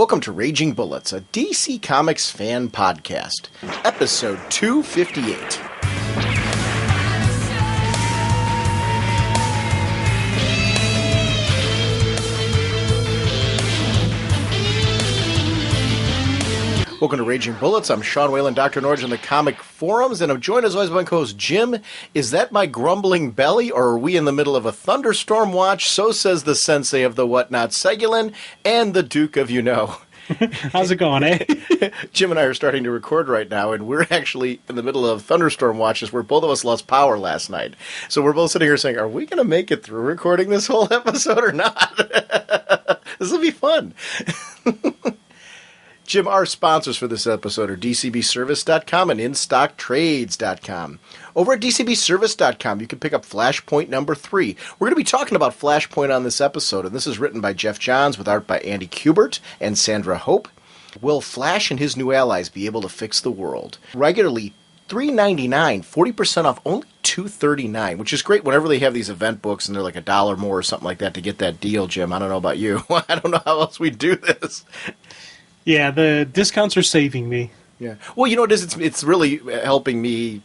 Welcome to Raging Bullets, a DC Comics fan podcast, episode 258. Welcome to Raging Bullets. I'm Sean Whalen, drnorge on the comic forums, and I'm joined as always by my co-host Jim. Is that my grumbling belly, or are we in the middle of a thunderstorm watch? So says the sensei of the whatnot, Segulin, and the Duke of You-Know. How's it going, eh? Jim and I are starting to record right now, and we're actually in the middle of thunderstorm watches where both of us lost power last night. So we're both sitting here saying, are we going to make it through recording this whole episode or not? This will be fun. Jim, our sponsors for this episode are DCBService.com and InStockTrades.com. Over at DCBService.com, you can pick up Flashpoint number 3. We're going to be talking about Flashpoint on this episode, and this is written by Jeff Johns with art by Andy Kubert and Sandra Hope. Will Flash and his new allies be able to fix the world? Regularly $3.99, 40% off, only $2.39, which is great whenever they have these event books and they're like $1 more or something like that to get that deal, Jim. I don't know about you. I don't know how else we do this. Yeah, the discounts are saving me. Yeah. Well, you know what it is? It's really helping me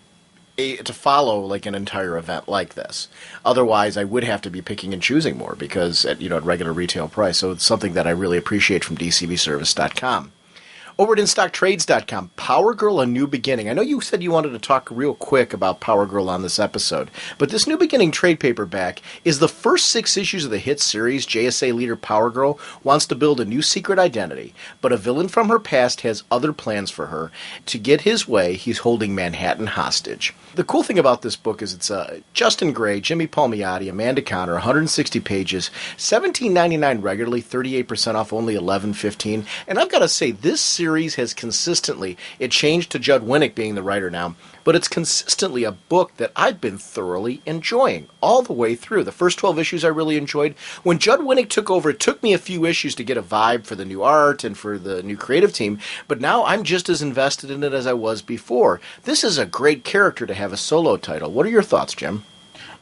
to follow like an entire event like this. Otherwise, I would have to be picking and choosing more because at regular retail price. So it's something that I really appreciate from DCBService.com. Over at InStockTrades.com, Power Girl: A New Beginning. I know you said you wanted to talk real quick about Power Girl on this episode, but this New Beginning trade paperback is the first 6 issues of the hit series. JSA leader Power Girl wants to build a new secret identity, but a villain from her past has other plans for her. To get his way, he's holding Manhattan hostage. The cool thing about this book is it's Justin Gray, Jimmy Palmiotti, Amanda Conner, 160 pages, $17.99 regularly, 38% off, only $11.15. And I've got to say, this series has consistently, it changed to Judd Winnick being the writer now, but it's consistently a book that I've been thoroughly enjoying all the way through. The first 12 issues I really enjoyed. When Judd Winnick took over, it took me a few issues to get a vibe for the new art and for the new creative team, but now I'm just as invested in it as I was before. This is a great character to have a solo title. What are your thoughts, Jim?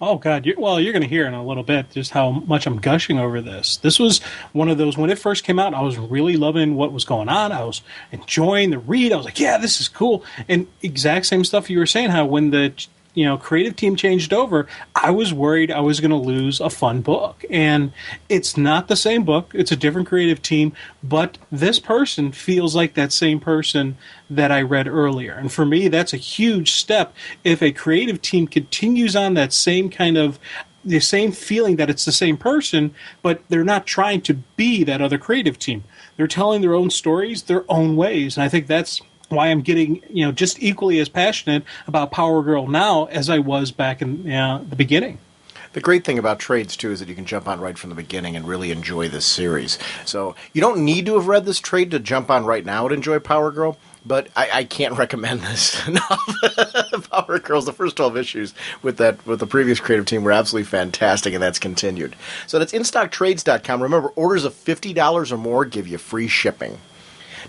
Oh, God. You're going to hear in a little bit just how much I'm gushing over this. This was one of those, when it first came out, I was really loving what was going on. I was enjoying the read. I was like, yeah, this is cool. And exact same stuff you were saying, how when the creative team changed over, I was worried I was going to lose a fun book. And it's not the same book. It's a different creative team. But this person feels like that same person that I read earlier. And for me, that's a huge step. If a creative team continues on that same kind of the same feeling that it's the same person, but they're not trying to be that other creative team. They're telling their own stories, their own ways. And I think that's why I'm getting, just equally as passionate about Power Girl now as I was back in the beginning. The great thing about trades, too, is that you can jump on right from the beginning and really enjoy this series. So you don't need to have read this trade to jump on right now and enjoy Power Girl, but I can't recommend this enough. Power Girls, the first 12 issues with the previous creative team were absolutely fantastic, and that's continued. So that's InStockTrades.com. Remember, orders of $50 or more give you free shipping.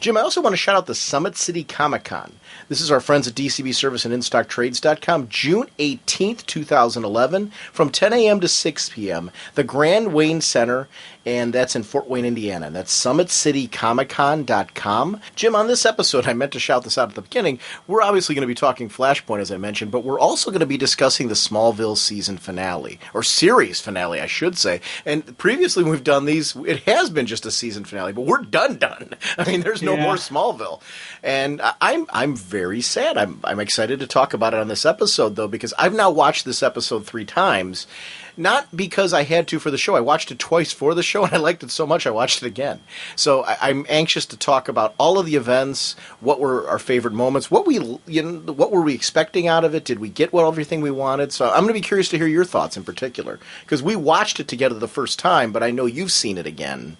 Jim, I also want to shout out the Summit City Comic-Con. This is our friends at DCB Service and InStockTrades.com, June 18th, 2011, from 10 a.m. to 6 p.m., the Grand Wayne Center, and that's in Fort Wayne, Indiana. That's SummitCityComicCon.com. Jim, on this episode, I meant to shout this out at the beginning, we're obviously going to be talking Flashpoint, as I mentioned, but we're also going to be discussing the Smallville season finale, or series finale, I should say. And previously when we've done these, it has been just a season finale, but we're done. I mean, there's no more Smallville. And I'm very sad. I'm excited to talk about it on this episode, though, because I've now watched this episode 3 times. Not because I had to for the show. I watched it twice for the show, and I liked it so much I watched it again. So I'm anxious to talk about all of the events, what were our favorite moments, what were we expecting out of it? Did we get everything we wanted? So I'm going to be curious to hear your thoughts in particular, because we watched it together the first time, but I know you've seen it again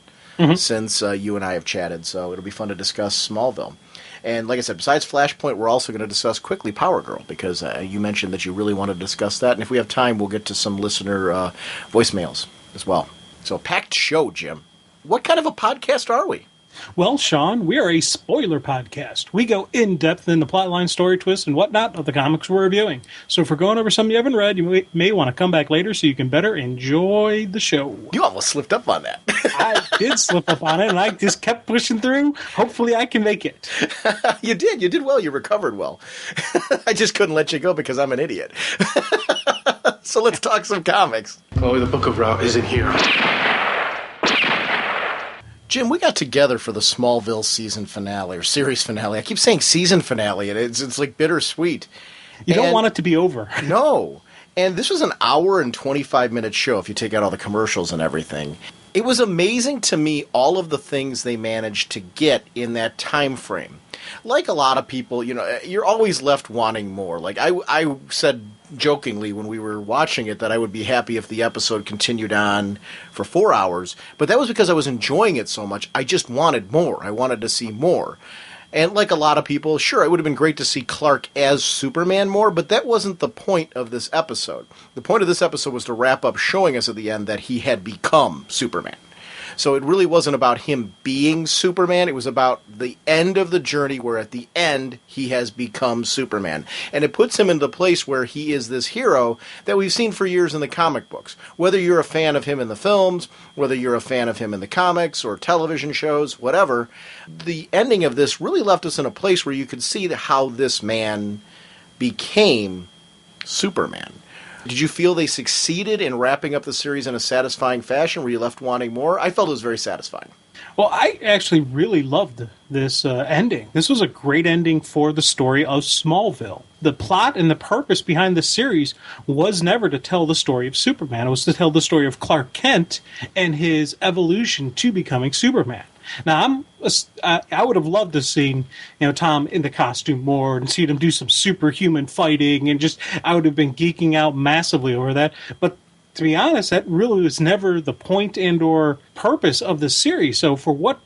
since you and I have chatted. So it'll be fun to discuss Smallville. And like I said, besides Flashpoint, we're also going to discuss quickly Power Girl, because you mentioned that you really want to discuss that. And if we have time, we'll get to some listener voicemails as well. So packed show, Jim. What kind of a podcast are we? Well, Sean, we are a spoiler podcast. We go in-depth in the plotline, story twists, and whatnot of the comics we're reviewing. So if we're going over something you haven't read, you may want to come back later so you can better enjoy the show. You almost slipped up on that. I did slip up on it, and I just kept pushing through. Hopefully I can make it. You did. You did well. You recovered well. I just couldn't let you go because I'm an idiot. So let's talk some comics. Chloe, the Book of Route isn't here. Jim, we got together for the Smallville season finale, or series finale. I keep saying season finale, and it's like bittersweet. You don't want it to be over. No. And this was an hour and 25-minute show if you take out all the commercials and everything. It was amazing to me all of the things they managed to get in that time frame. Like a lot of people, you're always left wanting more. Like I said jokingly when we were watching it that I would be happy if the episode continued on for 4 hours, but that was because I was enjoying it so much. I just wanted more. I wanted to see more. And like a lot of people, sure, it would have been great to see Clark as Superman more, but that wasn't the point of this episode. The point of this episode was to wrap up showing us at the end that he had become Superman. So it really wasn't about him being Superman. It was about the end of the journey where at the end he has become Superman. And it puts him in the place where he is this hero that we've seen for years in the comic books. Whether you're a fan of him in the films, whether you're a fan of him in the comics or television shows, whatever, the ending of this really left us in a place where you could see how this man became Superman. Did you feel they succeeded in wrapping up the series in a satisfying fashion? Were you left wanting more? I felt it was very satisfying. Well, I actually really loved this ending. This was a great ending for the story of Smallville. The plot and the purpose behind the series was never to tell the story of Superman. It was to tell the story of Clark Kent and his evolution to becoming Superman. Now, I would have loved to have seen, Tom in the costume more and seen him do some superhuman fighting, and I would have been geeking out massively over that. But to be honest, that really was never the point and or purpose of the series. So for what,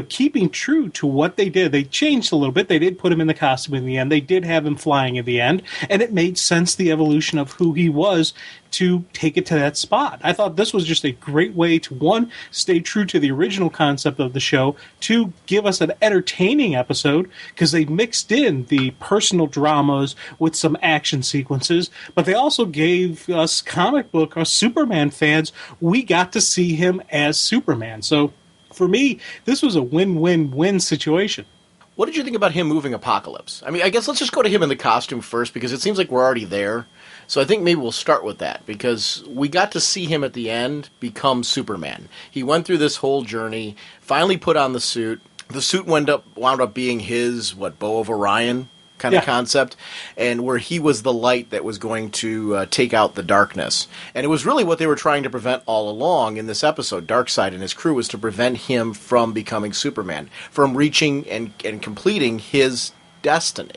keeping true to what they did, they changed a little bit. They did put him in the costume in the end. They did have him flying in the end, and it made sense, the evolution of who he was, to take it to that spot. I thought this was just a great way to, one, stay true to the original concept of the show, two, give us an entertaining episode, because they mixed in the personal dramas with some action sequences, but they also gave us comic book, us Superman fans, we got to see him as Superman. So for me, this was a win-win-win situation. What did you think about him moving Apocalypse? I mean, I guess let's just go to him in the costume first, because it seems like we're already there. So I think maybe we'll start with that, because we got to see him at the end become Superman. He went through this whole journey, finally put on the suit. The suit wound up being his, Bow of Orion kind of concept, and where he was the light that was going to take out the darkness. And it was really what they were trying to prevent all along in this episode. Darkseid and his crew was to prevent him from becoming Superman, from reaching and completing his destiny.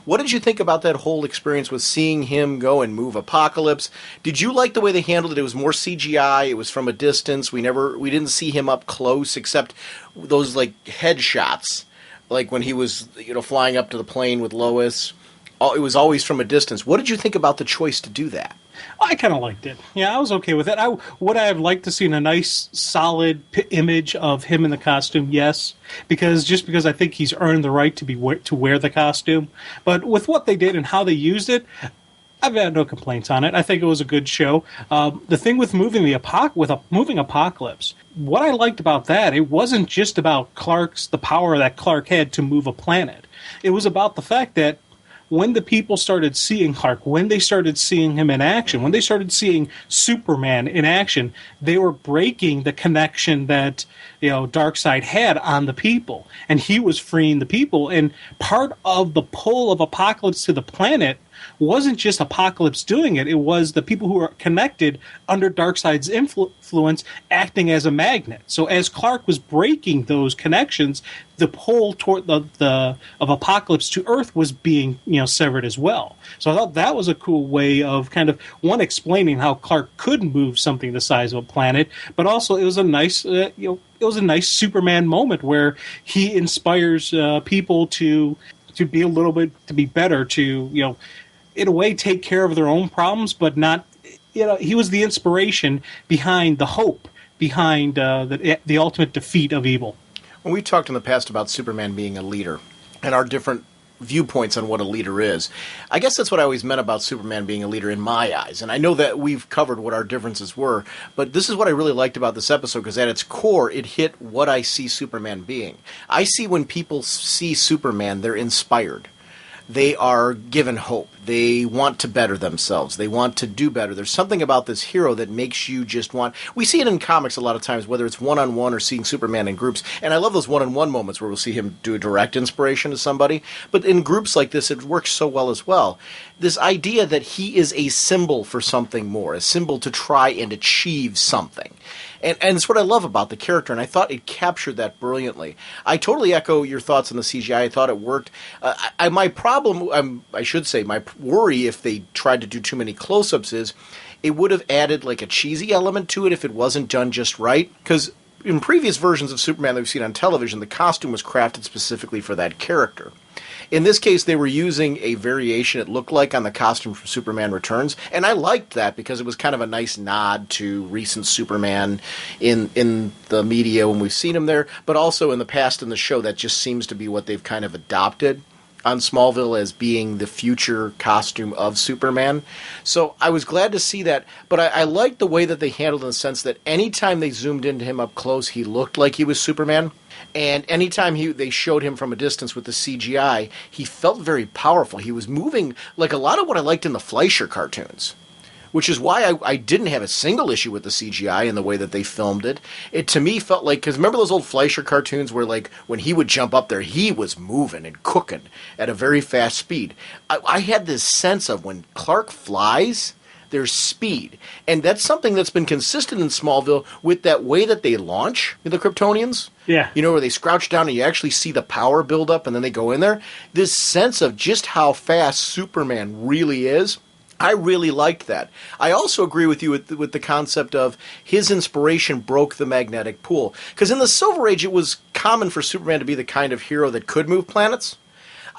What did you think about that whole experience with seeing him go and move Apocalypse? Did you like the way they handled it? It was more CGI. It was from a distance. We didn't see him up close, except those headshots, like when he was flying up to the plane with Lois. It was always from a distance. What did you think about the choice to do that? I kind of liked it. Yeah, I was okay with it. Would I have liked to see a nice, solid image of him in the costume? Yes, because I think he's earned the right to wear the costume. But with what they did and how they used it, I've had no complaints on it. I think it was a good show. The thing with moving moving Apocalypse, what I liked about that, it wasn't just about the power that Clark had to move a planet. It was about the fact that when the people started seeing Clark, when they started seeing him in action, when they started seeing Superman in action, they were breaking the connection that Darkseid had on the people, and he was freeing the people. And part of the pull of Apocalypse to the planet wasn't just Apocalypse doing it; it was the people who were connected under Darkseid's influence acting as a magnet. So as Clark was breaking those connections, the pull toward of Apocalypse to Earth was being severed as well. So I thought that was a cool way of kind of explaining how Clark could move something the size of a planet, but also it was a nice Superman moment where he inspires people to be to be better, to in a way take care of their own problems, but not. He was the inspiration behind the hope behind the ultimate defeat of evil. When we talked in the past about Superman being a leader and our different viewpoints on what a leader is, I guess that's what I always meant about Superman being a leader in my eyes. And I know that we've covered what our differences were, but this is what I really liked about this episode, because at its core, it hit what I see Superman being. I see when people see Superman, they're inspired. They are given hope. They want to better themselves. They want to do better. There's something about this hero that makes you just want... We see it in comics a lot of times, whether it's one-on-one or seeing Superman in groups. And I love those one-on-one moments where we'll see him do a direct inspiration to somebody. But in groups like this, it works so well as well. This idea that he is a symbol for something more, a symbol to try and achieve something. And it's what I love about the character, and I thought it captured that brilliantly. I totally echo your thoughts on the CGI. I thought it worked. My problem, I should say, my worry if they tried to do too many close-ups is it would have added like a cheesy element to it if it wasn't done just right. Because in previous versions of Superman that we've seen on television, the costume was crafted specifically for that character. In this case, they were using a variation, it looked like, on the costume from Superman Returns, and I liked that because it was kind of a nice nod to recent Superman in the media when we've seen him there, but also in the past in the show. That just seems to be what they've kind of adopted on Smallville as being the future costume of Superman. So I was glad to see that, but I liked the way that they handled it in the sense that anytime they zoomed into him up close, he looked like he was Superman. And anytime they showed him from a distance with the CGI, he felt very powerful. He was moving like a lot of what I liked in the Fleischer cartoons, which is why I didn't have a single issue with the CGI and the way that they filmed it. It, to me, felt like... Because remember those old Fleischer cartoons where, like, when he would jump up there, he was moving and cooking at a very fast speed. I had this sense of when Clark flies... There's speed. And that's something that's been consistent in Smallville with that way that they launch the Kryptonians. Yeah. You know, where they scrouch down and you actually see the power build up and then they go in there. This sense of just how fast Superman really is, I really liked that. I also agree with you with the concept of his inspiration broke the magnetic pool. Because in the Silver Age, it was common for Superman to be the kind of hero that could move planets.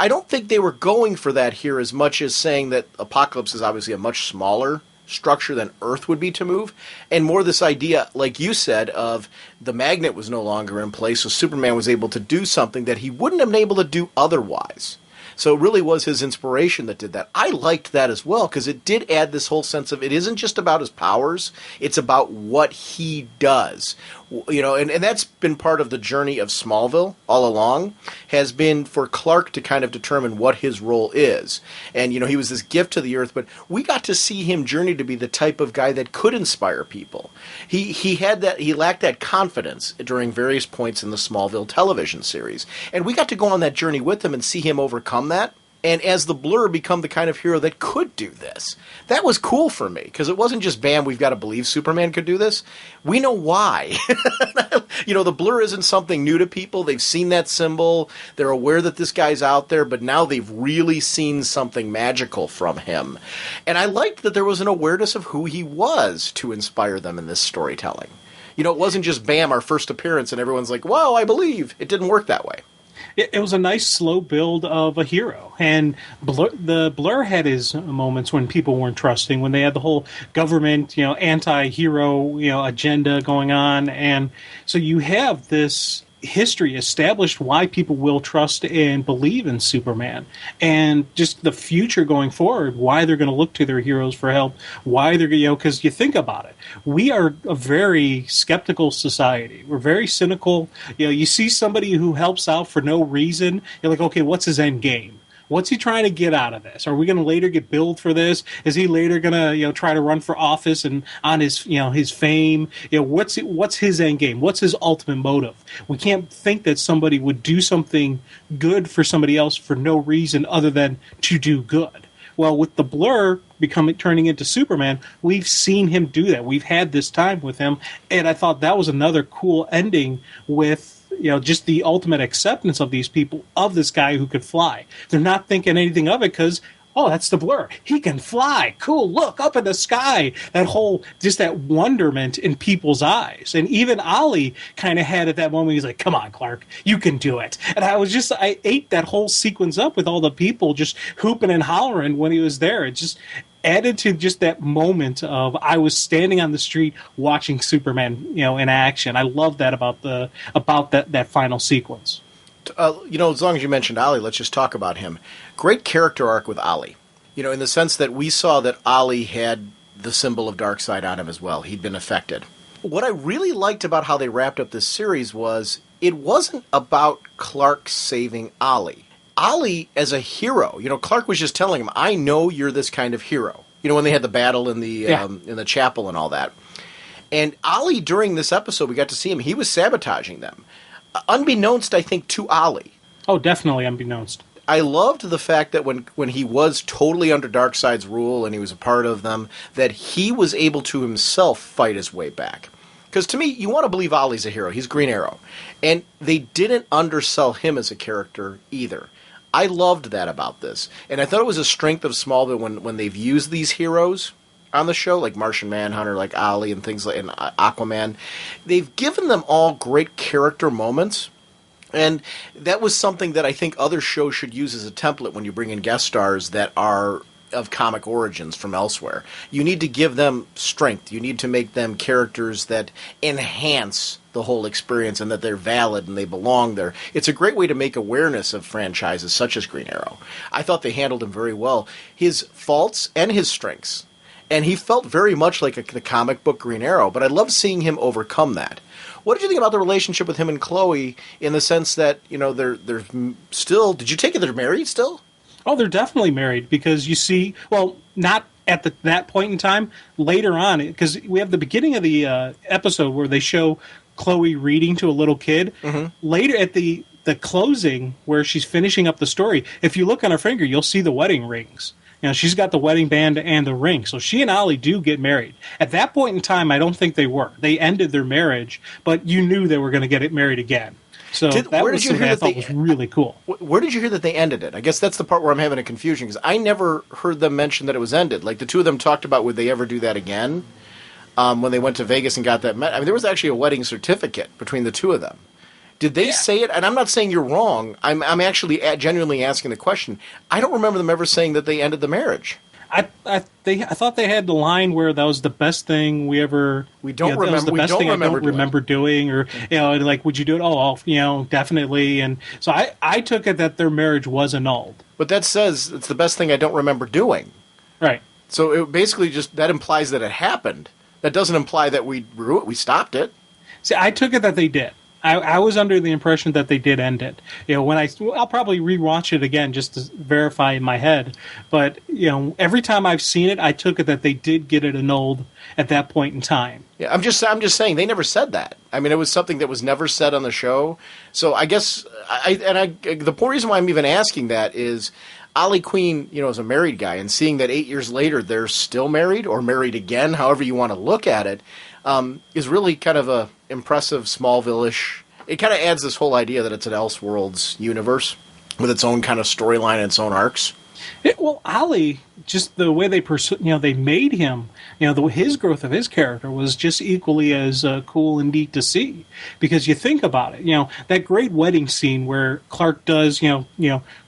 I don't think they were going for that here as much as saying that Apocalypse is obviously a much smaller structure than Earth would be to move, and more this idea, like you said, of the magnet was no longer in place, so Superman was able to do something that he wouldn't have been able to do otherwise. So it really was his inspiration that did that. I liked that as well, because it did add this whole sense of it isn't just about his powers, it's about what he does. You know, and that's been part of the journey of Smallville all along, has been for Clark to kind of determine what his role is. And, you know, he was this gift to the Earth, but we got to see him journey to be the type of guy that could inspire people. He lacked that confidence during various points in the Smallville television series. And we got to go on that journey with him and see him overcome that. And as the Blur become the kind of hero that could do this. That was cool for me, because it wasn't just, bam, we've got to believe Superman could do this. We know why. You know, the Blur isn't something new to people. They've seen that symbol. They're aware that this guy's out there, but now they've really seen something magical from him. And I liked that there was an awareness of who he was to inspire them in this storytelling. You know, it wasn't just, bam, our first appearance, and everyone's like, wow, I believe. It didn't work that way. It was a nice slow build of a hero, and the Blur had his moments when people weren't trusting, when they had the whole government, you know, anti-hero, you know, agenda going on, and so you have this history established why people will trust and believe in Superman, and just the future going forward, why they're going to look to their heroes for help, why they're, you know, because you think about it, we are a very skeptical society. We're very cynical. You know, you see somebody who helps out for no reason, you're like, okay, what's his end game? What's he trying to get out of this? Are we going to later get billed for this? Is he later going to, you know, try to run for office and on his, you know, his fame? You know, what's his end game? What's his ultimate motive? We can't think that somebody would do something good for somebody else for no reason other than to do good. Well, with the Blur turning into Superman, we've seen him do that. We've had this time with him, and I thought that was another cool ending with, you know, just the ultimate acceptance of these people, of this guy who could fly. They're not thinking anything of it because, oh, that's the Blur. He can fly. Cool. Look up in the sky. That whole, just that wonderment in people's eyes. And even Ollie kind of had at that moment, he's like, come on, Clark, you can do it. And I ate that whole sequence up with all the people just hooping and hollering when he was there. It just, added to just that moment of I was standing on the street watching Superman, in action. I love that about that final sequence. As long as you mentioned Ollie, let's just talk about him. Great character arc with Ollie. In the sense that we saw that Ollie had the symbol of Darkseid on him as well. He'd been affected. What I really liked about how they wrapped up this series was it wasn't about Clark saving Ollie. Ollie as a hero, Clark was just telling him, I know you're this kind of hero. When they had the battle in the chapel and all that. And Ollie, during this episode, we got to see him, he was sabotaging them. Unbeknownst, I think, to Ollie. Oh, definitely unbeknownst. I loved the fact that when he was totally under Darkseid's rule and he was a part of them, that he was able to himself fight his way back. Because to me, you want to believe Ollie's a hero. He's Green Arrow. And they didn't undersell him as a character either. I loved that about this. And I thought it was a strength of Smallville when they've used these heroes on the show, like Martian Manhunter, like Ollie, and things like and Aquaman. They've given them all great character moments. And that was something that I think other shows should use as a template when you bring in guest stars that are of comic origins from elsewhere. You need to give them strength. You need to make them characters that enhance the whole experience and that they're valid and they belong there. It's a great way to make awareness of franchises such as Green Arrow. I thought they handled him very well. His faults and his strengths. And he felt very much like the comic book Green Arrow, but I love seeing him overcome that. What did you think about the relationship with him and Chloe in the sense that, they're still... Did you take it they're married still? Oh, they're definitely married because you see... Well, not at that point in time. Later on, because we have the beginning of the episode where they show Chloe reading to a little kid. Mm-hmm. Later at the closing where she's finishing up the story, if you look on her finger, you'll see the wedding rings. She's got the wedding band and the ring. So she and Ollie do get married. At that point in time, I don't think they were. They ended their marriage, but you knew they were going to get married again. So that was something I thought was really cool. Where did you hear that they ended it? I guess that's the part where I'm having a confusion, because I never heard them mention that it was ended. Like, the two of them talked about would they ever do that again when they went to Vegas and got that met. I mean, there was actually a wedding certificate between the two of them. Did they say it? And I'm not saying you're wrong. I'm actually genuinely asking the question. I don't remember them ever saying that they ended the marriage. I thought they had the line where that was the best thing we ever. We don't remember. That was the best thing I don't remember doing, or like, would you do it? Oh, definitely. And so I took it that their marriage was annulled. But that says it's the best thing I don't remember doing. Right. So it basically just that implies that it happened. That doesn't imply that we stopped it. See, I took it that they did. I was under the impression that they did end it. I'll probably rewatch it again just to verify in my head. But every time I've seen it, I took it that they did get it annulled at that point in time. Yeah, I'm just saying they never said that. I mean, it was something that was never said on the show. So I guess the poor reason why I'm even asking that is Ollie Queen, is a married guy, and seeing that 8 years later they're still married or married again, however you want to look at it. Is really kind of a impressive Smallville-ish. It kind of adds this whole idea that it's an Elseworlds universe with its own kind of storyline and its own arcs. Ollie, just the way they made him, his growth of his character was just equally as cool and neat to see. Because you think about it, that great wedding scene where Clark does,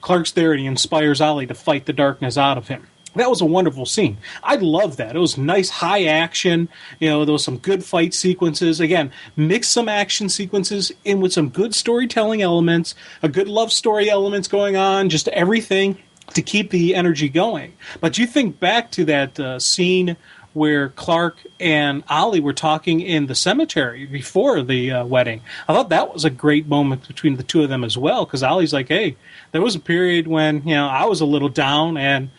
Clark's there and he inspires Ollie to fight the darkness out of him. That was a wonderful scene. I love that. It was nice, high action. There was some good fight sequences. Again, mix some action sequences in with some good storytelling elements, a good love story elements going on, just everything to keep the energy going. But you think back to that scene where Clark and Ollie were talking in the cemetery before the wedding. I thought that was a great moment between the two of them as well, because Ollie's like, hey, there was a period when, I was a little down and,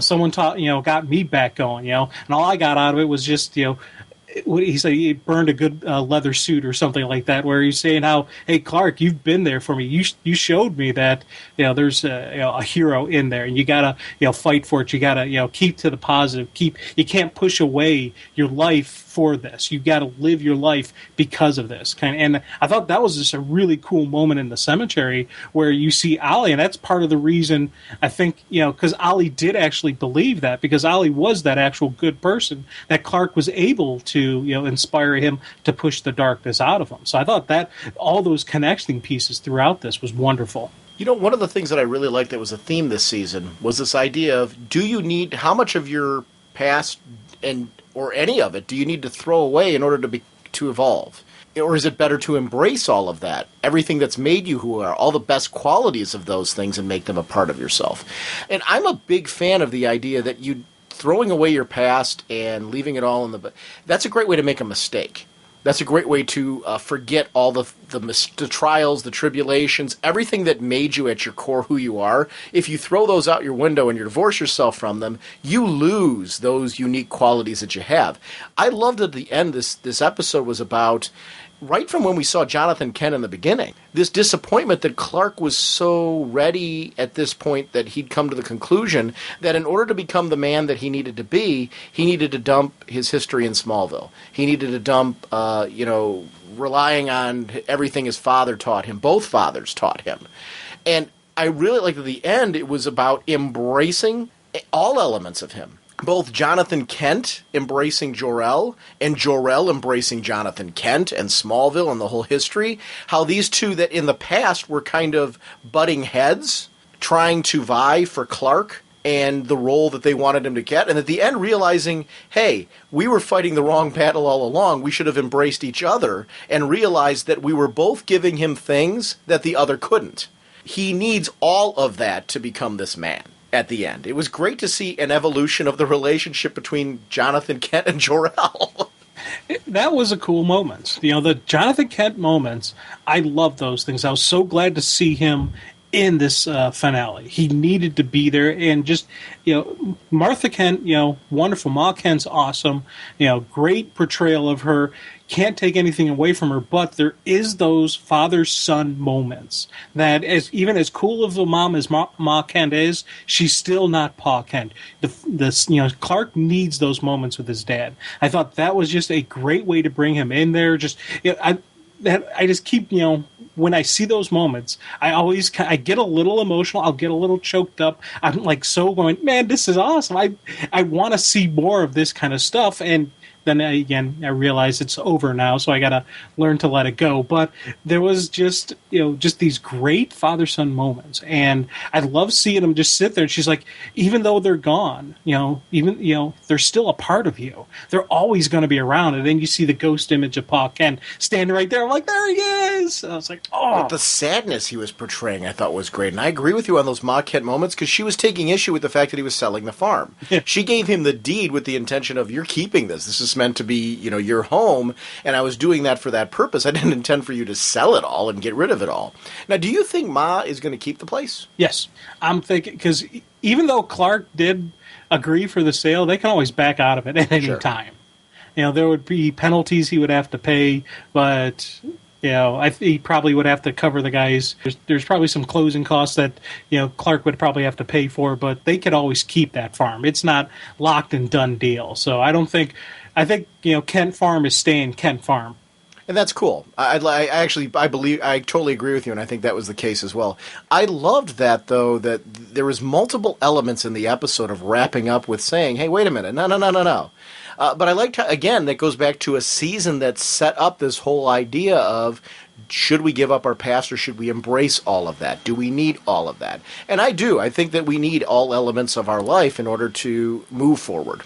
someone got me back going, and all I got out of it was just, he said he burned a good leather suit or something like that, where he's saying how, hey, Clark, you've been there for me. You showed me that, there's a hero in there, and you gotta, fight for it. You gotta, keep to the positive. You can't push away your life for this. You got to live your life because of this and I thought that was just a really cool moment in the cemetery where you see Ollie, and that's part of the reason I think because Ollie did actually believe that, because Ollie was that actual good person that Clark was able to inspire him to push the darkness out of him. So I thought that all those connecting pieces throughout this was wonderful. One of the things that I really liked that was a theme this season was this idea of how much of your past or any of it do you need to throw away in order to evolve? Or is it better to embrace all of that, everything that's made you who you are, all the best qualities of those things, and make them a part of yourself? And I'm a big fan of the idea that throwing away your past and leaving it all that's a great way to make a mistake. That's a great way to forget all the trials, the tribulations, everything that made you at your core who you are. If you throw those out your window and you divorce yourself from them, you lose those unique qualities that you have. I loved at the end, this episode was about, right from when we saw Jonathan Kent in the beginning, this disappointment that Clark was so ready at this point that he'd come to the conclusion that in order to become the man that he needed to be, he needed to dump his history in Smallville. He needed to dump, relying on everything his father taught him. Both fathers taught him. And I really liked at the end, it was about embracing all elements of him. Both Jonathan Kent embracing Jor-El and Jor-El embracing Jonathan Kent and Smallville and the whole history. How these two that in the past were kind of butting heads, trying to vie for Clark and the role that they wanted him to get. And at the end realizing, hey, we were fighting the wrong battle all along. We should have embraced each other and realized that we were both giving him things that the other couldn't. He needs all of that to become this man. At the end, it was great to see an evolution of the relationship between Jonathan Kent and Jor-El. That was a cool moment. The Jonathan Kent moments, I love those things. I was so glad to see him in this finale. He needed to be there, and just, Martha Kent, wonderful. Ma Kent's awesome. Great portrayal of her. Can't take anything away from her, but there is those father-son moments that, even as cool of a mom as Ma Kent is, she's still not Pa Kent. Clark needs those moments with his dad. I thought that was just a great way to bring him in there. I just keep, when I see those moments, I get a little emotional. I'll get a little choked up. I'm like so going, man, this is awesome. I want to see more of this kind of stuff. And then again, I realize it's over now, so I got to learn to let it go. But there was just these great father-son moments, and I love seeing them just sit there. And she's like, even though they're gone, they're still a part of you. They're always going to be around. And then you see the ghost image of Pa Kent standing right there. I'm like, there he is. I was like, oh. But the sadness he was portraying, I thought was great, and I agree with you on those Ma Kent moments because she was taking issue with the fact that he was selling the farm. She gave him the deed with the intention of, you're keeping this. This is meant to be, your home, and I was doing that for that purpose. I didn't intend for you to sell it all and get rid of it all. Now, do you think Ma is going to keep the place? Yes. I'm thinking, because even though Clark did agree for the sale, they can always back out of it at any time. There would be penalties he would have to pay, but he probably would have to cover the guys. There's probably some closing costs that, Clark would probably have to pay for, but they could always keep that farm. It's not locked and done deal. So I think Kent Farm is staying Kent Farm. And that's cool. I totally agree with you, and I think that was the case as well. I loved that, though, that there was multiple elements in the episode of wrapping up with saying, hey, wait a minute, no. But I liked how, again, that goes back to a season that set up this whole idea of, should we give up our past or should we embrace all of that? Do we need all of that? And I do. I think that we need all elements of our life in order to move forward.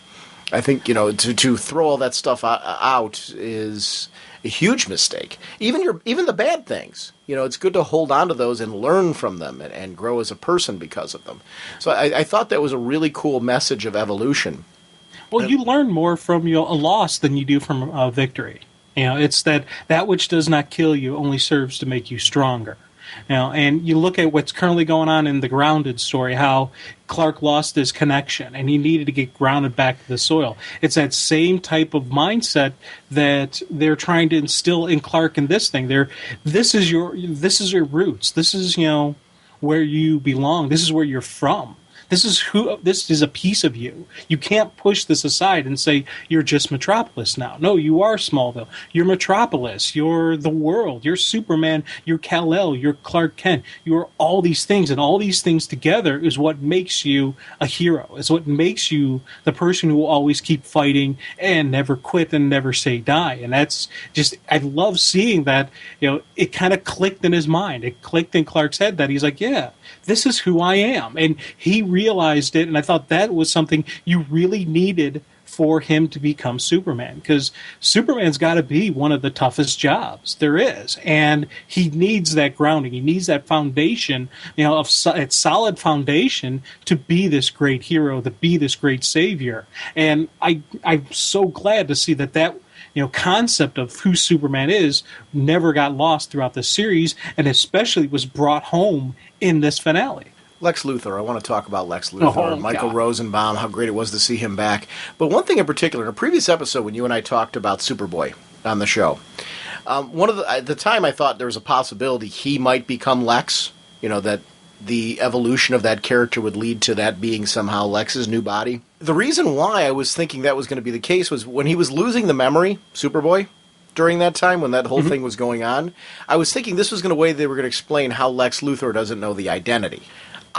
I think, to throw all that stuff out is a huge mistake. Even the bad things. It's good to hold on to those and learn from them and grow as a person because of them. So I thought that was a really cool message of evolution. Well, you learn more from a loss than you do from a victory. It's that which does not kill you only serves to make you stronger. And you look at what's currently going on in the Grounded story, how Clark lost his connection and he needed to get grounded back to the soil. It's that same type of mindset that they're trying to instill in Clark in this thing. This is your roots. This is, where you belong. This is where you're from. This is a piece of you. You can't push this aside and say, you're just Metropolis now. No, you are Smallville. You're Metropolis. You're the world. You're Superman. You're Kal-El. You're Clark Kent. You're all these things, and all these things together is what makes you a hero. It's what makes you the person who will always keep fighting and never quit and never say die. And that's just, I love seeing that, it kind of clicked in his mind. It clicked in Clark's head that he's like, yeah, this is who I am. And he realized it, and I thought that was something you really needed for him to become Superman, because Superman's got to be one of the toughest jobs there is, and he needs that grounding. He needs that foundation, of a solid foundation to be this great hero, to be this great savior. And I'm so glad to see that concept of who Superman is never got lost throughout the series, and especially was brought home in this finale. Lex Luthor. I want to talk about Lex Luthor, Michael Rosenbaum, how great it was to see him back. But one thing in particular, in a previous episode when you and I talked about Superboy on the show, at the time I thought there was a possibility he might become Lex, that the evolution of that character would lead to that being somehow Lex's new body. The reason why I was thinking that was going to be the case was when he was losing the memory, Superboy, during that time when that whole thing was going on, I was thinking this was going to way they were going to explain how Lex Luthor doesn't know the identity.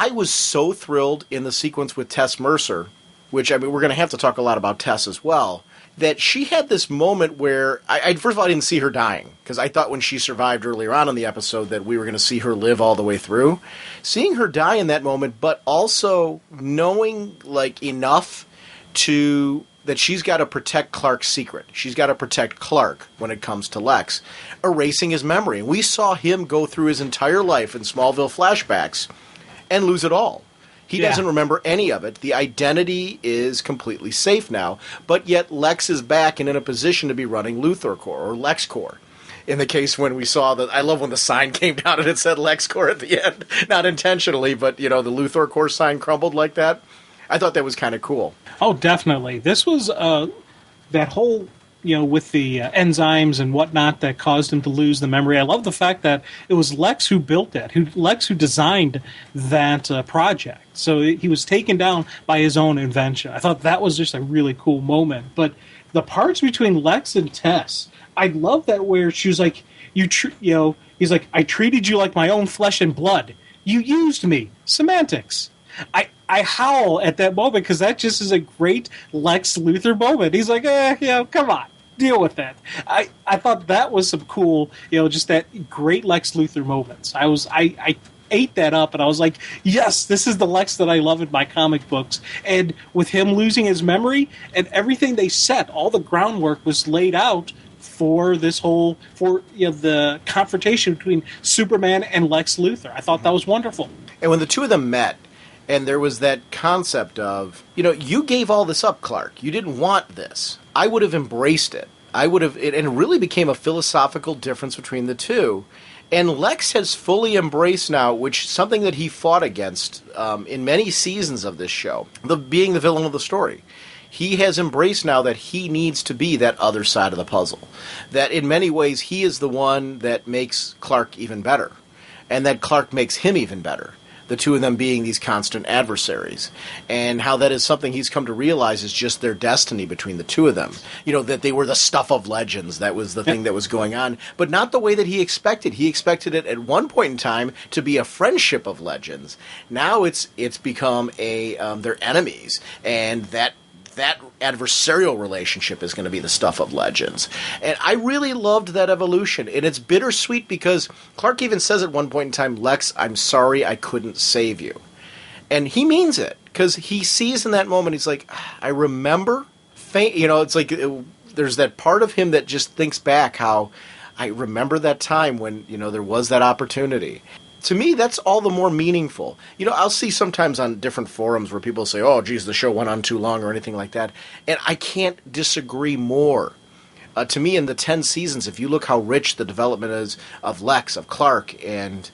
I was so thrilled in the sequence with Tess Mercer, which, we're going to have to talk a lot about Tess as well, that she had this moment where, first of all, I didn't see her dying, because I thought when she survived earlier on in the episode that we were going to see her live all the way through. Seeing her die in that moment, but also knowing, enough that she's got to protect Clark's secret. She's got to protect Clark when it comes to Lex, erasing his memory. And we saw him go through his entire life in Smallville flashbacks and lose it all. He doesn't remember any of it. The identity is completely safe now, but yet Lex is back and in a position to be running Luthor Corps or Lex Corps. In the case when we saw I love when the sign came down and it said Lex Corps at the end. Not intentionally, but the Luthor Corps sign crumbled like that. I thought that was kind of cool. Oh, definitely. This was that whole with the enzymes and whatnot that caused him to lose the memory. I love the fact that it was Lex who built that, Lex who designed that project. So he was taken down by his own invention. I thought that was just a really cool moment. But the parts between Lex and Tess, I love that where she was like, he's like, I treated you like my own flesh and blood. You used me. Semantics. I howl at that moment because that just is a great Lex Luthor moment. He's like, come on, deal with that. I thought that was some cool, just that great Lex Luthor moments. I ate that up and I was like, yes, this is the Lex that I love in my comic books. And with him losing his memory and everything they set, all the groundwork was laid out for this whole, the confrontation between Superman and Lex Luthor. I thought that was wonderful. And when the two of them met, and there was that concept of, you gave all this up, Clark. You didn't want this. I would have embraced it. And it really became a philosophical difference between the two. And Lex has fully embraced now, which something that he fought against in many seasons of this show, being the villain of the story. He has embraced now that he needs to be that other side of the puzzle. That in many ways he is the one that makes Clark even better. And that Clark makes him even better. The two of them being these constant adversaries. And how that is something he's come to realize is just their destiny between the two of them. That they were the stuff of legends. That was the thing that was going on. But not the way that he expected. He expected it at one point in time to be a friendship of legends. Now it's become they're enemies. And that adversarial relationship is going to be the stuff of legends. And I really loved that evolution. And it's bittersweet because Clark even says at one point in time, Lex, I'm sorry I couldn't save you. And he means it because he sees in that moment, he's like, I remember, it's like there's that part of him that just thinks back how I remember that time when, there was that opportunity. To me, that's all the more meaningful. I'll see sometimes on different forums where people say, oh, geez, the show went on too long or anything like that. And I can't disagree more. To me, in the 10 seasons, if you look how rich the development is of Lex, of Clark, and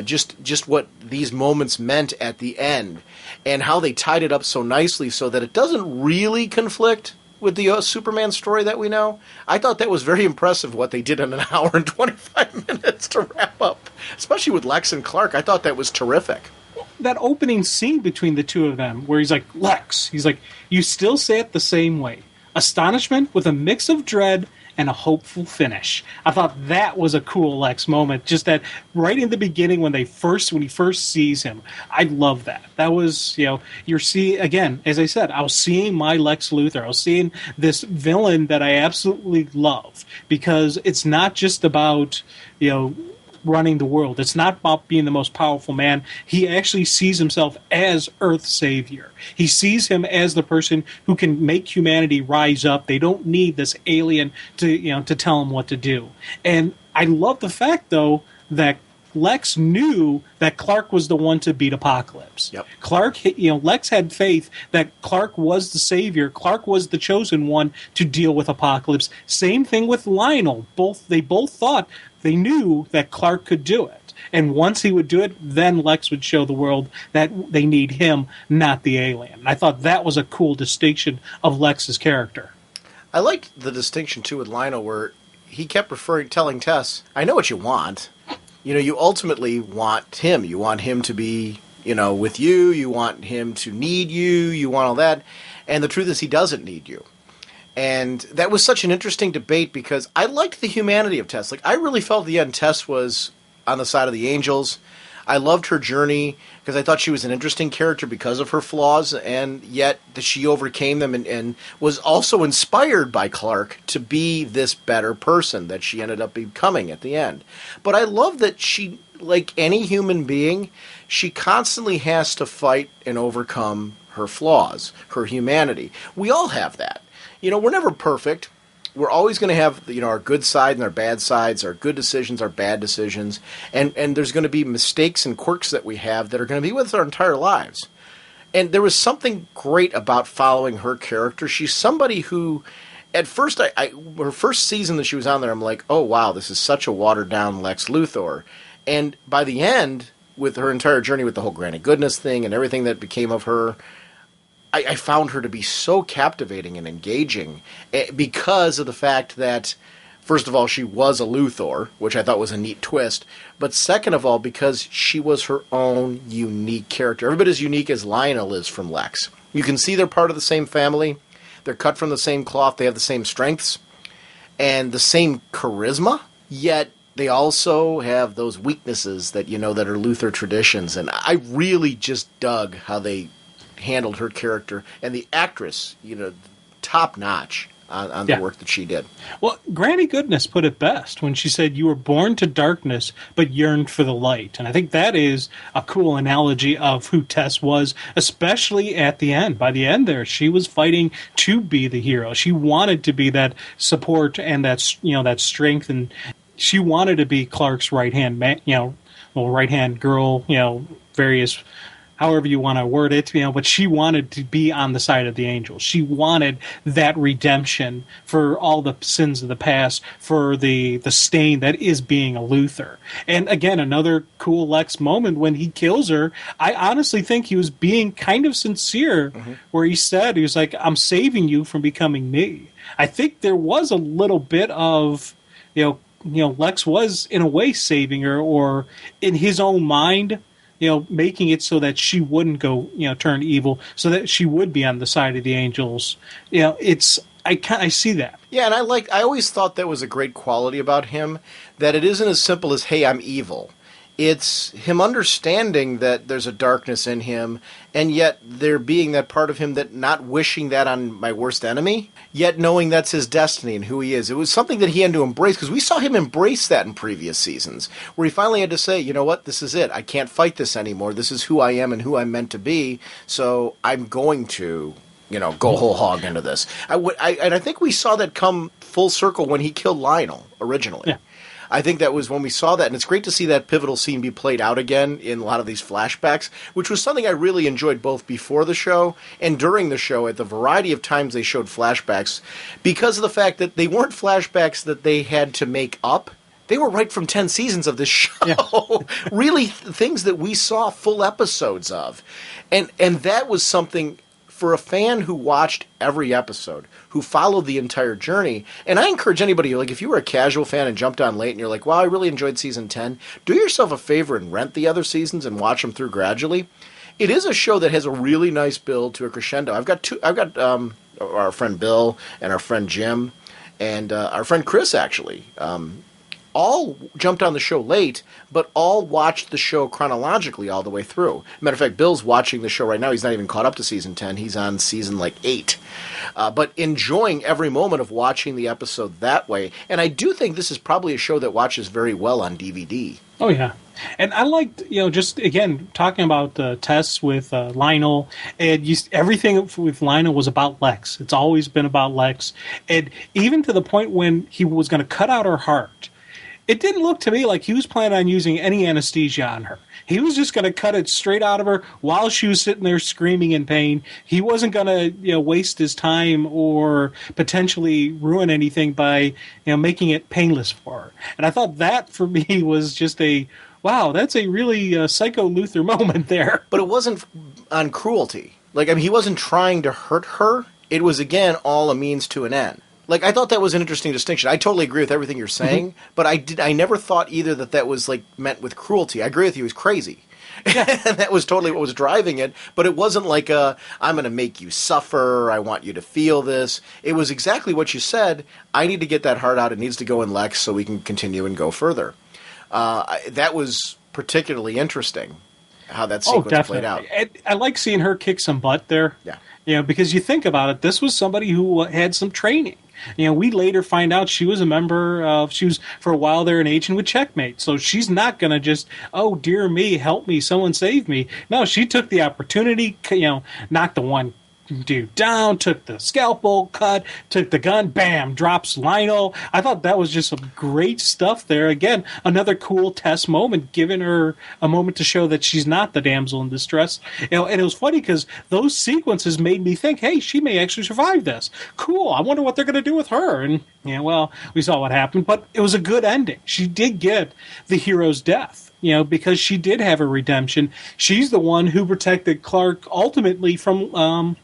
just what these moments meant at the end, and how they tied it up so nicely so that it doesn't really conflict with the Superman story that we know. I thought that was very impressive what they did in an hour and 25 minutes to wrap up. Especially with Lex and Clark. I thought that was terrific. That opening scene between the two of them where he's like, Lex, he's like, you still say it the same way. Astonishment with a mix of dread and a hopeful finish. I thought that was a cool Lex moment. Just that right in the beginning when he first sees him. I love that. That was, you're seeing, again, as I said, I was seeing my Lex Luthor. I was seeing this villain that I absolutely love because it's not just about, running the world. It's not about being the most powerful man. He actually sees himself as Earth's savior. He sees him as the person who can make humanity rise up. They don't need this alien to tell him what to do. And I love the fact, though, that Lex knew that Clark was the one to beat Apocalypse. Yep. Lex had faith that Clark was the savior. Clark was the chosen one to deal with Apocalypse. Same thing with Lionel. They both thought they knew that Clark could do it. And once he would do it, then Lex would show the world that they need him, not the alien. I thought that was a cool distinction of Lex's character. I liked the distinction, too, with Lionel, where he kept telling Tess, I know what you want. You ultimately want him. You want him to be, with you. You want him to need you. You want all that. And the truth is he doesn't need you. And that was such an interesting debate because I liked the humanity of Tess. Like, I really felt at the end Tess was on the side of the angels. I loved her journey because I thought she was an interesting character because of her flaws, and yet that she overcame them and was also inspired by Clark to be this better person that she ended up becoming at the end. But I love that she, like any human being, she constantly has to fight and overcome her flaws, her humanity. We all have that. We're never perfect. We're always going to have, our good side and our bad sides, our good decisions, our bad decisions, and there's going to be mistakes and quirks that we have that are going to be with us our entire lives. And there was something great about following her character. She's somebody who, at first, her first season that she was on there, I'm like, oh wow, this is such a watered-down Lex Luthor. And by the end, with her entire journey with the whole Granny Goodness thing and everything that became of her, I found her to be so captivating and engaging because of the fact that, first of all, she was a Luthor, which I thought was a neat twist, but second of all, because she was her own unique character. Everybody as unique as Lionel is from Lex. You can see they're part of the same family, they're cut from the same cloth, they have the same strengths, and the same charisma, yet they also have those weaknesses that, that are Luthor traditions, and I really just dug how they handled her character, and the actress, top notch on the work that she did. Well, Granny Goodness put it best when she said, "You were born to darkness, but yearned for the light." And I think that is a cool analogy of who Tess was, especially at the end. By the end there, she was fighting to be the hero. She wanted to be that support and that strength, and she wanted to be Clark's right hand man, right hand girl, various, however you want to word it, but she wanted to be on the side of the angels. She wanted that redemption for all the sins of the past, for the stain that is being a Luthor. And again, another cool Lex moment when he kills her. I honestly think he was being kind of sincere, where he was like, I'm saving you from becoming me. I think there was a little bit of, Lex was in a way saving her, or in his own mind, making it so that she wouldn't go, turn evil, so that she would be on the side of the angels. I see that. Yeah, and I always thought that was a great quality about him, that it isn't as simple as, hey, I'm evil. It's him understanding that there's a darkness in him, and yet there being that part of him that not wishing that on my worst enemy, yet knowing that's his destiny and who he is. It was something that he had to embrace, because we saw him embrace that in previous seasons, where he finally had to say, you know what, this is it. I can't fight this anymore. This is who I am and who I'm meant to be, so I'm going to, go whole hog into this. And I think we saw that come full circle when he killed Lionel originally. Yeah. I think that was when we saw that, and it's great to see that pivotal scene be played out again in a lot of these flashbacks, which was something I really enjoyed both before the show and during the show at the variety of times they showed flashbacks, because of the fact that they weren't flashbacks that they had to make up. They were right from 10 seasons of this show. Yeah. Really things that we saw full episodes of. And that was something for a fan who watched every episode, who followed the entire journey. And I encourage anybody, like, if you were a casual fan and jumped on late and you're like, wow, I really enjoyed season 10, do yourself a favor and rent the other seasons and watch them through gradually. It is a show that has a really nice build to a crescendo. I've got our friend Bill and our friend Jim and our friend Chris, actually, all jumped on the show late, but all watched the show chronologically all the way through. Matter of fact, Bill's watching the show right now. He's not even caught up to season 10. He's on season 8. But enjoying every moment of watching the episode that way. And I do think this is probably a show that watches very well on DVD. Oh, yeah. And I liked, just, again, talking about Tess with Lionel, and everything with Lionel was about Lex. It's always been about Lex. And even to the point when he was going to cut out her heart, it didn't look to me like he was planning on using any anesthesia on her. He was just going to cut it straight out of her while she was sitting there screaming in pain. He wasn't going to, waste his time or potentially ruin anything by, making it painless for her. And I thought that for me was just wow, that's a really Psycho Luther moment there. But it wasn't on cruelty. He wasn't trying to hurt her. It was, again, all a means to an end. I thought that was an interesting distinction. I totally agree with everything you're saying, but I never thought either that was, meant with cruelty. I agree with you. He was crazy. Yeah. And that was totally what was driving it, but it wasn't I'm going to make you suffer, I want you to feel this. It was exactly what you said. I need to get that heart out. It needs to go in Lex so we can continue and go further. That was particularly interesting, how that sequence played out. I like seeing her kick some butt there. Yeah. Because you think about it, this was somebody who had some training. We later find out she was a member of, she was for a while there an agent with Checkmate. So she's not going to just, oh, dear me, help me, someone save me. No, she took the opportunity, knocked the one dude down, took the scalpel cut, took the gun, bam, drops Lionel. I thought that was just some great stuff there. Again, another cool Tess moment, giving her a moment to show that she's not the damsel in distress. And it was funny because those sequences made me think, hey, she may actually survive this. Cool. I wonder what they're going to do with her. And we saw what happened, but it was a good ending. She did get the hero's death. Because she did have a redemption. She's the one who protected Clark ultimately from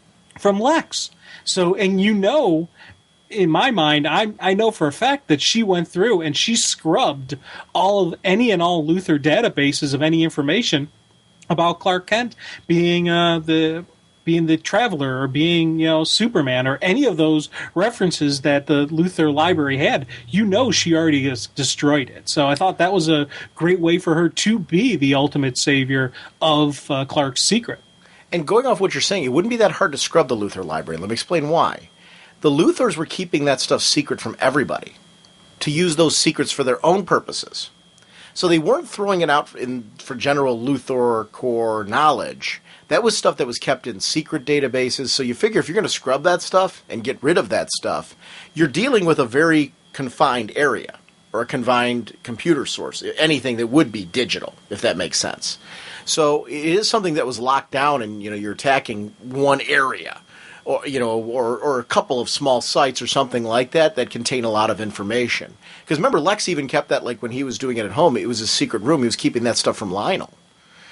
Lex. So, and in my mind, I know for a fact that she went through and she scrubbed any and all Luthor databases of any information about Clark Kent being the Traveler or being, Superman or any of those references that the Luthor library had. She already has destroyed it. So I thought that was a great way for her to be the ultimate savior of Clark's secret. And going off what you're saying, it wouldn't be that hard to scrub the Luthor library. Let me explain why. The Luthors were keeping that stuff secret from everybody to use those secrets for their own purposes. So they weren't throwing it out for general Luthor core knowledge. That was stuff that was kept in secret databases. So you figure if you're going to scrub that stuff and get rid of that stuff, you're dealing with a very confined area or a confined computer source, anything that would be digital, if that makes sense. So it is something that was locked down, and you're attacking one area, or a couple of small sites or something like that contain a lot of information. Because remember, Lex even kept that when he was doing it at home. It was a secret room. He was keeping that stuff from Lionel.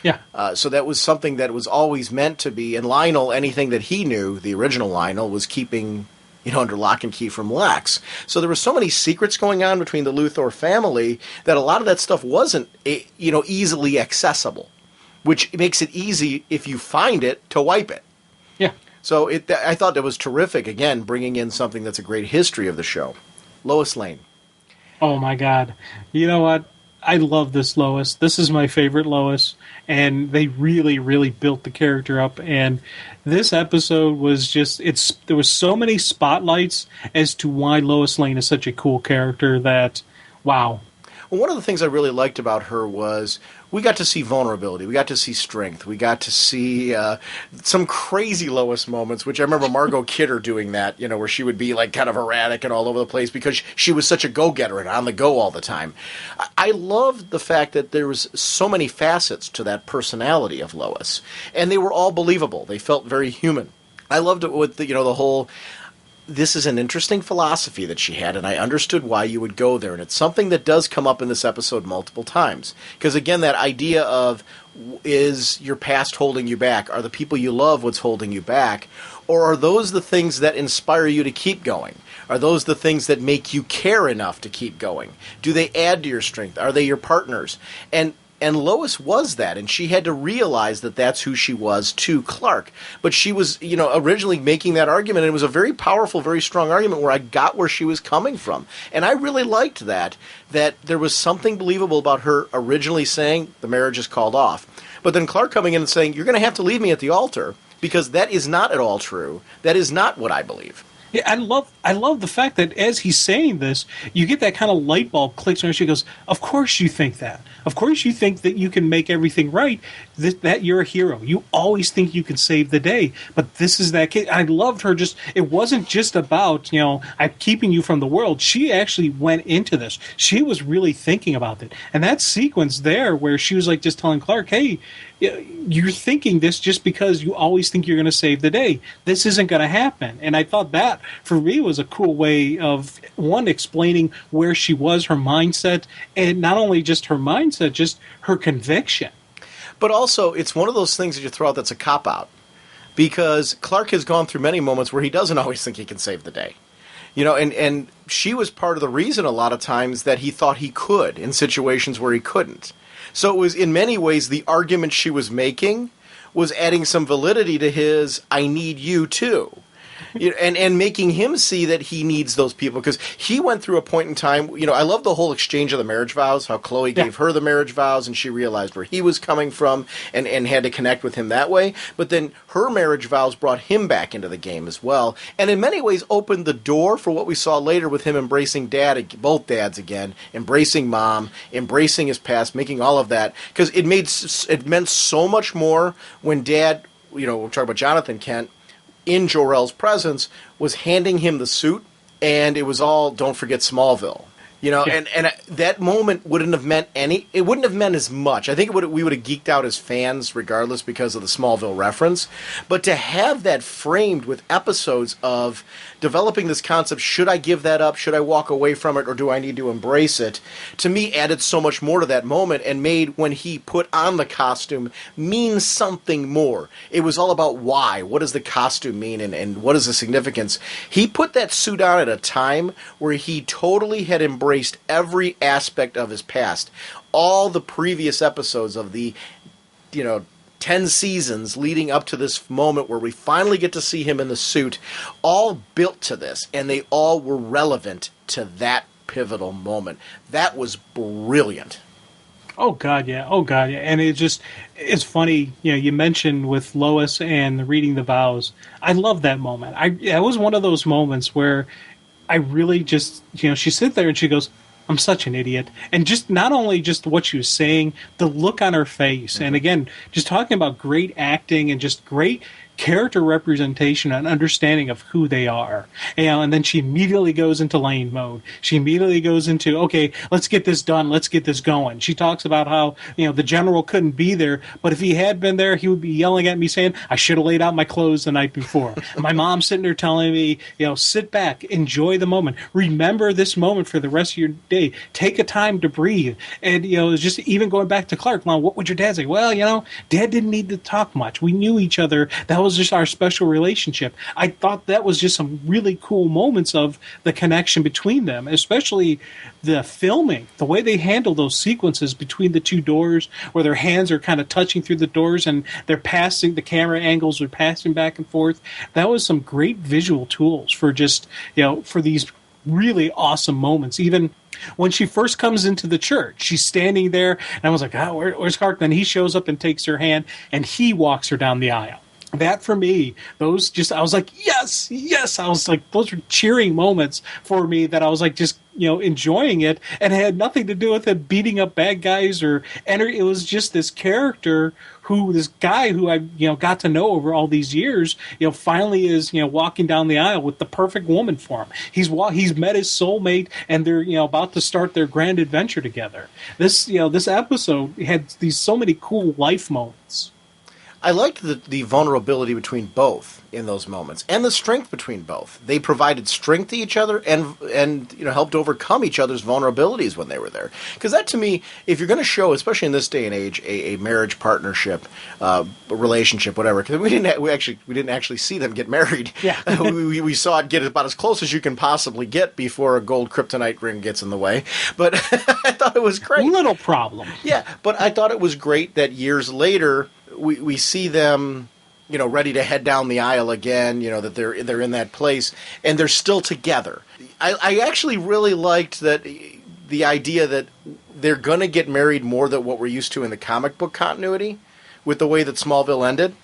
Yeah. So that was something that was always meant to be. And Lionel, anything that he knew, the original Lionel, was keeping under lock and key from Lex. So there were so many secrets going on between the Luthor family that a lot of that stuff wasn't easily accessible. Which makes it easy, if you find it, to wipe it. Yeah. So I thought that was terrific, again, bringing in something that's a great history of the show. Lois Lane. Oh, my God. You know what? I love this Lois. This is my favorite Lois. And they really, really built the character up. And this episode was just, there was so many spotlights as to why Lois Lane is such a cool character that, wow. Well, one of the things I really liked about her was we got to see vulnerability. We got to see strength. We got to see some crazy Lois moments, which I remember Margot Kidder doing that, where she would be kind of erratic and all over the place because she was such a go-getter and on the go all the time. I loved the fact that there was so many facets to that personality of Lois, and they were all believable. They felt very human. I loved it with the whole... This is an interesting philosophy that she had, and I understood why you would go there. And it's something that does come up in this episode multiple times. Because, again, that idea of, is your past holding you back? Are the people you love what's holding you back? Or are those the things that inspire you to keep going? Are those the things that make you care enough to keep going? Do they add to your strength? Are they your partners? And And Lois was that, and she had to realize that that's who she was to Clark. But she was, originally making that argument, and it was a very powerful, very strong argument where I got where she was coming from. And I really liked that there was something believable about her originally saying the marriage is called off. But then Clark coming in and saying, you're going to have to leave me at the altar, because that is not at all true. That is not what I believe. Yeah, I love the fact that as he's saying this, you get that kind of light bulb clicks on her. She goes, "Of course you think that. Of course you think that you can make everything right. That you're a hero. You always think you can save the day. But this is that kid." I loved her. It wasn't just about I'm keeping you from the world. She actually went into this. She was really thinking about it. And that sequence there, where she was like just telling Clark, "Hey, you're thinking this just because you always think you're going to save the day. This isn't going to happen." And I thought that, for me, was a cool way of, one, explaining where she was, her mindset, and not only just her mindset, just her conviction. But also, it's one of those things that you throw out that's a cop-out. Because Clark has gone through many moments where he doesn't always think he can save the day. And she was part of the reason a lot of times that he thought he could in situations where he couldn't. So it was, in many ways, the argument she was making was adding some validity to his "I need you too." And making him see that he needs those people, because he went through a point in time. I love the whole exchange of the marriage vows, how Chloe gave her the marriage vows, and she realized where he was coming from and had to connect with him that way. But then her marriage vows brought him back into the game as well, and in many ways opened the door for what we saw later with him embracing both dads again, embracing mom, embracing his past, making all of that, because it meant so much more when Dad, we're talking about Jonathan Kent, in Jor-El's presence, was handing him the suit, and it was all, don't forget Smallville. And that moment wouldn't have meant it wouldn't have meant as much. I think we would have geeked out as fans regardless because of the Smallville reference. But to have that framed with episodes of developing this concept, should I give that up? Should I walk away from it? Or do I need to embrace it? To me, added so much more to that moment and made when he put on the costume mean something more. It was all about why. What does the costume mean and what is the significance? He put that suit on at a time where he totally had embraced every aspect of his past. All the previous episodes of the 10 seasons leading up to this moment where we finally get to see him in the suit, all built to this, and they all were relevant to that pivotal moment. That was brilliant. Oh God, yeah. And it's funny, you mentioned with Lois and reading the vows. I love that moment. It was one of those moments where I really just, she sits there and she goes, "I'm such an idiot." And just not only just what she was saying, the look on her face. And again, just talking about great acting and just great character representation and understanding of who they are. And then she immediately goes into lane mode. She immediately goes into, okay, let's get this done. Let's get this going. She talks about how, the general couldn't be there, but if he had been there, he would be yelling at me saying, "I should have laid out my clothes the night before." My mom's sitting there telling me, sit back, enjoy the moment. Remember this moment for the rest of your day. Take a time to breathe. And, just even going back to Clark, "Mom, what would your dad say?" "Well, Dad didn't need to talk much. We knew each other. That was just our special relationship." I thought that was just some really cool moments of the connection between them, especially the filming, the way they handle those sequences between the two doors where their hands are kind of touching through the doors and they're passing, the camera angles are passing back and forth. That was some great visual tools for just, for these really awesome moments. Even when she first comes into the church, she's standing there and I was like, where's Clark? Then he shows up and takes her hand and he walks her down the aisle. That, for me, I was like, yes. I was like, those were cheering moments for me that I was like, just, enjoying it. And it had nothing to do with it beating up bad guys it was just this character this guy who I, got to know over all these years, finally is, walking down the aisle with the perfect woman for him. He's met his soulmate and they're, about to start their grand adventure together. This episode had so many cool life moments. I liked the vulnerability between both in those moments, and the strength between both. They provided strength to each other, and helped overcome each other's vulnerabilities when they were there. Because that, to me, if you're going to show, especially in this day and age, a marriage partnership, a relationship, whatever. Because we didn't actually see them get married. Yeah. we saw it get about as close as you can possibly get before a gold kryptonite ring gets in the way. But I thought it was great. Little problem. Yeah, but I thought it was great that years later we see them, ready to head down the aisle again, that they're in that place, and they're still together. I actually really liked that the idea that they're going to get married more than what we're used to in the comic book continuity with the way that Smallville ended.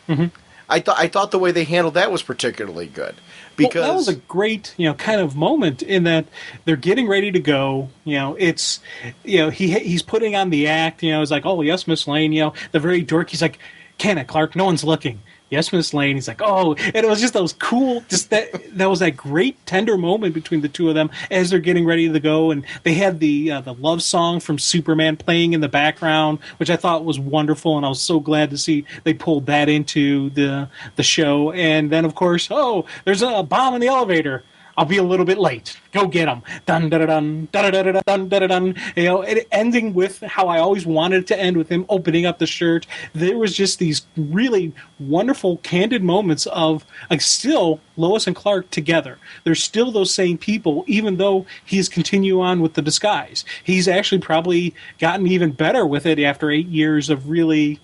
Mm-hmm. I thought the way they handled that was particularly good. Because that was a great, kind of moment in that they're getting ready to go. It's, he's putting on the act. It's like, oh yes, Miss Lane. The very dork. He's like, can it, Clark? No one's looking. Yes, Miss Lane. He's like, oh, and it was just those cool. Just that was that great tender moment between the two of them as they're getting ready to go, and they had the love song from Superman playing in the background, which I thought was wonderful, and I was so glad to see they pulled that into the show. And then, of course, oh, there's a bomb in the elevator. I'll be a little bit late. Go get them. Dun dun dun dun dun dun dun dun dun. It ending with how I always wanted it to end, with him opening up the shirt. There was just these really wonderful, candid moments of still Lois and Clark together. They're still those same people, even though he's continue on with the disguise. He's actually probably gotten even better with it after 8 years of really,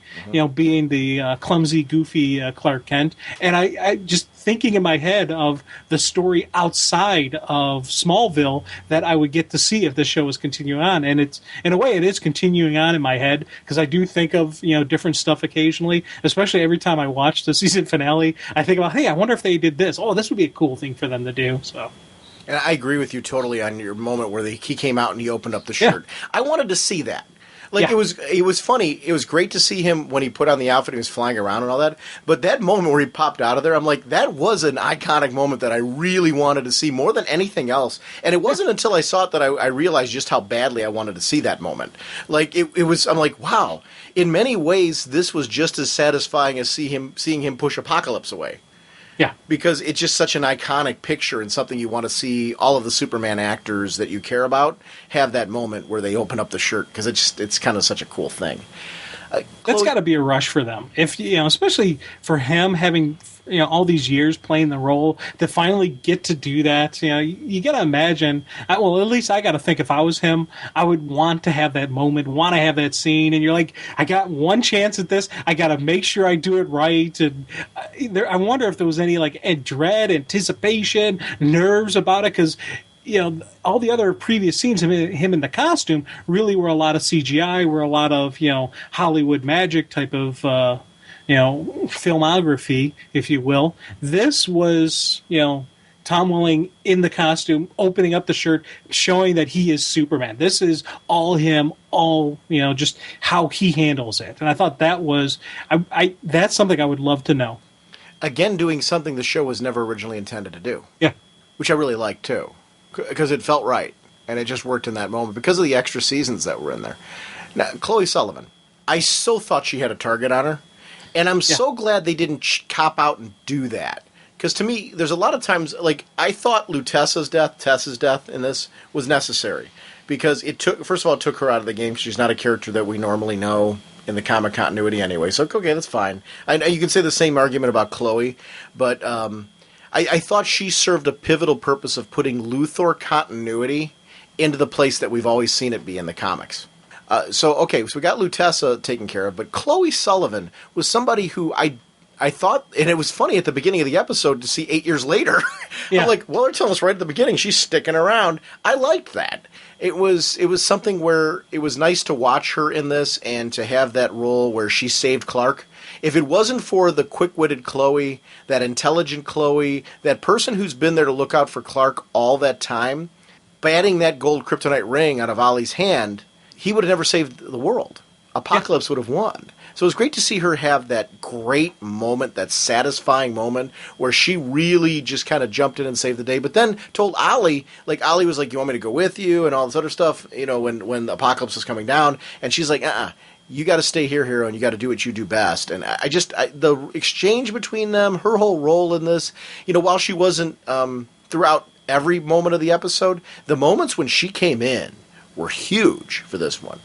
being the clumsy, goofy Clark Kent. And I just thinking in my head of the story outside of Smallville that I would get to see if this show was continuing on. And it's, in a way, it is continuing on in my head, because I do think of, different stuff occasionally, especially every time I watch the season finale. I think about, hey, I wonder if they did this. Oh, this would be a cool thing for them to do. So. And I agree with you totally on your moment where he came out and he opened up the shirt. Yeah. I wanted to see that. It was funny. It was great to see him when he put on the outfit and he was flying around and all that. But that moment where he popped out of there, I'm like, that was an iconic moment that I really wanted to see more than anything else. And it wasn't until I saw it that I realized just how badly I wanted to see that moment. It was. I'm like, wow. In many ways, this was just as satisfying as seeing him push Apocalypse away. Yeah. Because it's just such an iconic picture and something you want to see all of the Superman actors that you care about have that moment where they open up the shirt, because it's kind of such a cool thing. That's got to be a rush for them. If especially for him having all these years playing the role, to finally get to do that. You got to imagine. At least I got to think, if I was him, I would want to have that moment, want to have that scene. And you're like, I got one chance at this. I got to make sure I do it right. And I wonder if there was any dread, anticipation, nerves about it, because all the other previous scenes of him in the costume really were a lot of CGI, were a lot of Hollywood magic type of filmography, if you will. This was Tom Welling in the costume, opening up the shirt, showing that he is Superman. This is all him, all just how he handles it. And I thought that was that's something I would love to know. Again, doing something the show was never originally intended to do. Yeah, which I really liked too, because it felt right, and it just worked in that moment because of the extra seasons that were in there. Now, Chloe Sullivan, I so thought she had a target on her, and I'm so glad they didn't cop out and do that. Because to me, there's a lot of times, I thought Tessa's death in this was necessary, because it took her out of the game. She's not a character that we normally know in the comic continuity anyway. So okay, that's fine. I know you can say the same argument about Chloe, but I thought she served a pivotal purpose of putting Luthor continuity into the place that we've always seen it be in the comics. So we got Tessa taken care of, but Chloe Sullivan was somebody who I thought, and it was funny at the beginning of the episode to see 8 years later. Yeah. I'm like, well, they're telling us right at the beginning she's sticking around. I liked that. It was something where it was nice to watch her in this and to have that role where she saved Clark. If it wasn't for the quick-witted Chloe, that intelligent Chloe, that person who's been there to look out for Clark all that time, batting that gold kryptonite ring out of Ollie's hand, he would have never saved the world. Apocalypse would have won. So it was great to see her have that great moment, that satisfying moment, where she really just kind of jumped in and saved the day, but then told Ollie, Ollie was like, you want me to go with you, and all this other stuff, when the Apocalypse was coming down, and she's like, you got to stay here, hero, and you got to do what you do best. And the exchange between them, her whole role in this, while she wasn't throughout every moment of the episode, the moments when she came in were huge for this one.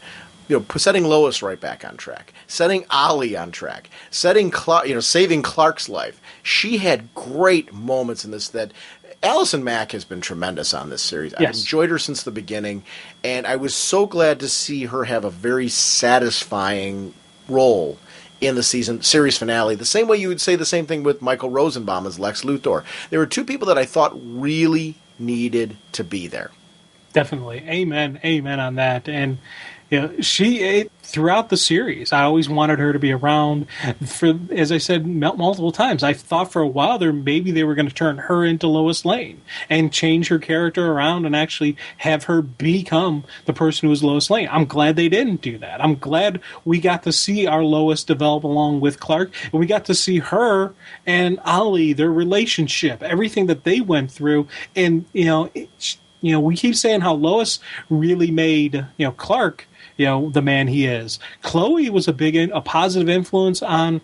Setting Lois right back on track, setting Ollie on track, setting saving Clark's life. She had great moments in this that Allison Mack has been tremendous on this series. Yes. I've enjoyed her since the beginning, and I was so glad to see her have a very satisfying role in the series finale. The same way you would say the same thing with Michael Rosenbaum as Lex Luthor. There were two people that I thought really needed to be there. Definitely. Amen on that. And she throughout the series, I always wanted her to be around. For, as I said multiple times, I thought for a while maybe they were going to turn her into Lois Lane and change her character around and actually have her become the person who is Lois Lane. I'm glad they didn't do that. I'm glad we got to see our Lois develop along with Clark, and we got to see her and Ollie, their relationship, everything that they went through, and we keep saying how Lois really made Clark the man he is. Chloe was a positive influence on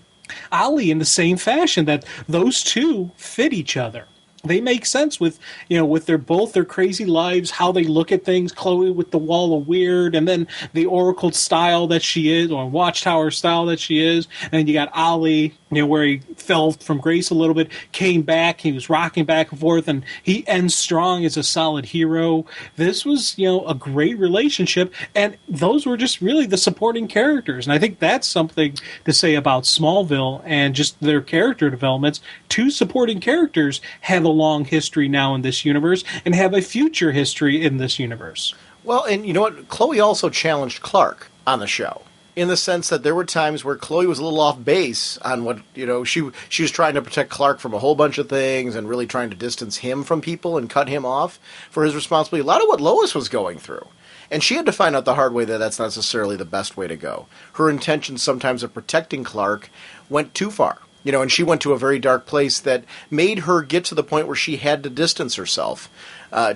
Ollie in the same fashion that those two fit each other. They make sense with both their crazy lives, how they look at things. Chloe with the wall of weird, and then the Oracle style that she is, or Watchtower style that she is. And then you got Ollie, where he fell from grace a little bit, came back, he was rocking back and forth, and he ends strong as a solid hero. This was, a great relationship, and those were just really the supporting characters. And I think that's something to say about Smallville and just their character developments. Two supporting characters have a long history now in this universe and have a future history in this universe. Well, and you know what? Chloe also challenged Clark on the show, in the sense that there were times where Chloe was a little off base on what, she was trying to protect Clark from a whole bunch of things and really trying to distance him from people and cut him off for his responsibility. A lot of what Lois was going through. And she had to find out the hard way that that's not necessarily the best way to go. Her intentions sometimes of protecting Clark went too far. And she went to a very dark place that made her get to the point where she had to distance herself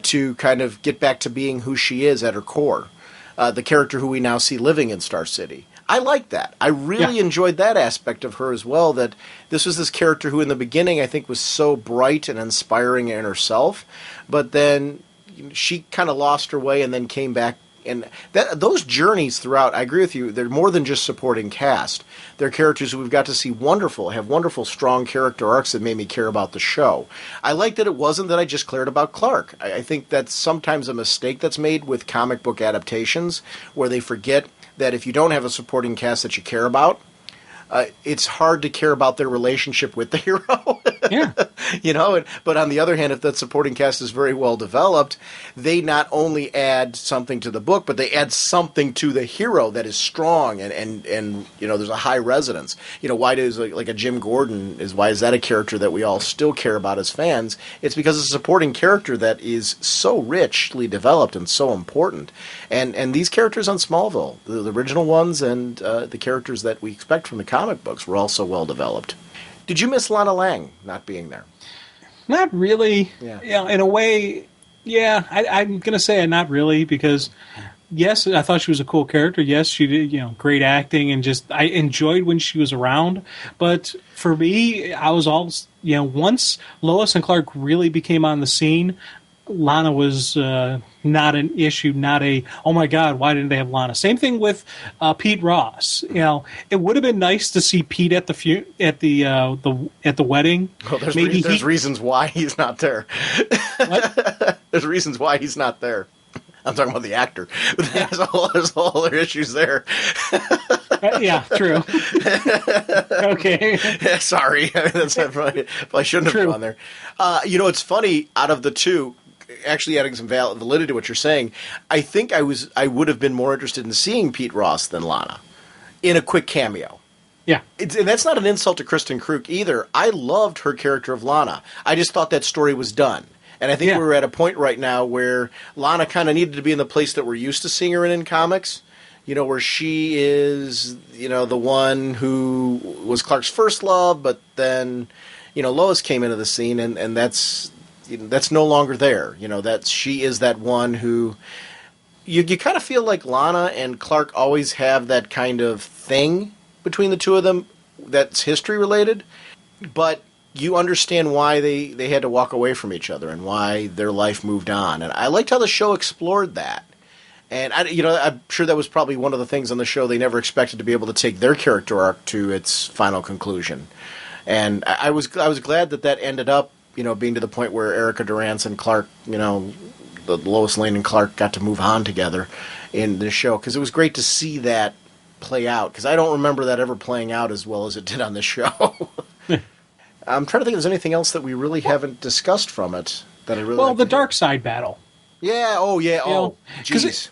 to kind of get back to being who she is at her core, the character who we now see living in Star City. I like that. I really enjoyed that aspect of her as well, that this was this character who in the beginning I think was so bright and inspiring in herself, but then she kind of lost her way and then came back. And those journeys throughout, I agree with you, they're more than just supporting cast. They're characters who we've got to see have wonderful, strong character arcs that made me care about the show. I like that it wasn't that I just cared about Clark. I think that's sometimes a mistake that's made with comic book adaptations, where they forget that if you don't have a supporting cast that you care about, it's hard to care about their relationship with the hero. Yeah. But on the other hand, if that supporting cast is very well developed, they not only add something to the book, but they add something to the hero that is strong and there's a high resonance. Why does like a Jim Gordon why is that a character that we all still care about as fans? It's because it's a supporting character that is so richly developed and so important. And these characters on Smallville, the original ones and the characters that we expect from the comic books were also well developed. Did you miss Lana Lang not being there? Not really. Yeah. In a way, yeah. I'm going to say not really, because yes, I thought she was a cool character. Yes, she did, great acting, and just I enjoyed when she was around. But for me, I was all, once Lois and Clark really became on the scene, Lana was not an issue, not a, oh my God, why didn't they have Lana? Same thing with Pete Ross. It would have been nice to see Pete at the wedding. Well, there's reasons why he's not there. What? There's reasons why he's not there. I'm talking about the actor. There's all other issues there. Yeah, true. Okay. Sorry. That's probably shouldn't have gone there. It's funny, out of the two, actually adding some validity to what you're saying, I think I would have been more interested in seeing Pete Ross than Lana in a quick cameo. Yeah. And that's not an insult to Kristen Kruk either. I loved her character of Lana. I just thought that story was done. And I think we're at a point right now where Lana kind of needed to be in the place that we're used to seeing her in comics, where she is, the one who was Clark's first love, but then, Lois came into the scene, and that's no longer there. That she is that one who you kind of feel like Lana and Clark always have that kind of thing between the two of them that's history related, but you understand why they had to walk away from each other and why their life moved on. And I liked how the show explored that. And I'm sure that was probably one of the things on the show they never expected to be able to take their character arc to its final conclusion. And I was glad that ended up, being to the point where Erica Durance and Clark, the Lois Lane and Clark got to move on together in the show, because it was great to see that play out, because I don't remember that ever playing out as well as it did on the show. I'm trying to think if there's anything else that we really haven't discussed from it that I really well, the dark side battle. Yeah. Oh, yeah. Oh, jeez.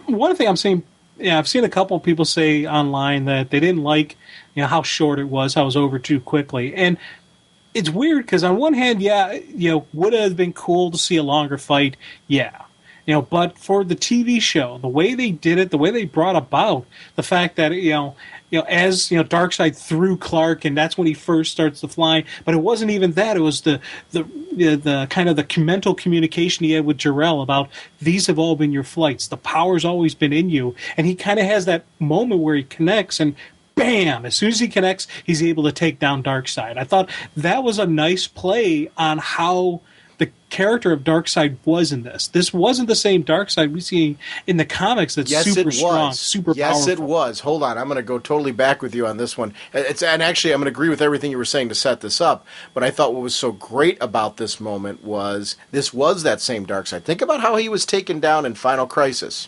One thing I'm seeing, I've seen a couple of people say online that they didn't like, how short it was, how it was over too quickly, and it's weird because on one hand, would have been cool to see a longer fight, but for the TV show, the way they did it, the way they brought about the fact that as Darkseid threw Clark, and that's when he first starts to fly. But it wasn't even that; it was the kind of the mental communication he had with Jor-El about these have all been your flights. The power's always been in you, and he kind of has that moment where he connects and. Bam! As soon as he connects, he's able to take down Darkseid. I thought that was a nice play on how the character of Darkseid was in this. This wasn't the same Darkseid we see in the comics that's super strong, super powerful. Yes, it was. Hold on. I'm going to go totally back with you on this one. And actually, I'm going to agree with everything you were saying to set this up. But I thought what was so great about this moment was this was that same Darkseid. Think about how he was taken down in Final Crisis.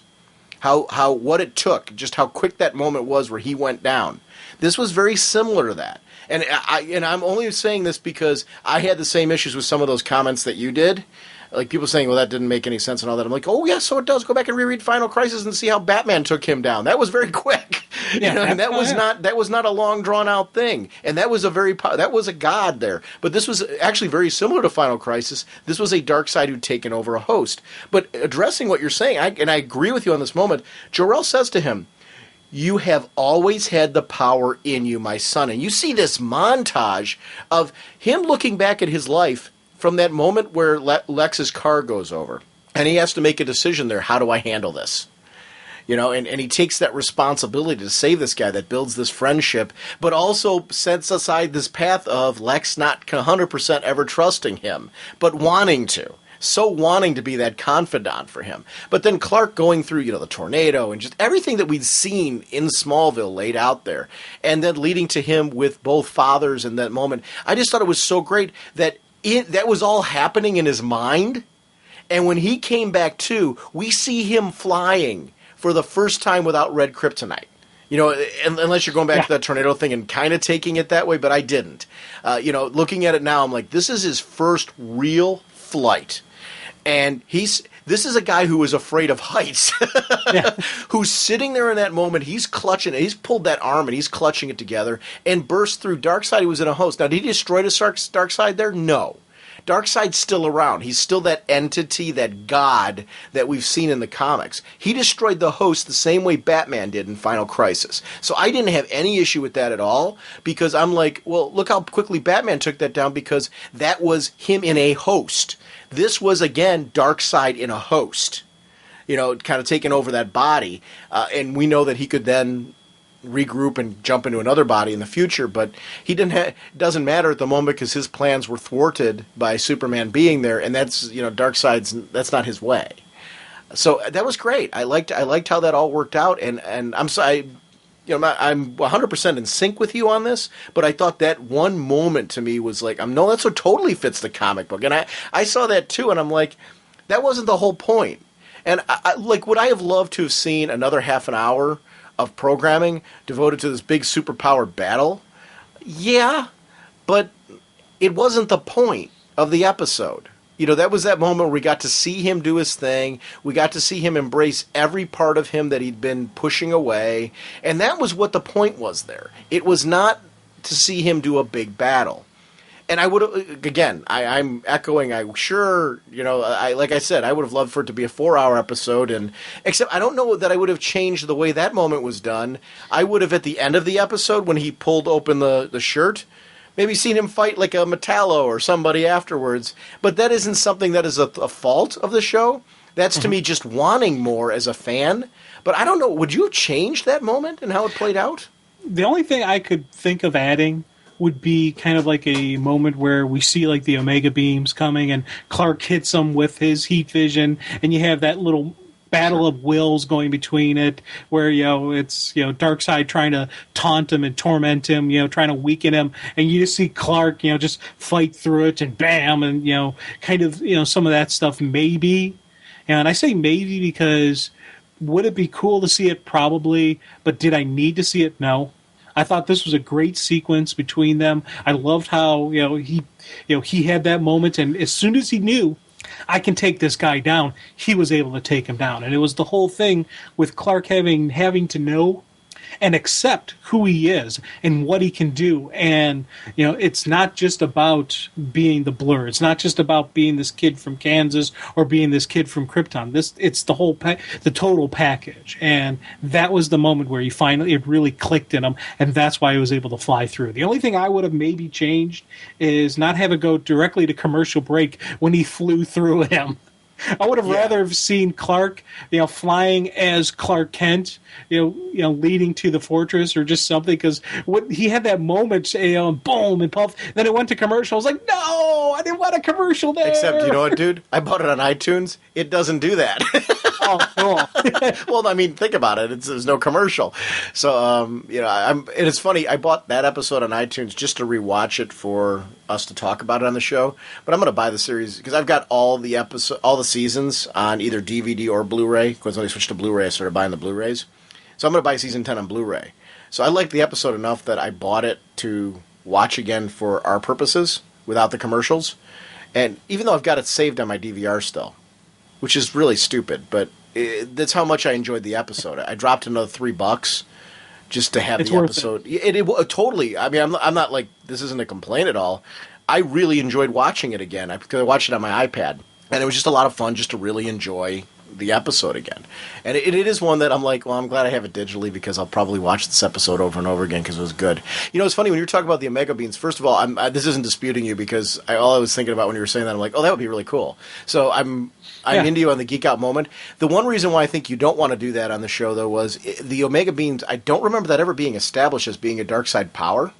How what it took, just how quick that moment was where he went down. This was very similar to that. And I'm only saying this because I had the same issues with some of those comments that you did. Like people saying, well, that didn't make any sense and all that. I'm like, oh, yeah, so it does. Go back and reread Final Crisis and see how Batman took him down. That was very quick. And that was not a long, drawn-out thing. And that was that was a god there. But this was actually very similar to Final Crisis. This was a Darkseid who'd taken over a host. But addressing what you're saying, and I agree with you on this moment, Jor-El says to him, you have always had the power in you, my son. And you see this montage of him looking back at his life from that moment where Lex's car goes over. And he has to make a decision there. How do I handle this? And he takes that responsibility to save this guy that builds this friendship, but also sets aside this path of Lex not 100% ever trusting him, but wanting to. So wanting to be that confidant for him. But then Clark going through, the tornado and just everything that we'd seen in Smallville laid out there. And then leading to him with both fathers in that moment. I just thought it was so great that that was all happening in his mind. And when he came back to, we see him flying for the first time without red kryptonite. Unless you're going back to that tornado thing and kind of taking it that way, but I didn't. Looking at it now, I'm like, this is his first real flight. And this is a guy who was afraid of heights, who's sitting there in that moment. He's clutching it. He's pulled that arm and he's clutching it together and burst through. Darkseid, who was in a host. Now, did he destroy the Darkseid there? No. Darkseid's still around. He's still that entity, that god that we've seen in the comics. He destroyed the host the same way Batman did in Final Crisis. So I didn't have any issue with that at all, because I'm like, well, look how quickly Batman took that down, because that was him in a host. This was, again, Darkseid in a host, kind of taking over that body. And we know that he could then regroup and jump into another body in the future, but he didn't. Doesn't matter at the moment because his plans were thwarted by Superman being there, and that's Darkseid's. That's not his way. So that was great. I liked how that all worked out, and I'm sorry. I'm 100% in sync with you on this, but I thought that one moment to me was like, no, that's what totally fits the comic book. And I saw that too, and I'm like, that wasn't the whole point. And would I have loved to have seen another half an hour of programming devoted to this big superpowered battle? Yeah, but it wasn't the point of the episode. That was that moment where we got to see him do his thing. We got to see him embrace every part of him that he'd been pushing away. And that was what the point was there. It was not to see him do a big battle. And I would have, again, I'm echoing, like I said, I would have loved for it to be a 4-hour episode. And except I don't know that I would have changed the way that moment was done. I would have, at the end of the episode, when he pulled open the shirt, maybe seen him fight like a Metallo or somebody afterwards. But that isn't something that is a fault of the show. That's to me just wanting more as a fan. But I don't know, would you have changed that moment and how it played out? The only thing I could think of adding would be kind of like a moment where we see like the Omega beams coming and Clark hits them with his heat vision, and you have that little battle of wills going between it, where it's Darkseid trying to taunt him and torment him, trying to weaken him, and you just see Clark just fight through it, and bam, and kind of some of that stuff maybe. And I say maybe because would it be cool to see it? Probably, but did I need to see it? No. I thought this was a great sequence between them. I loved how he had that moment, and as soon as he knew I can take this guy down, he was able to take him down. And it was the whole thing with Clark having to know and accept who he is and what he can do. And it's not just about being the Blur. It's not just about being this kid from Kansas or being this kid from Krypton. It's the whole the total package. And that was the moment where it really clicked in him, and that's why he was able to fly through. The only thing I would have maybe changed is not have it go directly to commercial break when he flew through him. I would have rather have seen Clark, flying as Clark Kent, leading to the fortress or just something, because he had that moment, and boom, and puff. Then it went to commercial. I was like, no, I didn't want a commercial there. Except, you know what, dude? I bought it on iTunes. It doesn't do that. Oh, cool. Well, I mean, think about it. There's no commercial. So, and it's funny. I bought that episode on iTunes just to rewatch it for us to talk about it on the show. But I'm going to buy the series because I've got all the seasons on either DVD or Blu-ray. Because when I switched to Blu-ray, I started buying the Blu-rays. So I'm going to buy season 10 on Blu-ray. So I liked the episode enough that I bought it to watch again for our purposes without the commercials. And even though I've got it saved on my DVR still, which is really stupid, but that's how much I enjoyed the episode. I dropped another $3 just to have the episode. It totally. I mean, I'm not like, this isn't a complaint at all. I really enjoyed watching it again because I watched it on my iPad, and it was just a lot of fun just to really enjoy the episode again. And it is one that I'm like, well, I'm glad I have it digitally because I'll probably watch this episode over and over again because it was good. It's funny when you're talking about the Omega Beams. First of all, this isn't disputing you because all I was thinking about when you were saying that, I'm like, oh, that would be really cool. So I'm into you on the geek out moment. The one reason why I think you don't want to do that on the show, though, was the Omega Beams. I don't remember that ever being established as being a Darkseid power.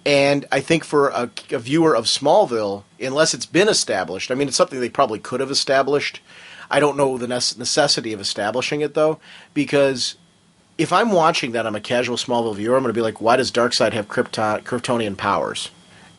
And I think for a viewer of Smallville, unless it's been established, I mean, it's something they probably could have established. I don't know the necessity of establishing it, though, because if I'm watching that, I'm a casual Smallville viewer, I'm going to be like, why does Darkseid have Kryptonian powers?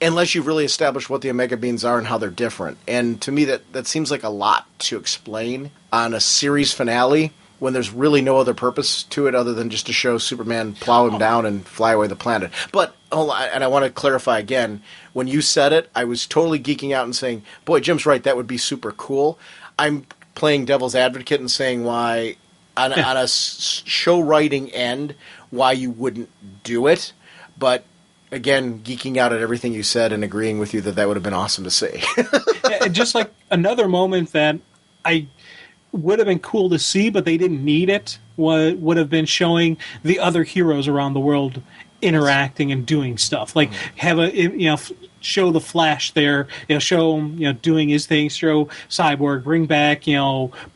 Unless you've really established what the Omega Beams are and how they're different. And to me, that seems like a lot to explain on a series finale when there's really no other purpose to it other than just to show Superman plow him down and fly away the planet. But, and I want to clarify again, when you said it, I was totally geeking out and saying, boy, Jim's right, that would be super cool. I'm playing devil's advocate and saying why, on a show writing end, why you wouldn't do it. But again, geeking out at everything you said and agreeing with you that would have been awesome to see. Just like another moment that I would have been cool to see, but they didn't need it, would have been showing the other heroes around the world interacting and doing stuff. Like have show the Flash there, show him, doing his thing, show Cyborg, bring back,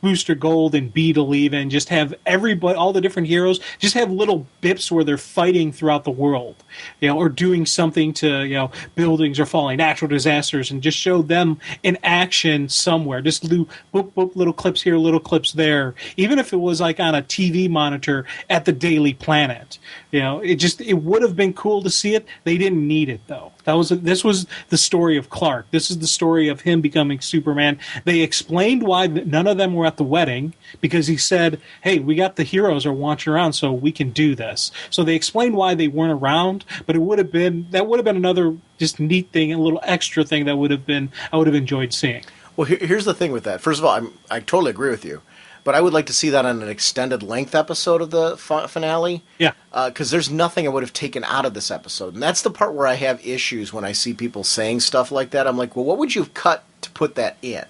Booster Gold and Beetle even, just have everybody, all the different heroes, just have little bips where they're fighting throughout the world, or doing something to, buildings or falling, natural disasters, and just show them in action somewhere. Just do boop, boop, little clips here, little clips there. Even if it was like on a TV monitor at the Daily Planet, it would have been cool to see it. They didn't need it though. This was the story of Clark. This is the story of him becoming Superman. They explained why none of them were at the wedding because he said, "Hey, we got the heroes are watching around, so we can do this." So they explained why they weren't around, but that would have been another just neat thing, a little extra thing I would have enjoyed seeing. Well, here's the thing with that. First of all, I totally agree with you. But I would like to see that on an extended length episode of the finale. Yeah. Because there's nothing I would have taken out of this episode. And that's the part where I have issues when I see people saying stuff like that. I'm like, well, what would you have cut to put that in?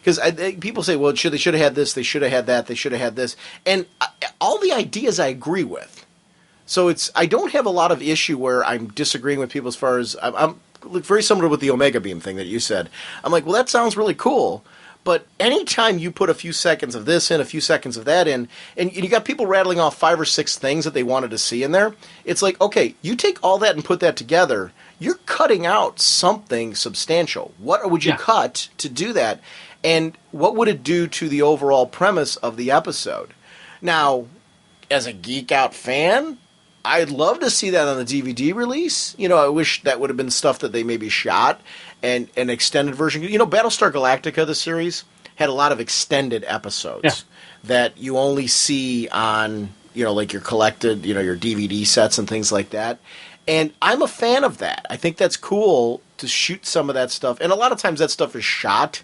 Because people say, well, they should have had this, they should have had that, they should have had this. And all the ideas I agree with. So I don't have a lot of issue where I'm disagreeing with people as far as I'm very similar with the Omega Beam thing that you said. I'm like, well, that sounds really cool. But anytime you put a few seconds of this in, a few seconds of that in, and you got people rattling off 5 or 6 things that they wanted to see in there, it's like, okay, you take all that and put that together, you're cutting out something substantial. What would you cut to do that? And what would it do to the overall premise of the episode? Now, as a geek out fan, I'd love to see that on the DVD release. I wish that would have been stuff that they maybe shot and an extended version. Battlestar Galactica, the series, had a lot of extended episodes that you only see on, like your collected, your DVD sets and things like that. And I'm a fan of that. I think that's cool to shoot some of that stuff. And a lot of times that stuff is shot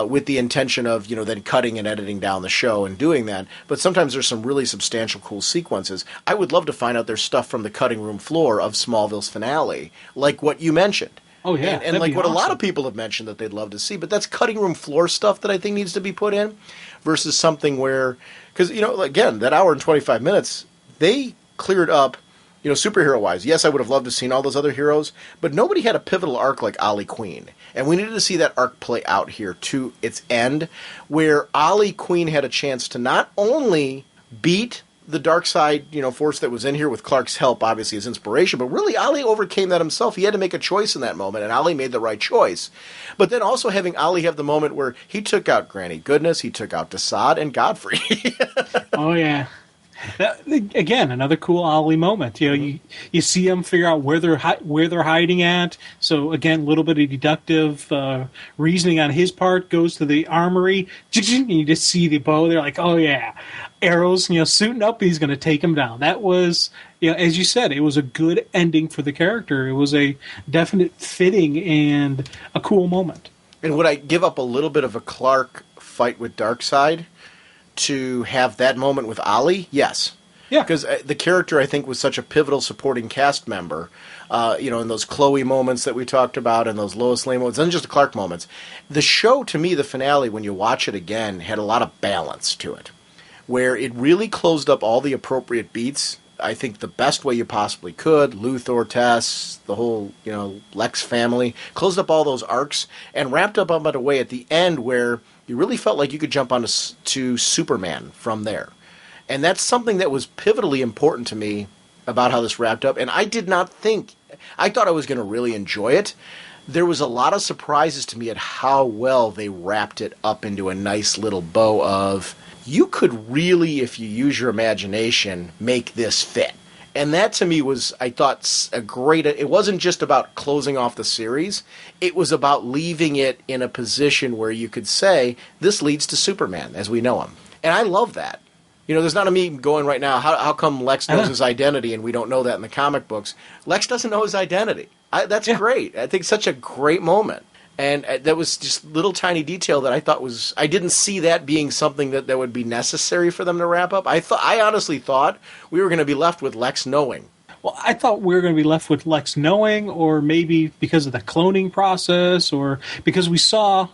with the intention of, then cutting and editing down the show and doing that. But sometimes there's some really substantial, cool sequences. I would love to find out there's stuff from the cutting room floor of Smallville's finale, like what you mentioned. Oh, yeah. And like what a lot of people have mentioned that they'd love to see. But that's cutting room floor stuff that I think needs to be put in versus something where, because, again, that hour and 25 minutes, they cleared up, superhero-wise. Yes, I would have loved to have seen all those other heroes, but nobody had a pivotal arc like Ollie Queen. And we needed to see that arc play out here to its end, where Ollie Queen had a chance to not only beat the dark side, force that was in here with Clark's help, obviously his inspiration, but really Ollie overcame that himself. He had to make a choice in that moment, and Ollie made the right choice. But then also having Ollie have the moment where he took out Granny Goodness, he took out Desaad and Godfrey. Oh, yeah. Again, another cool Ollie moment. You see them figure out where they're hiding at. So again, a little bit of deductive reasoning on his part goes to the armory, and you just see the bow. They're like, oh yeah, arrows. Suiting up, he's going to take him down. That was, as you said, it was a good ending for the character. It was a definite fitting and a cool moment. And would I give up a little bit of a Clark fight with Darkseid to have that moment with Ollie? Yes. Yeah. Because the character, I think, was such a pivotal supporting cast member, in those Chloe moments that we talked about and those Lois Lane moments, and just the Clark moments. The show, to me, the finale, when you watch it again, had a lot of balance to it, where it really closed up all the appropriate beats, I think the best way you possibly could. Luthor, Tess, the whole, Lex family, closed up all those arcs and wrapped up in a way at the end where you really felt like you could jump onto to Superman from there. And that's something that was pivotally important to me about how this wrapped up. And I did not think, I thought I was going to really enjoy it. There was a lot of surprises to me at how well they wrapped it up into a nice little bow of, you could really, if you use your imagination, make this fit. And that to me was, I thought, a great, it wasn't just about closing off the series, it was about leaving it in a position where you could say, this leads to Superman as we know him. And I love that. There's not a meme going right now, how come Lex knows his identity and we don't know that in the comic books? Lex doesn't know his identity. That's great. I think such a great moment. And that was just little tiny detail that I thought was, I didn't see that being something that would be necessary for them to wrap up. I honestly thought we were going to be left with Lex knowing. Well, I thought we were going to be left with Lex knowing, or maybe because of the cloning process, or because we saw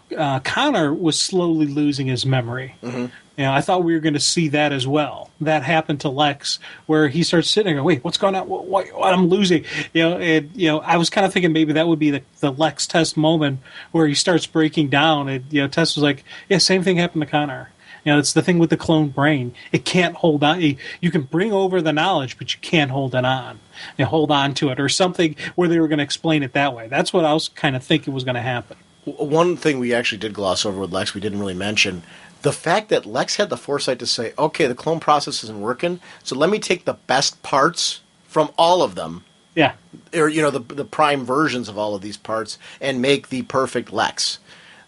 Connor was slowly losing his memory. Mm-hmm. I thought we were going to see that as well. That happened to Lex, where he starts sitting there going, wait, what's going on? What I'm losing? I was kind of thinking maybe that would be the Lex Tess moment where he starts breaking down. And, Tess was like, yeah, same thing happened to Connor. It's the thing with the clone brain. It can't hold on. You can bring over the knowledge, but you can't hold it on. Hold on to it, or something where they were going to explain it that way. That's what I was kind of thinking was going to happen. One thing we actually did gloss over with Lex, we didn't really mention, the fact that Lex had the foresight to say, okay, the clone process isn't working, so let me take the best parts from all of them. Yeah. Or, the prime versions of all of these parts and make the perfect Lex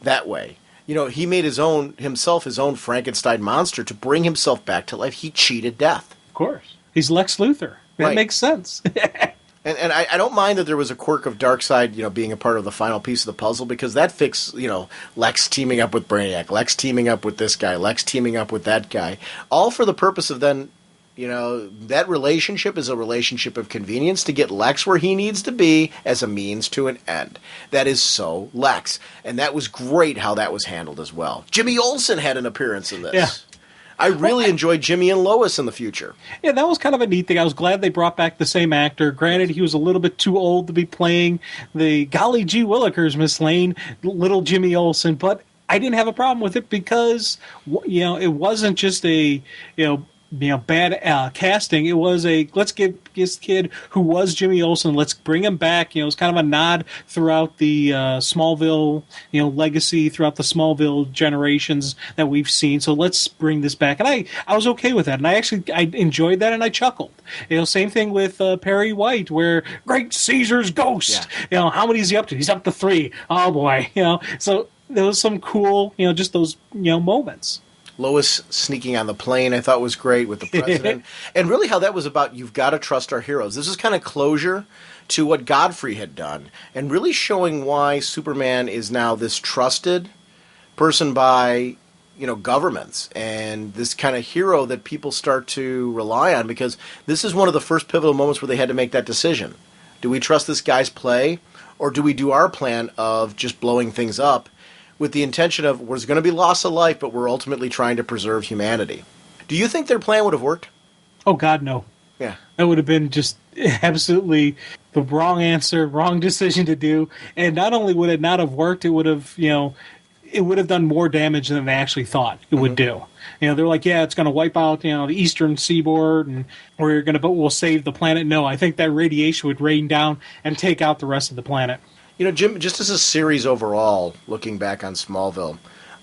that way. He made himself his own Frankenstein monster to bring himself back to life. He cheated death. Of course. He's Lex Luthor. That makes sense. And I don't mind that there was a quirk of Darkseid, being a part of the final piece of the puzzle, because that fixed, Lex teaming up with Brainiac, Lex teaming up with this guy, Lex teaming up with that guy, all for the purpose of then, that relationship is a relationship of convenience to get Lex where he needs to be as a means to an end. That is so Lex. And that was great how that was handled as well. Jimmy Olsen had an appearance in this. Yeah. I really enjoyed Jimmy and Lois in the future. Yeah, that was kind of a neat thing. I was glad they brought back the same actor. Granted, he was a little bit too old to be playing the golly gee willikers, Miss Lane, little Jimmy Olsen, but I didn't have a problem with it because it wasn't just a bad casting. It was let's give this kid who was Jimmy Olsen, let's bring him back. It's kind of a nod throughout the Smallville legacy, throughout the Smallville generations that we've seen. So let's bring this back, and I was okay with that, and I enjoyed that, and I chuckled. Same thing with Perry White, where Great Caesar's ghost. Yeah. How many is he up to? He's up to 3. Oh boy. So there was some cool just those moments. Lois sneaking on the plane, I thought was great with the president. And really how that was about, you've got to trust our heroes. This is kind of closure to what Godfrey had done, and really showing why Superman is now this trusted person by, governments, and this kind of hero that people start to rely on, because this is one of the first pivotal moments where they had to make that decision. Do we trust this guy's play, or do we do our plan of just blowing things up with the intention of there's going to be loss of life, but we're ultimately trying to preserve humanity? Do you think their plan would have worked? Oh, God, no. Yeah. That would have been just absolutely the wrong answer, wrong decision to do. And not only would it not have worked, it would have, it would have done more damage than they actually thought it would do. They're like, yeah, it's going to wipe out, the eastern seaboard, and we'll save the planet. No, I think that radiation would rain down and take out the rest of the planet. Jim, just as a series overall, looking back on Smallville,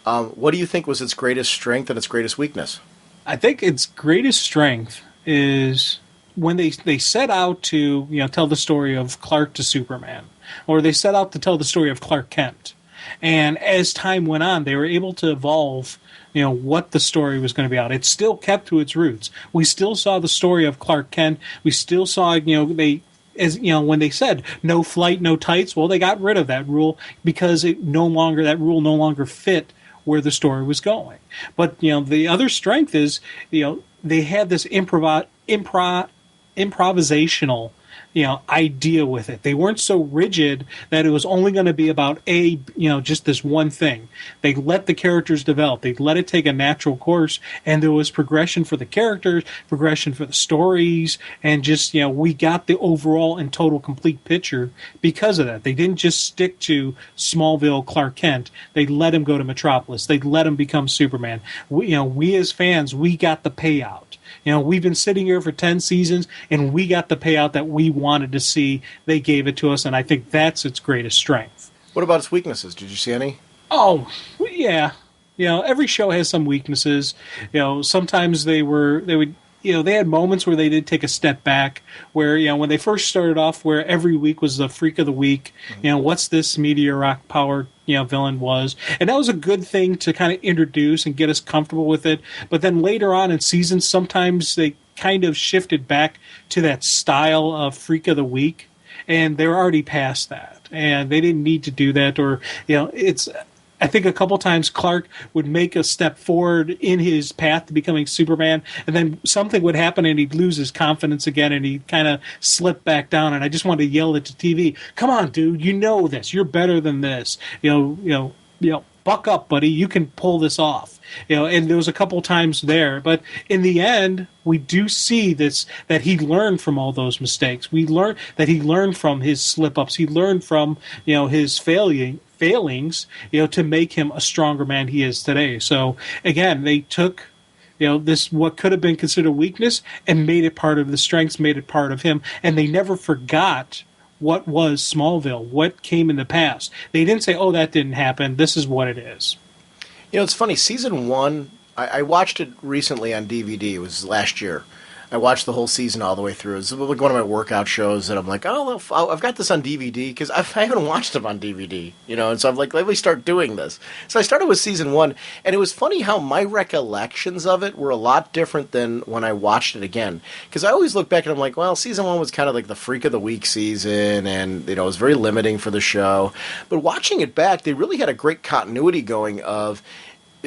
what do you think was its greatest strength and its greatest weakness? I think its greatest strength is when they set out to tell the story of Clark to Superman, or they set out to tell the story of Clark Kent. And as time went on, they were able to evolve what the story was going to be about. It still kept to its roots. We still saw the story of Clark Kent. We still saw, when they said no flight, no tights, well, they got rid of that rule because that rule no longer fit where the story was going. But the other strength is they had this improvisational idea with it. They weren't so rigid that it was only going to be about just this one thing. They let the characters develop. They let it take a natural course, and there was progression for the characters, progression for the stories, and just, we got the overall and total complete picture because of that. They didn't just stick to Smallville Clark Kent. They let him go to Metropolis. They let him become Superman. We as fans, we got the payout. We've been sitting here for 10 seasons, and we got the payout that we wanted to see. They gave it to us, and I think that's its greatest strength. What about its weaknesses? Did you see any? Oh, yeah. Every show has some weaknesses. Sometimes they had moments where they did take a step back, where, when they first started off, where every week was the freak of the week, what's this meteoric power villain was. And that was a good thing to kind of introduce and get us comfortable with it. But then later on in seasons, sometimes they kind of shifted back to that style of freak of the week, and they're already past that. And they didn't need to do that, or, I think a couple times Clark would make a step forward in his path to becoming Superman, and then something would happen and he'd lose his confidence again, and he'd kind of slip back down. And I just wanted to yell at the TV, "Come on, dude! You know this. You're better than this. Buck up, buddy. You can pull this off." And there was a couple times there, but in the end, we do see this, that he learned from all those mistakes. We learned that he learned from his slip-ups. He learned from his failings, to make him a stronger man he is today. So again, they took this, what could have been considered a weakness, and made it part of the strengths, made it part of him, and they never forgot what was Smallville, what came in the past. They didn't say, "Oh, that didn't happen. This is what it is." It's funny. Season 1, I watched it recently on DVD. It was last year. I watched the whole season all the way through. It's like one of my workout shows that I'm like, oh, I've got this on DVD, because I haven't watched them on DVD, and so I'm like, let me start doing this. So I started with season 1, and it was funny how my recollections of it were a lot different than when I watched it again, because I always look back and I'm like, well, season 1 was kind of like the freak of the week season, and it was very limiting for the show. But watching it back, they really had a great continuity going of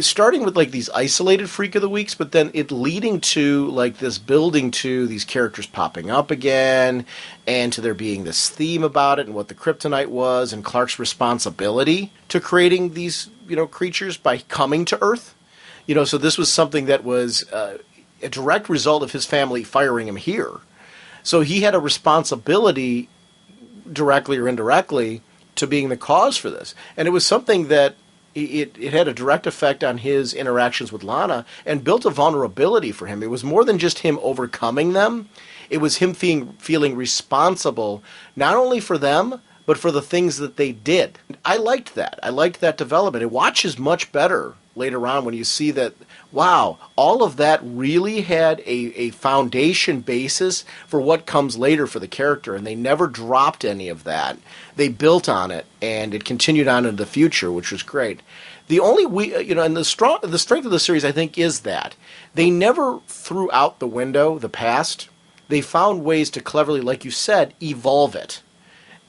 starting with like these isolated freak of the weeks, but then it leading to like this building to these characters popping up again, and to there being this theme about it and what the kryptonite was, and Clark's responsibility to creating these creatures by coming to Earth. So this was something that was a direct result of his family firing him here. So he had a responsibility, directly or indirectly, to being the cause for this, and it was something that It had a direct effect on his interactions with Lana and built a vulnerability for him. It was more than just him overcoming them. It was him feeling responsible not only for them, but for the things that they did. I liked that. I liked that development. It watches much better later on when you see that, wow, all of that really had a foundation basis for what comes later for the character, and they never dropped any of that. They built on it, and it continued on into the future, which was great. The only and the strength of the series, I think, is that they never threw out the window the past. They found ways to cleverly, like you said, evolve it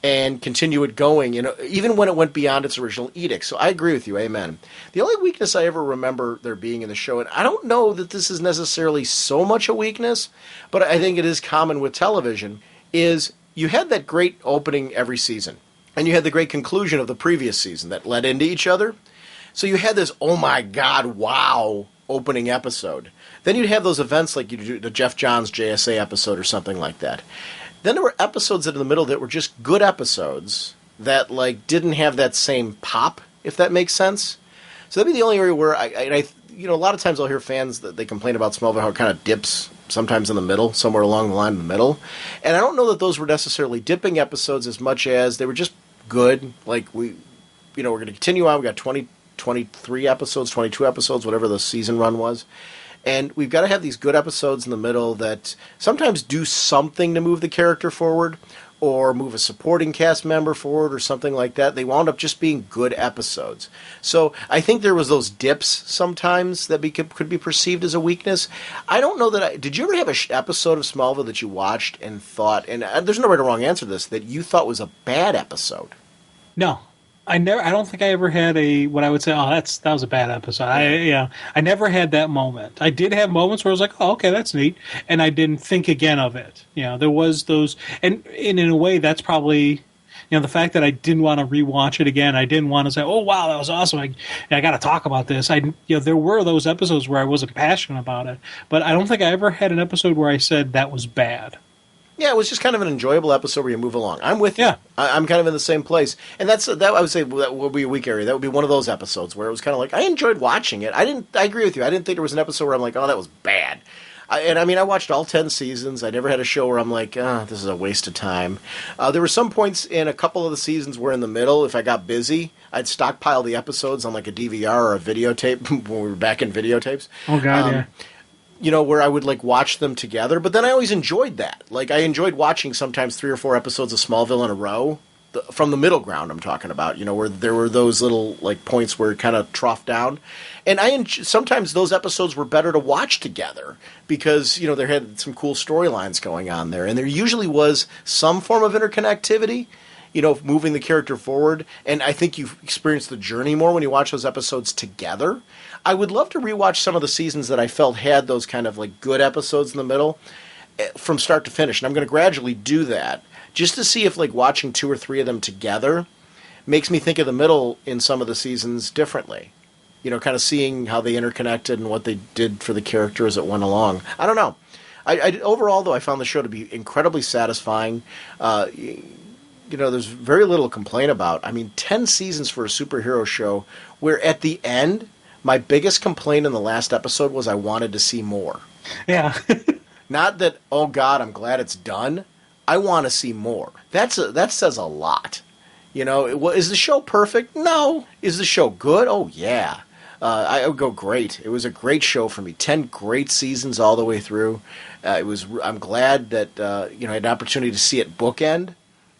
and continue it going, even when it went beyond its original edict. So I agree with you, amen. The only weakness I ever remember there being in the show, and I don't know that this is necessarily so much a weakness, but I think it is common with television, is you had that great opening every season, and you had the great conclusion of the previous season that led into each other. So you had this, oh my God, wow, opening episode. Then you'd have those events like you do the Jeff Johns JSA episode or something like that. Then there were episodes in the middle that were just good episodes that didn't have that same pop, if that makes sense. So that'd be the only area where I a lot of times I'll hear fans that they complain about Smallville, how it kind of dips sometimes in the middle, somewhere along the line in the middle. And I don't know that those were necessarily dipping episodes as much as they were just good. Like we're going to continue on. We got 23 episodes, 22 episodes, whatever the season run was. And we've got to have these good episodes in the middle that sometimes do something to move the character forward or move a supporting cast member forward or something like that. They wound up just being good episodes. So I think there was those dips sometimes that could be perceived as a weakness. I don't know that did you ever have an episode of Smallville that you watched and thought, and there's no right or wrong answer to this, that you thought was a bad episode? No. I don't think I ever had what I would say, that was a bad episode. I never had that moment. I did have moments where I was like, oh, okay, that's neat, and I didn't think again of it. There was those, and in a way, that's probably, the fact that I didn't want to rewatch it again. I didn't want to say, oh wow, that was awesome. I got to talk about this. There were those episodes where I wasn't passionate about it, but I don't think I ever had an episode where I said that was bad. Yeah, it was just kind of an enjoyable episode where you move along. I'm with you. Yeah. I'm kind of in the same place. And that I would say that would be a weak area. That would be one of those episodes where it was kind of like, I enjoyed watching it. I agree with you. I didn't think there was an episode where I'm like, oh, that was bad. I watched all 10 seasons. I never had a show where I'm like, this is a waste of time. There were some points in a couple of the seasons where in the middle, if I got busy, I'd stockpile the episodes on like a DVR or a videotape when we were back in videotapes. Oh, God, yeah. Where I would watch them together, but then I always enjoyed that. I enjoyed watching sometimes 3 or 4 episodes of Smallville in a row, from the middle ground I'm talking about, where there were those little points where it kind of troughed down. And sometimes those episodes were better to watch together because, there had some cool storylines going on there. And there usually was some form of interconnectivity, moving the character forward. And I think you experience the journey more when you watch those episodes together. I would love to rewatch some of the seasons that I felt had those kind of good episodes in the middle from start to finish. And I'm going to gradually do that just to see if watching 2 or 3 of them together makes me think of the middle in some of the seasons differently. Kind of seeing how they interconnected and what they did for the character as it went along. I don't know. Overall, though, I found the show to be incredibly satisfying. There's very little to complain about. 10 seasons for a superhero show where at the end, my biggest complaint in the last episode was I wanted to see more. Yeah. Not that, oh God, I'm glad it's done. I want to see more. That says a lot. Is the show perfect? No. Is the show good? Oh, yeah. I would go great. It was a great show for me. 10 great seasons all the way through. I'm glad that I had an opportunity to see it bookend.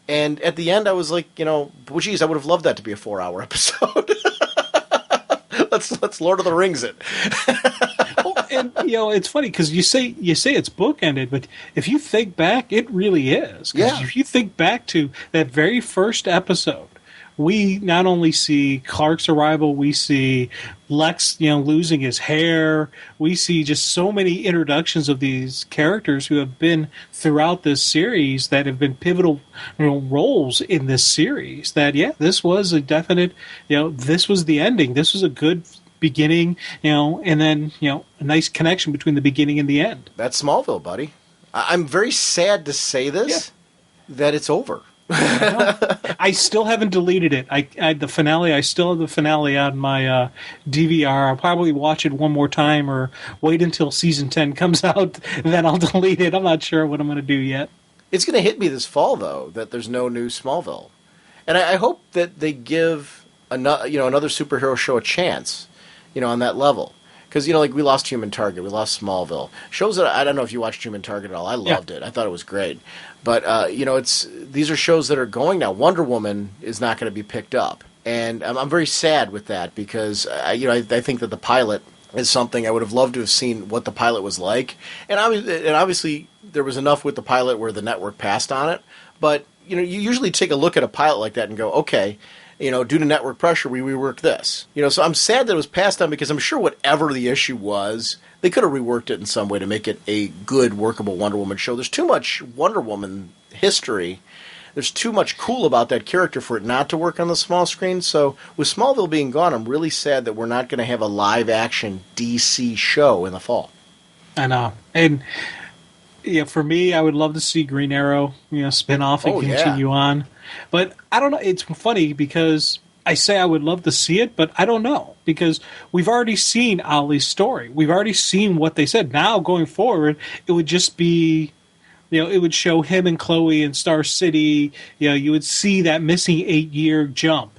And at the end, I was like, well, geez, I would have loved that to be a 4-hour episode. Let's Lord of the Rings it. Well, and it's funny because you say it's bookended, but if you think back, it really is. Yeah. If you think back to that very first episode, we not only see Clark's arrival, we see Lex, losing his hair. We see just so many introductions of these characters who have been throughout this series that have been pivotal roles in this series. That, this was a definite, this was the ending. This was a good beginning, and then, a nice connection between the beginning and the end. That's Smallville, buddy. I'm very sad to say this, that it's over. I still haven't deleted it. The finale. I still have the finale on my DVR. I'll probably watch it one more time or wait until season 10 comes out. Then I'll delete it. I'm not sure what I'm going to do yet. It's going to hit me this fall, though, that there's no new Smallville, and I hope that they give another superhero show a chance, on that level. Because, like we lost Human Target, we lost Smallville. Shows that, I don't know if you watched Human Target at all. I loved it. I thought it was great. But, these are shows that are going now. Wonder Woman is not going to be picked up. And I'm very sad with that because, I think that the pilot is something I would have loved to have seen what the pilot was like. And obviously there was enough with the pilot where the network passed on it. But, you usually take a look at a pilot like that and go, okay, due to network pressure, we reworked this. So I'm sad that it was passed on because I'm sure whatever the issue was, they could have reworked it in some way to make it a good, workable Wonder Woman show. There's too much Wonder Woman history. There's too much cool about that character for it not to work on the small screen. So with Smallville being gone, I'm really sad that we're not going to have a live-action DC show in the fall. I know. And for me, I would love to see Green Arrow, spin off and continue on. But I don't know. It's funny because I say I would love to see it, but I don't know because we've already seen Ollie's story. We've already seen what they said. Now going forward, it would just be, it would show him and Chloe in Star City. You would see that missing 8-year jump.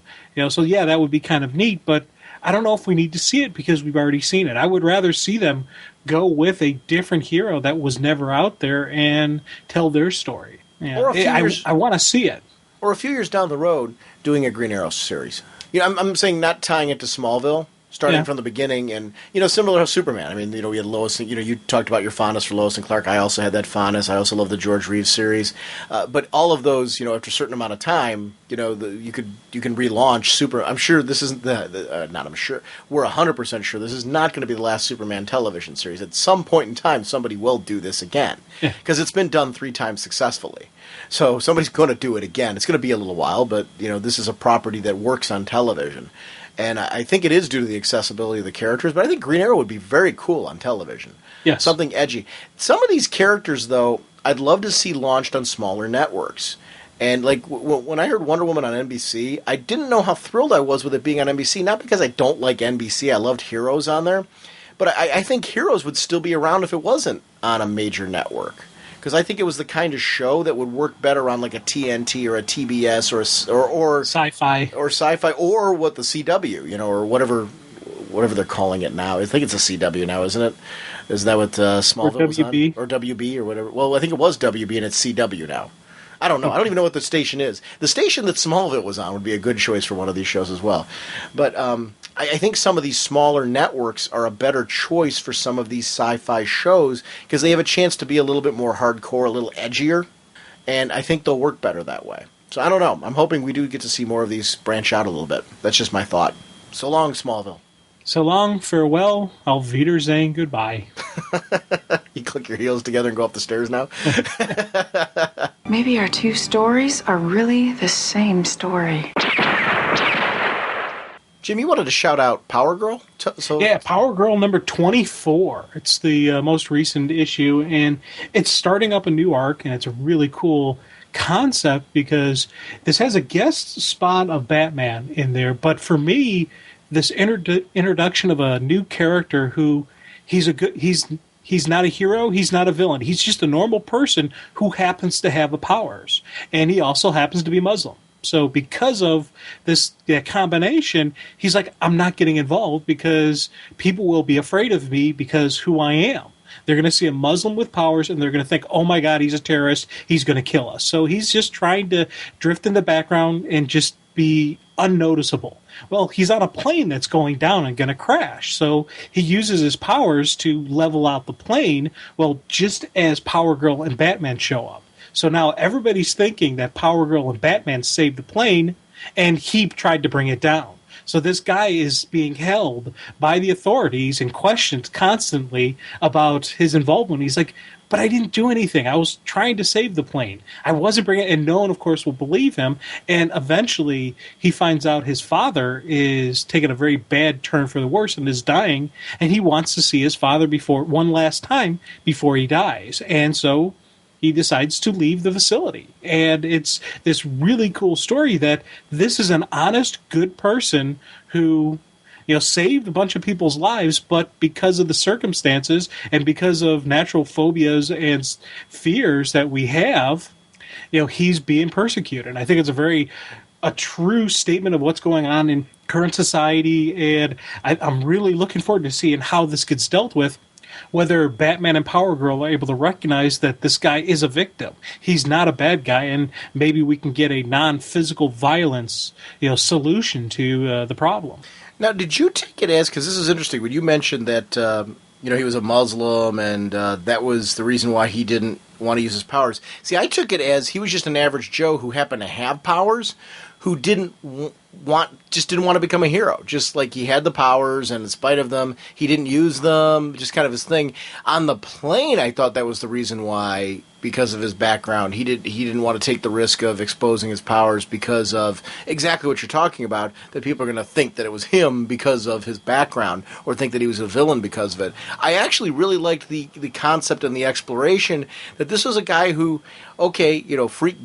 So that would be kind of neat. But I don't know if we need to see it because we've already seen it. I would rather see them go with a different hero that was never out there and tell their story. Or a few years, I want to see it. Or a few years down the road, doing a Green Arrow series. I'm saying not tying it to Smallville, starting from the beginning, and similar to Superman. I mean, we had Lois. You talked about your fondness for Lois and Clark. I also had that fondness. I also love the George Reeves series. But all of those, after a certain amount of time, you can relaunch Super. I'm sure this isn't not. I'm sure we're 100% sure this is not going to be the last Superman television series. At some point in time, somebody will do this again because it's been done 3 times successfully. So somebody's going to do it again. It's going to be a little while, but this is a property that works on television. And I think it is due to the accessibility of the characters, but I think Green Arrow would be very cool on television. Yes. Something edgy. Some of these characters, though, I'd love to see launched on smaller networks. And like when I heard Wonder Woman on NBC, I didn't know how thrilled I was with it being on NBC. Not because I don't like NBC. I loved Heroes on there. But I think Heroes would still be around if it wasn't on a major network. Because I think it was the kind of show that would work better on like a TNT or a TBS or Sci-Fi or what the CW, or whatever they're calling it now. I think it's a CW now, isn't it? Is that what Smallville was on? Or WB or whatever? Well, I think it was WB and it's CW now. I don't know. I don't even know what the station is. The station that Smallville was on would be a good choice for one of these shows as well. But I think some of these smaller networks are a better choice for some of these sci-fi shows because they have a chance to be a little bit more hardcore, a little edgier, and I think they'll work better that way. So I don't know. I'm hoping we do get to see more of these branch out a little bit. That's just my thought. So long, Smallville. So long, farewell, auf Wiedersehen, goodbye. You click your heels together and go up the stairs now? Maybe our 2 stories are really the same story. Jim, you wanted to shout out Power Girl? Power Girl number 24. It's the most recent issue, and it's starting up a new arc, and it's a really cool concept because this has a guest spot of Batman in there. But for me, this introduction of a new character who he's not a hero, he's not a villain. He's just a normal person who happens to have the powers. And he also happens to be Muslim. So because of this combination, he's like, I'm not getting involved because people will be afraid of me because who I am. They're going to see a Muslim with powers and they're going to think, oh my God, he's a terrorist. He's going to kill us. So he's just trying to drift in the background and just be unnoticeable. Well, he's on a plane that's going down and going to crash. So he uses his powers to level out the plane. Well, just as Power Girl and Batman show up. So now everybody's thinking that Power Girl and Batman saved the plane, and he tried to bring it down. So this guy is being held by the authorities and questioned constantly about his involvement. He's like, but I didn't do anything. I was trying to save the plane. I wasn't bringing it. And no one, of course, will believe him. And eventually he finds out his father is taking a very bad turn for the worse and is dying. And he wants to see his father one last time before he dies. And so he decides to leave the facility. And it's this really cool story that this is an honest, good person who, saved a bunch of people's lives, but because of the circumstances and because of natural phobias and fears that we have, he's being persecuted. And I think it's a true statement of what's going on in current society, and I'm really looking forward to seeing how this gets dealt with, whether Batman and Power Girl are able to recognize that this guy is a victim. He's not a bad guy, and maybe we can get a non-physical violence solution to the problem. Now, did you take it as, because this is interesting, when you mentioned that he was a Muslim and that was the reason why he didn't want to use his powers. See, I took it as he was just an average Joe who happened to have powers, who didn't want to become a hero. Just like he had the powers, and in spite of them, he didn't use them. Just kind of his thing. On the plane, I thought that was the reason why, because of his background, he didn't want to take the risk of exposing his powers because of exactly what you're talking about. That people are going to think that it was him because of his background, or think that he was a villain because of it. I actually really liked the concept and the exploration that this was a guy who, freak,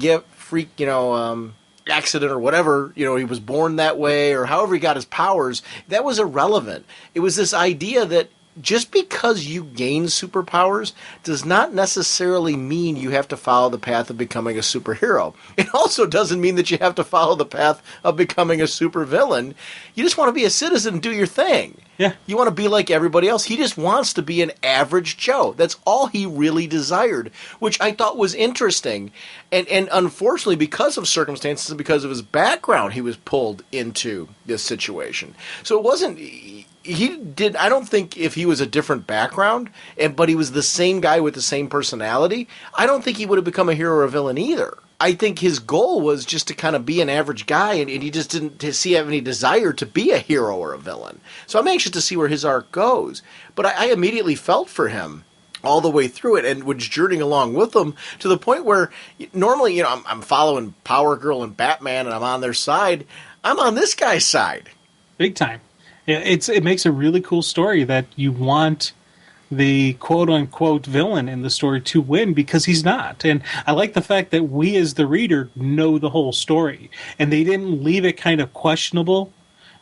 accident or whatever, he was born that way or however he got his powers, that was irrelevant. It was this idea that just because you gain superpowers does not necessarily mean you have to follow the path of becoming a superhero. It also doesn't mean that you have to follow the path of becoming a supervillain. You just want to be a citizen and do your thing. Yeah. You want to be like everybody else. He just wants to be an average Joe. That's all he really desired, which I thought was interesting. And unfortunately, because of circumstances and because of his background, he was pulled into this situation. So it wasn't... I don't think if he was a different background, but he was the same guy with the same personality, I don't think he would have become a hero or a villain either. I think his goal was just to kind of be an average guy, and he just didn't have any desire to be a hero or a villain. So I'm anxious to see where his arc goes. But I immediately felt for him all the way through it and was journeying along with them to the point where normally, I'm following Power Girl and Batman and I'm on their side. I'm on this guy's side. Big time. Yeah, it makes a really cool story that you want the quote-unquote villain in the story to win because he's not. And I like the fact that we as the reader know the whole story. And they didn't leave it kind of questionable.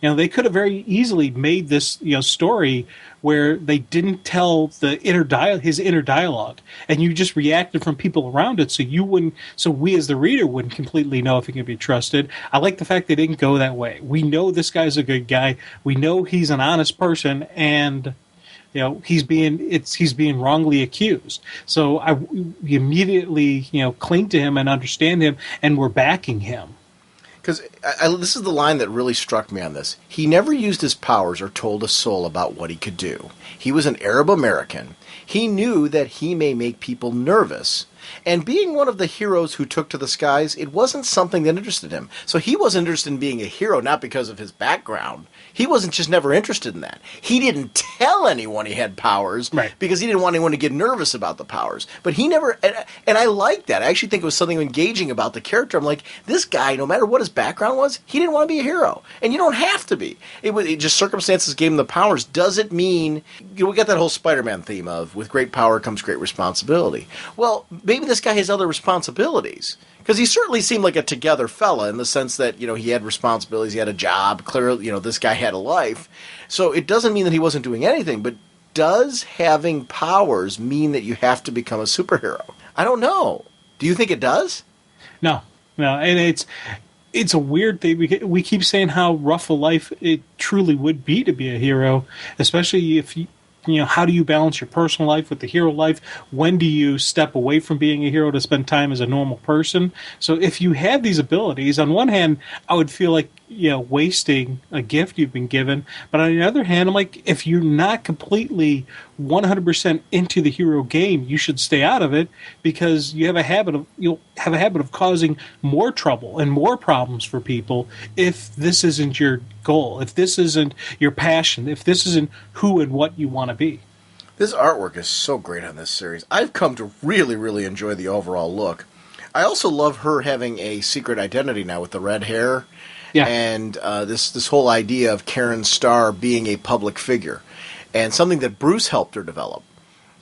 They could have very easily made this story where they didn't tell his inner dialogue, and you just reacted from people around it, so we as the reader wouldn't completely know if he can be trusted. I like the fact they didn't go that way. We know this guy's a good guy. We know he's an honest person, and he's being wrongly accused. So we immediately cling to him and understand him, and we're backing him. Because this is the line that really struck me on this. He never used his powers or told a soul about what he could do. He was an Arab American. He knew that he may make people nervous. And being one of the heroes who took to the skies, it wasn't something that interested him. So he wasn't interested in being a hero, not because of his background. He wasn't just never interested in that. He didn't tell anyone he had powers because he didn't want anyone to get nervous about the powers. But he never, and I like that. I actually think it was something engaging about the character. I'm like, this guy, no matter what his background was, he didn't want to be a hero. And you don't have to be. It just circumstances gave him the powers. Doesn't mean, we got that whole Spider-Man theme of, with great power comes great responsibility. Well, maybe this guy has other responsibilities. Because he certainly seemed like a together fella in the sense that, he had responsibilities, he had a job, clearly, this guy had a life. So it doesn't mean that he wasn't doing anything, but does having powers mean that you have to become a superhero? I don't know. Do you think it does? No, and it's a weird thing. We keep saying how rough a life it truly would be to be a hero, especially if how do you balance your personal life with the hero life? When do you step away from being a hero to spend time as a normal person? So if you have these abilities, on one hand, I would feel like, wasting a gift you've been given. But on the other hand, I'm like, if you're not completely 100% into the hero game, you should stay out of it because you'll have a habit of causing more trouble and more problems for people if this isn't your goal, if this isn't your passion, if this isn't who and what you want to be. This artwork is so great on this series. I've come to really, really enjoy the overall look. I also love her having a secret identity now with the red hair. Yeah. And this whole idea of Karen Starr being a public figure, and something that Bruce helped her develop.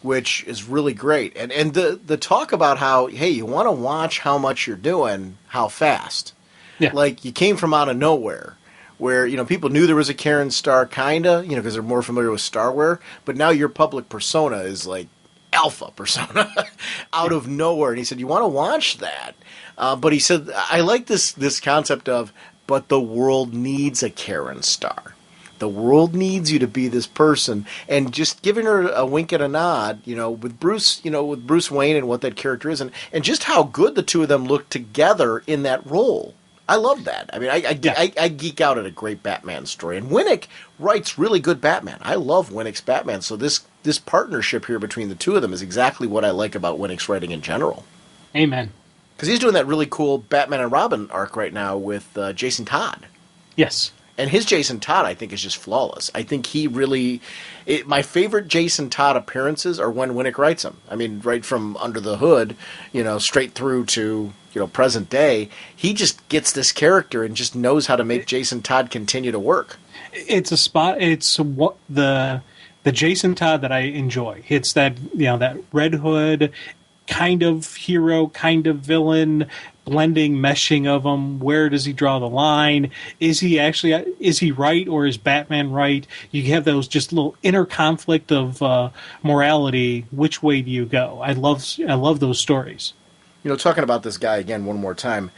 which is really great. And the talk about how, hey, you want to watch how much you're doing, how fast. Yeah. Like, you came from out of nowhere, where, people knew there was a Karen Starr, kind of, because they're more familiar with Starware, but now your public persona is like alpha persona out of nowhere. And he said, you want to watch that. But he said, I like this concept of, but the world needs a Karen Starr. The world needs you to be this person, and just giving her a wink and a nod, with Bruce, with Bruce Wayne and what that character is, and just how good the two of them look together in that role. I love that. I mean, I geek out at a great Batman story, and Winnick writes really good Batman. I love Winnick's Batman, so this partnership here between the two of them is exactly what I like about Winnick's writing in general. Amen. Because he's doing that really cool Batman and Robin arc right now with Jason Todd. Yes. And his Jason Todd, I think, is just flawless. I think he really... my favorite Jason Todd appearances are when Winnick writes them. I mean, right from Under the Hood, straight through to, present day. He just gets this character and just knows how to make Jason Todd continue to work. It's what the Jason Todd that I enjoy. It's that, that Red Hood kind of hero, kind of villain, blending, meshing of them. Where does he draw the line? Is he right, or is Batman right? You have those just little inner conflict of morality. Which way do you go? I love those stories. Talking about this guy again one more time,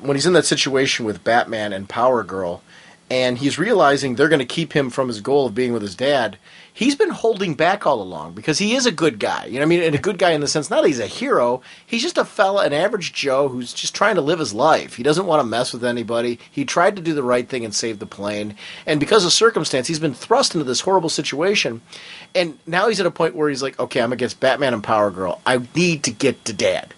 when he's in that situation with Batman and Power Girl, and he's realizing they're going to keep him from his goal of being with his dad, he's been holding back all along because he is a good guy. And a good guy in the sense, not that he's a hero, he's just a fella, an average Joe who's just trying to live his life. He doesn't want to mess with anybody. He tried to do the right thing and save the plane. And because of circumstance, he's been thrust into this horrible situation. And now he's at a point where he's like, okay, I'm against Batman and Power Girl. I need to get to Dad.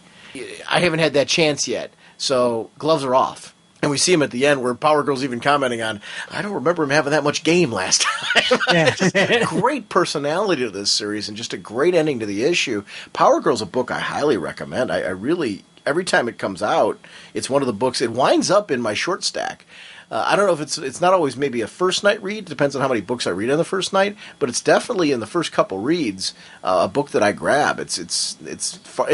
I haven't had that chance yet, so gloves are off. And we see him at the end where Power Girl's even commenting on, I don't remember him having that much game last time. Yeah. Great personality to this series and just a great ending to the issue. Power Girl's a book I highly recommend. I really, every time it comes out, it's one of the books. It winds up in my short stack. I don't know if it's not always maybe a first night read. It depends on how many books I read on the first night, but it's definitely in the first couple reads a book that I grab. It's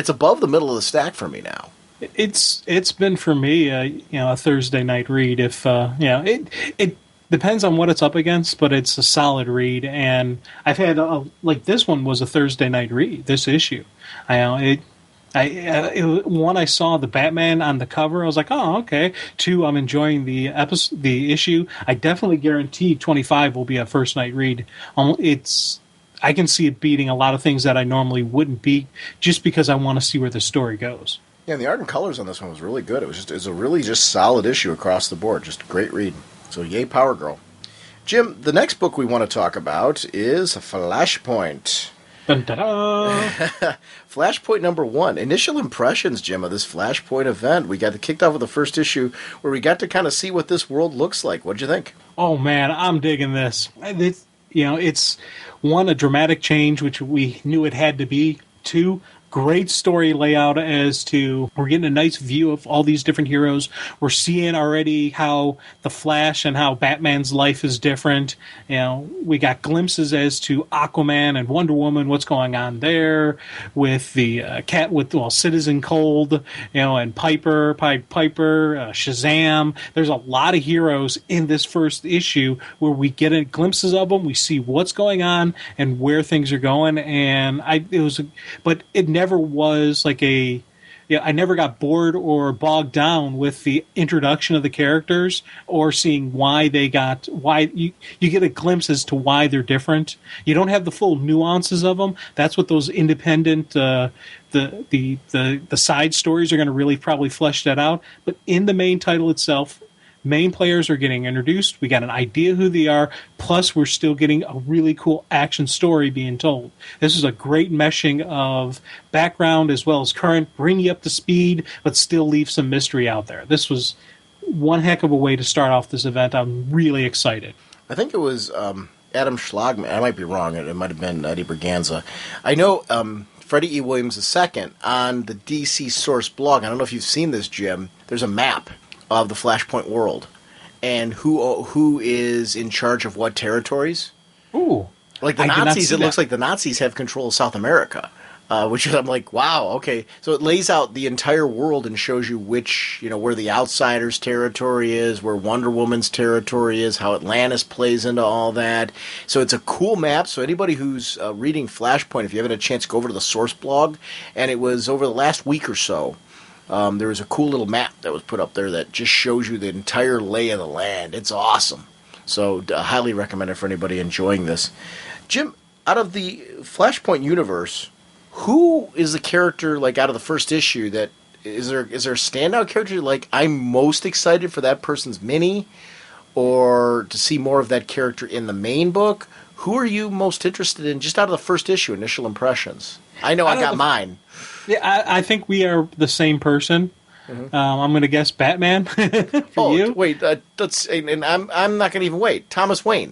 above the middle of the stack for me now. It's been for me a Thursday night read. If it depends on what it's up against, but it's a solid read. And I've had like this one was a Thursday night read. This issue, one, I saw the Batman on the cover. I was like, oh, okay. Two, I'm enjoying the issue. I definitely guarantee 25 will be a first night read. I can see it beating a lot of things that I normally wouldn't beat just because I want to see where the story goes. Yeah, and the art and colors on this one was really good. It was a really just solid issue across the board. Just a great read. So yay, Power Girl. Jim, the next book we want to talk about is FlashPoint. Dun, dun, dun. FlashPoint number 1. Initial impressions, Jim, of this FlashPoint event. We got kicked off with the first issue where we got to kind of see what this world looks like. What'd you think? Oh, man, I'm digging this. It's one, a dramatic change, which we knew it had to be. Two, great story layout as to we're getting a nice view of all these different heroes. We're seeing already how the Flash and how Batman's life is different. We got glimpses as to Aquaman and Wonder Woman, what's going on there with the Citizen Cold, and Piper, Shazam. There's a lot of heroes in this first issue where we get glimpses of them. We see what's going on and where things are going. And it never was like I never got bored or bogged down with the introduction of the characters or seeing why you get a glimpse as to why they're different. You don't have the full nuances of them. That's what those independent the side stories are going to really probably flesh that out. But in the main title itself, main players are getting introduced. We got an idea who they are. Plus, we're still getting a really cool action story being told. This is a great meshing of background as well as current, bring you up to speed, but still leave some mystery out there. This was one heck of a way to start off this event. I'm really excited. I think it was Adam Schlagman. I might be wrong. It might have been Eddie Berganza. I know Freddie E. Williams II on the DC Source blog. I don't know if you've seen this, Jim. There's a map of the FlashPoint world and who is in charge of what territories. Ooh. Like the I did not Nazis, see it looks that. like the Nazis have control of South America, which I'm like, wow, okay. So it lays out the entire world and shows you where the Outsiders' territory is, where Wonder Woman's territory is, how Atlantis plays into all that. So it's a cool map. So anybody who's reading Flashpoint, if you haven't had a chance, go over to the source blog. And it was over the last week or so. There was a cool little map that was put up there that just shows you the entire lay of the land. It's awesome. So highly recommend it for anybody enjoying this. Jim, out of the Flashpoint universe, who is the character, like, out of the first issue that is there a standout character, like, I'm most excited for that person's mini, or to see more of that character in the main book? Who are you most interested in just out of the first issue, initial impressions? I know I got mine. Yeah, I think we are the same person. Mm-hmm. I'm going to guess Batman for you. Wait, and I'm not going to even wait. Thomas Wayne.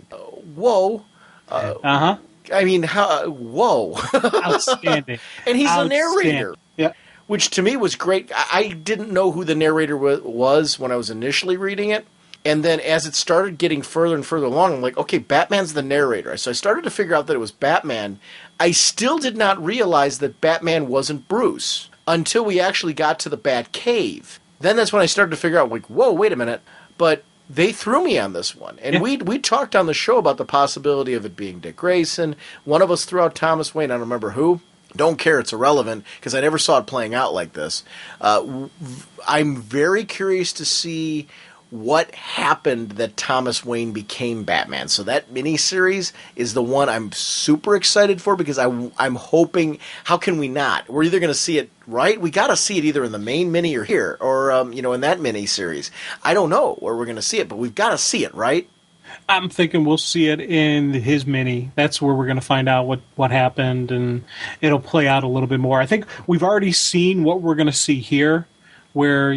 Whoa. Uh-huh. I mean, whoa. Outstanding. And he's the narrator. Yeah. Which to me was great. I didn't know who the narrator was when I was initially reading it. And then as it started getting further and further along, I'm like, okay, Batman's the narrator. So I started to figure out that it was Batman. I still did not realize that Batman wasn't Bruce until we actually got to the Bat Cave. Then that's when I started to figure out, like, whoa, wait a minute. But they threw me on this one. And we talked on the show about the possibility of it being Dick Grayson. One of us threw out Thomas Wayne. I don't remember who. Don't care. It's irrelevant because I never saw it playing out like this. I'm very curious to see what happened that Thomas Wayne became Batman. So that miniseries is the one I'm super excited for because I'm hoping, how can we not? We're either going to see it, right? We got to see it either in the main mini or here, or, in that miniseries. I don't know where we're going to see it, but we've got to see it, right? I'm thinking we'll see it in his mini. That's where we're going to find out what happened, and it'll play out a little bit more. I think we've already seen what we're going to see here, where,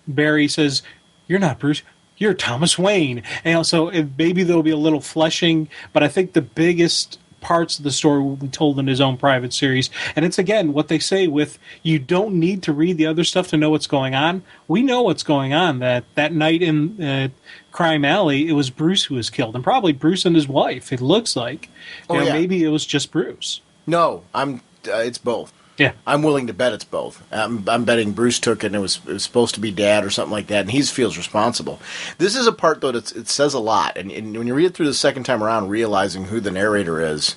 Barry says, "You're not Bruce, you're Thomas Wayne." And so maybe there'll be a little fleshing, but I think the biggest parts of the story will be told in his own private series. And it's, again, what they say with, you don't need to read the other stuff to know what's going on. We know what's going on, that night in Crime Alley, it was Bruce who was killed, and probably Bruce and his wife, it looks like. Maybe it was just Bruce. No, it's both. Yeah, I'm willing to bet it's both. I'm betting Bruce took it and it was supposed to be Dad or something like that, and he feels responsible. This is a part, though, that it says a lot. And when you read it through the second time around, realizing who the narrator is,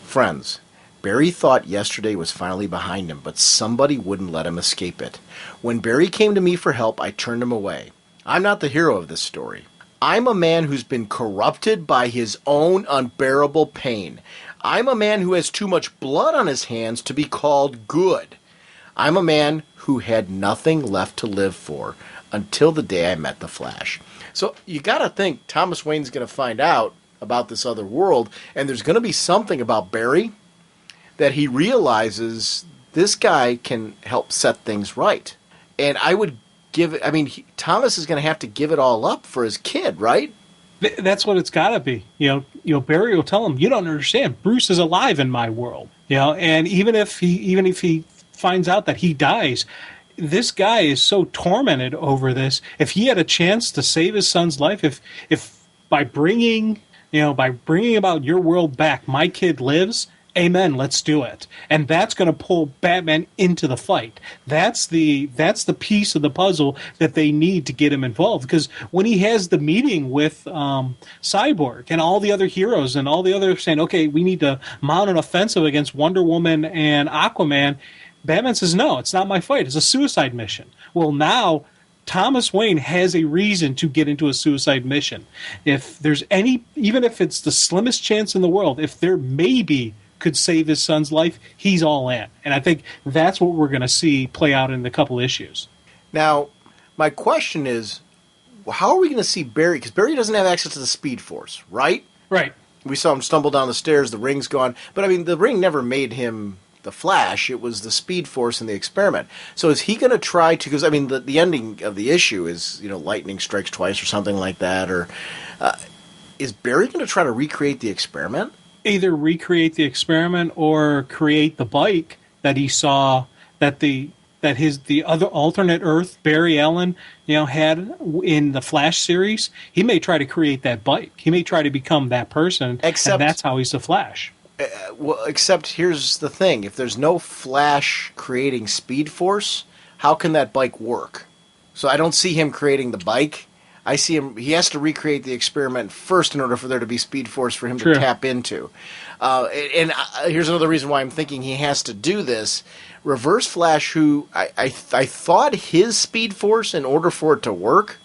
friends, Barry thought yesterday was finally behind him, but somebody wouldn't let him escape it. When Barry came to me for help, I turned him away. I'm not the hero of this story. I'm a man who's been corrupted by his own unbearable pain. I'm a man who has too much blood on his hands to be called good. I'm a man who had nothing left to live for until the day I met the Flash. So you got to think Thomas Wayne's going to find out about this other world, and there's going to be something about Barry that he realizes this guy can help set things right. And I would Thomas is going to have to give it all up for his kid, right? That's what it's got to be. Barry will tell him, "You don't understand. Bruce is alive in my world." And even if he finds out that he dies, this guy is so tormented over this. If he had a chance to save his son's life, if by bringing about your world back, my kid lives, amen, let's do it. And that's going to pull Batman into the fight. That's the piece of the puzzle that they need to get him involved. Because when he has the meeting with Cyborg and all the other heroes and all the others saying, okay, we need to mount an offensive against Wonder Woman and Aquaman, Batman says, no, it's not my fight. It's a suicide mission. Well, now Thomas Wayne has a reason to get into a suicide mission. If there's even if it's the slimmest chance in the world, if there maybe could save his son's life, he's all in. And I think that's what we're going to see play out in the couple issues. Now, my question is, how are we going to see Barry? Because Barry doesn't have access to the Speed Force, right? Right. We saw him stumble down the stairs, the ring's gone. But, the ring never made him the Flash. It was the Speed Force and the experiment. So is he going to try to, because, the ending of the issue is, lightning strikes twice or something like that. Or is Barry going to try to recreate the experiment? Either recreate the experiment or create the bike that he saw, that the that the other alternate Earth Barry Allen, had in the Flash series, he may try to create that bike. He may try to become that person, and that's how he's the Flash. Well, except here's the thing: if there's no Flash creating Speed Force, how can that bike work? So I don't see him creating the bike. I see him. He has to recreate the experiment first in order for there to be Speed Force for him to tap into. And here's another reason why I'm thinking he has to do this. Reverse Flash, who I thought his Speed Force, in order for it to work,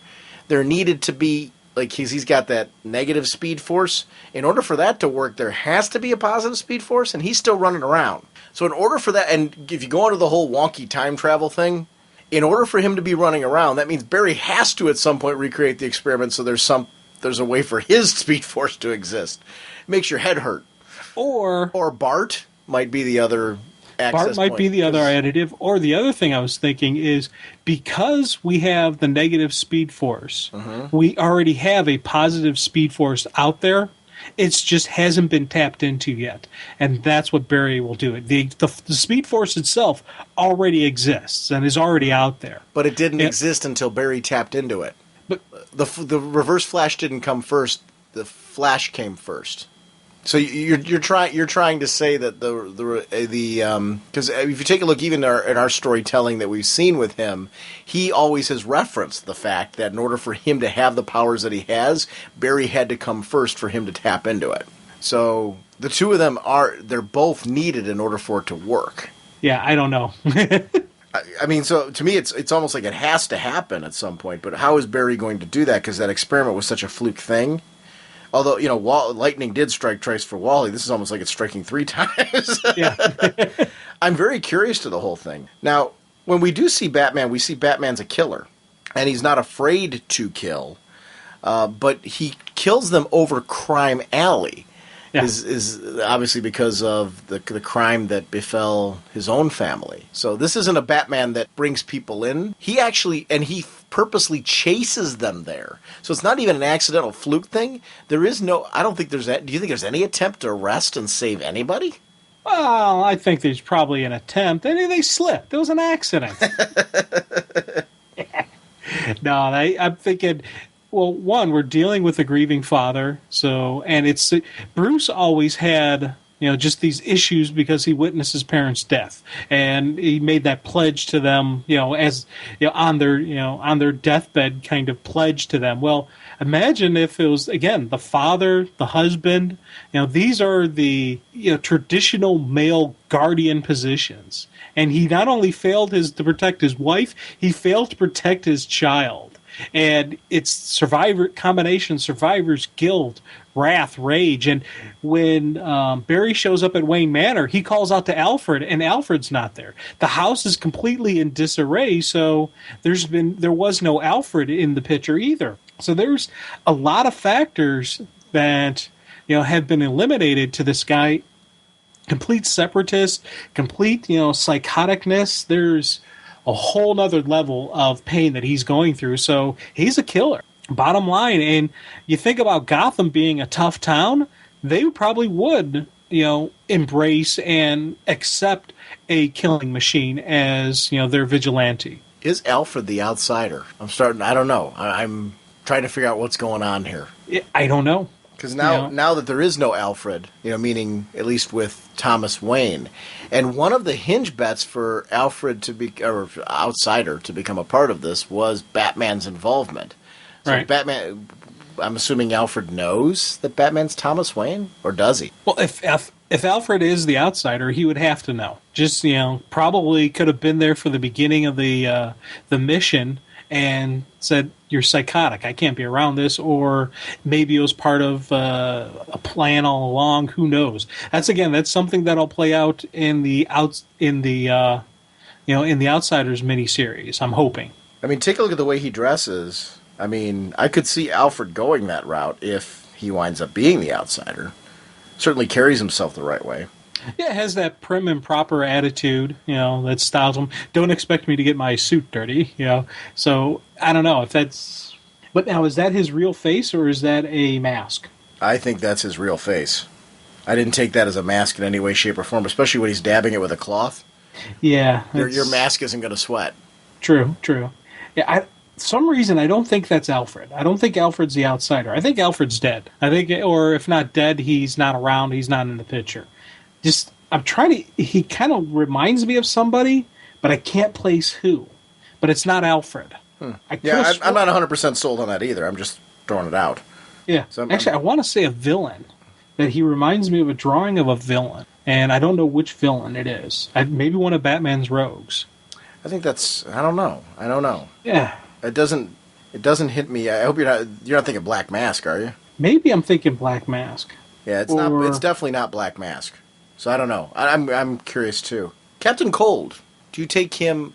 there needed to be, like, he's got that negative Speed Force. In order for that to work, there has to be a positive Speed Force, and he's still running around. So in order for that, and if you go into the whole wonky time travel thing, in order for him to be running around, that means Barry has to at some point recreate the experiment so there's a way for his Speed Force to exist. It makes your head hurt. Or Bart might be the other access point. Be the other additive. Or the other thing I was thinking is, because we have the negative Speed Force, we already have a positive Speed Force out there. It just hasn't been tapped into yet. And that's what Barry will do. The Speed Force itself already exists and is already out there. But it didn't exist until Barry tapped into it. But the Reverse Flash didn't come first. The Flash came first. So you're trying to say that because if you take a look even in our storytelling that we've seen with him, he always has referenced the fact that in order for him to have the powers that he has, Barry had to come first for him to tap into it. So the two of them they're both needed in order for it to work. Yeah, I don't know. I mean, so to me, it's almost like it has to happen at some point. But how is Barry going to do that? Because that experiment was such a fluke thing. Although, lightning did strike twice for Wally. This is almost like it's striking 3 times. Yeah. I'm very curious to the whole thing. Now, when we do see Batman, we see Batman's a killer. And he's not afraid to kill. But he kills them over Crime Alley. Yeah. Is obviously because of the crime that befell his own family. So this isn't a Batman that brings people in. He purposely chases them there. So it's not even an accidental fluke thing. Do you think there's any attempt to arrest and save anybody? Well, I think there's probably an attempt. They slipped. It was an accident. No, I'm thinking, well, one, we're dealing with a grieving father. And Bruce always had, just these issues because he witnessed his parents' death, and he made that pledge to them, as on their deathbed, kind of pledge to them. Well, imagine if it was again the father, the husband. These are the traditional male guardian positions, and he not only failed to protect his wife, he failed to protect his child. And it's survivor's guilt, wrath, rage. And when Barry shows up at Wayne Manor, he calls out to Alfred, and Alfred's not there. The house is completely in disarray, so there was no Alfred in the picture either. So there's a lot of factors that have been eliminated to this guy. Complete separatist, complete psychoticness. There's a whole nother level of pain that he's going through. So he's a killer, bottom line. And you think about Gotham being a tough town, they probably would, embrace and accept a killing machine as, their vigilante. Is Alfred the outsider? I don't know. I'm trying to figure out what's going on here. I don't know. Because now that there is no Alfred, meaning at least with Thomas Wayne, and one of the hinge bets for Alfred or outsider to become a part of this was Batman's involvement. So right. Batman, I'm assuming Alfred knows that Batman's Thomas Wayne, or does he? Well, if Alfred is the outsider, he would have to know. Just probably could have been there for the beginning of the mission and said, "You're psychotic. I can't be around this." Or maybe it was part of a plan all along. Who knows? That's something that'll play out in the Outsiders miniseries. I'm hoping. I mean, take a look at the way he dresses. I mean, I could see Alfred going that route if he winds up being the outsider. Certainly carries himself the right way. Yeah, it has that prim and proper attitude, that styles him. Don't expect me to get my suit dirty, So, I don't know if that's... But now, is that his real face, or is that a mask? I think that's his real face. I didn't take that as a mask in any way, shape, or form, especially when he's dabbing it with a cloth. Yeah. Your mask isn't going to sweat. True. Yeah, some reason I don't think that's Alfred. I don't think Alfred's the outsider. I think Alfred's dead. I think, or if not dead, he's not around. He's not in the picture. Just I'm trying to. He kind of reminds me of somebody, but I can't place who. But it's not Alfred. Yeah, I'm not 100% sold on that either. I'm just throwing it out. Yeah, So actually, I want to say a villain. That he reminds me of a drawing of a villain, and I don't know which villain it is. Maybe one of Batman's rogues. I think that's. I don't know. Yeah. It doesn't hit me. I hope you're not thinking Black Mask, are you? Maybe I'm thinking Black Mask. Yeah, it's definitely not Black Mask. So I don't know. I'm curious too. Captain Cold. Do you take him?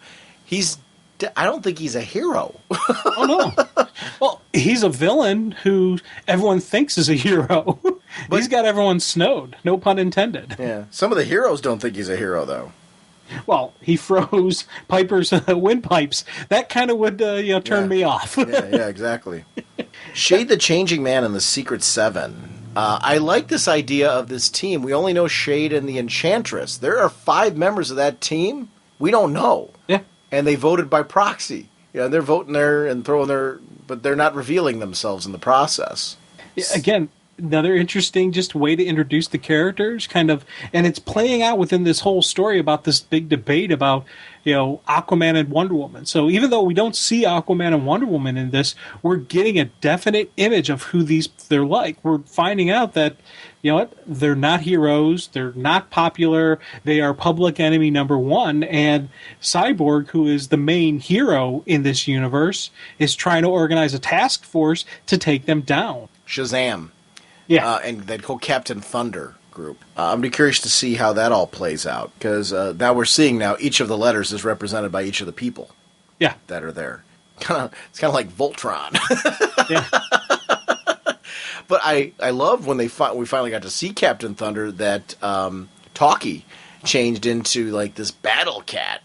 I don't think he's a hero. Oh no. Well, he's a villain who everyone thinks is a hero. But he's got everyone snowed. No pun intended. Yeah. Some of the heroes don't think he's a hero though. Well, he froze Piper's windpipes. That kind of would turn me off. yeah, exactly. Shade the Changing Man and the Secret Seven. I like this idea of this team. We only know Shade and the Enchantress. There are 5 members of that team. We don't know. Yeah. And they voted by proxy. Yeah, they're voting there and throwing but they're not revealing themselves in the process. Yeah, again, another interesting just way to introduce the characters, kind of, and it's playing out within this whole story about this big debate about, Aquaman and Wonder Woman. So even though we don't see Aquaman and Wonder Woman in this, we're getting a definite image of who they're like. We're finding out that, they're not heroes, they're not popular, they are public enemy number 1, and Cyborg, who is the main hero in this universe, is trying to organize a task force to take them down. Shazam. Yeah. And that whole Captain Thunder group. I'm curious to see how that all plays out, because now we're seeing each of the letters is represented by each of the people that are there. It's kind of like Voltron. Yeah. But I love when we finally got to see Captain Thunder that Talkie changed into like this battle cat,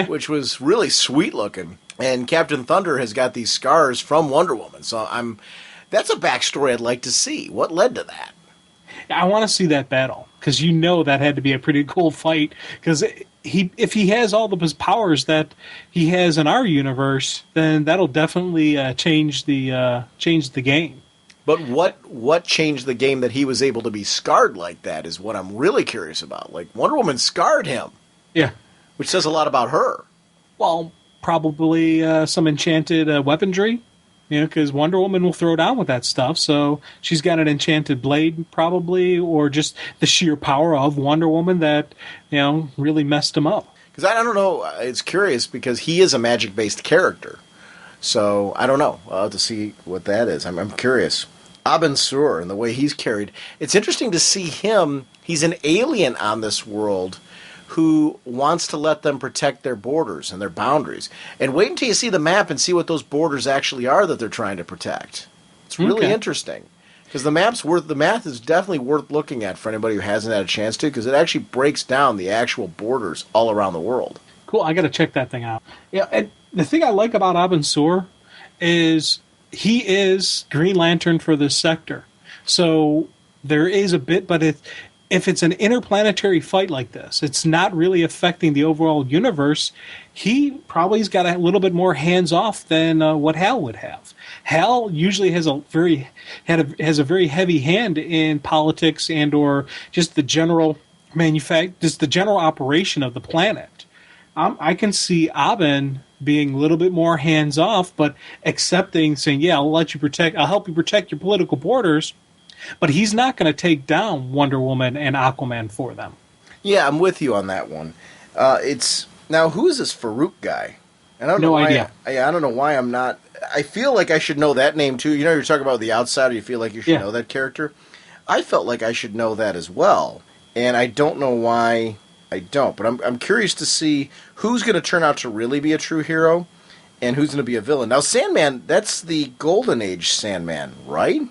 which was really sweet looking. And Captain Thunder has got these scars from Wonder Woman, so that's a backstory I'd like to see. What led to that? I want to see that battle, because that had to be a pretty cool fight, because if he has all of his powers that he has in our universe, then that'll definitely change the game. But what changed the game that he was able to be scarred like that is what I'm really curious about. Like, Wonder Woman scarred him. Yeah. Which says a lot about her. Well, probably some enchanted weaponry. Because Wonder Woman will throw down with that stuff, so she's got an enchanted blade, probably, or just the sheer power of Wonder Woman that, really messed him up. Because I don't know, it's curious, because he is a magic-based character. So, I don't know. I'll have to see what that is. I'm curious. Abin Sur and the way he's carried. It's interesting to see him. He's an alien on this world who wants to let them protect their borders and their boundaries. And wait until you see the map and see what those borders actually are that they're trying to protect. It's really interesting. Because the math is definitely worth looking at for anybody who hasn't had a chance to, because it actually breaks down the actual borders all around the world. Cool, I got to check that thing out. Yeah, and the thing I like about Abin Sur is he is Green Lantern for this sector. So there is a bit, but if it's an interplanetary fight like this, it's not really affecting the overall universe. He probably's got a little bit more hands-off than what Hal would have. Hal usually has a very heavy hand in politics and or just the general just the general operation of the planet. I can see Abin being a little bit more hands-off, but accepting, saying, "Yeah, I'll help you protect your political borders." But he's not going to take down Wonder Woman and Aquaman for them. Yeah, I'm with you on that one. Now, who is this Farouk guy? I don't know no idea. I don't know why I'm not. I feel like I should know that name too. You're talking about the outsider. You feel like you should know that character. I felt like I should know that as well, and I don't know why I don't. But I'm curious to see who's going to turn out to really be a true hero, and who's going to be a villain. Now, Sandman, that's the Golden Age Sandman, right?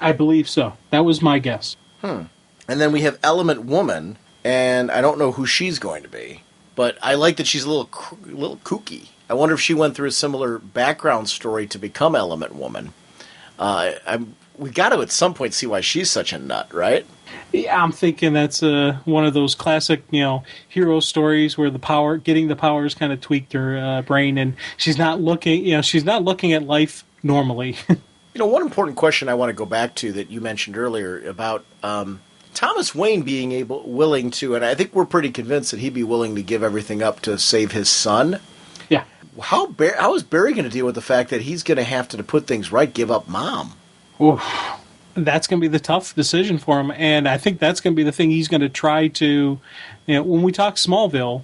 I believe so. That was my guess. And then we have Element Woman, and I don't know who she's going to be, but I like that she's a little kooky. I wonder if she went through a similar background story to become Element Woman. We got to at some point see why she's such a nut, right? Yeah, I'm thinking that's one of those classic, hero stories where getting the powers kind of tweaked her brain, and she's not looking at life normally. One important question I want to go back to that you mentioned earlier about Thomas Wayne being willing to, and I think we're pretty convinced that he'd be willing to give everything up to save his son. Yeah. How is Barry going to deal with the fact that he's going to have to put things right, give up Mom? Oof. That's going to be the tough decision for him, and I think that's going to be the thing he's going to try to, when we talk Smallville,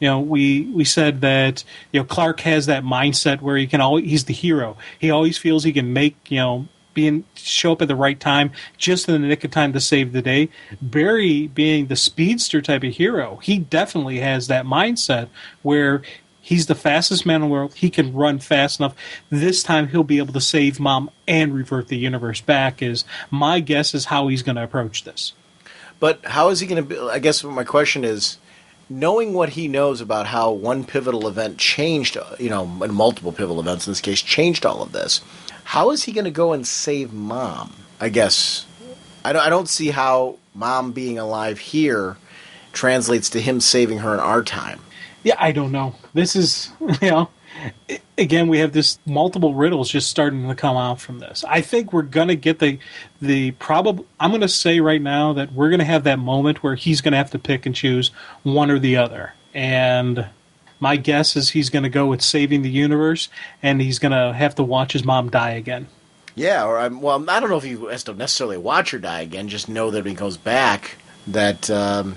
we said that, Clark has that mindset where he's the hero. He always feels he can make, show up at the right time, just in the nick of time to save the day. Barry, being the speedster type of hero, he definitely has that mindset where he's the fastest man in the world. He can run fast enough. This time he'll be able to save Mom and revert the universe back, is my guess is how he's going to approach this. But how is he going to be? I guess my question is, knowing what he knows about how one pivotal event changed, and multiple pivotal events in this case changed all of this, how is he going to go and save Mom? I guess I don't see how Mom being alive here translates to him saving her in our time. Yeah, I don't know. This is, again, we have this multiple riddles just starting to come out from this. I think we're going to get I'm going to say right now that we're going to have that moment where he's going to have to pick and choose one or the other. And my guess is he's going to go with saving the universe, and he's going to have to watch his mom die again. Yeah, I don't know if he has to necessarily watch her die again, just know that when he goes back, that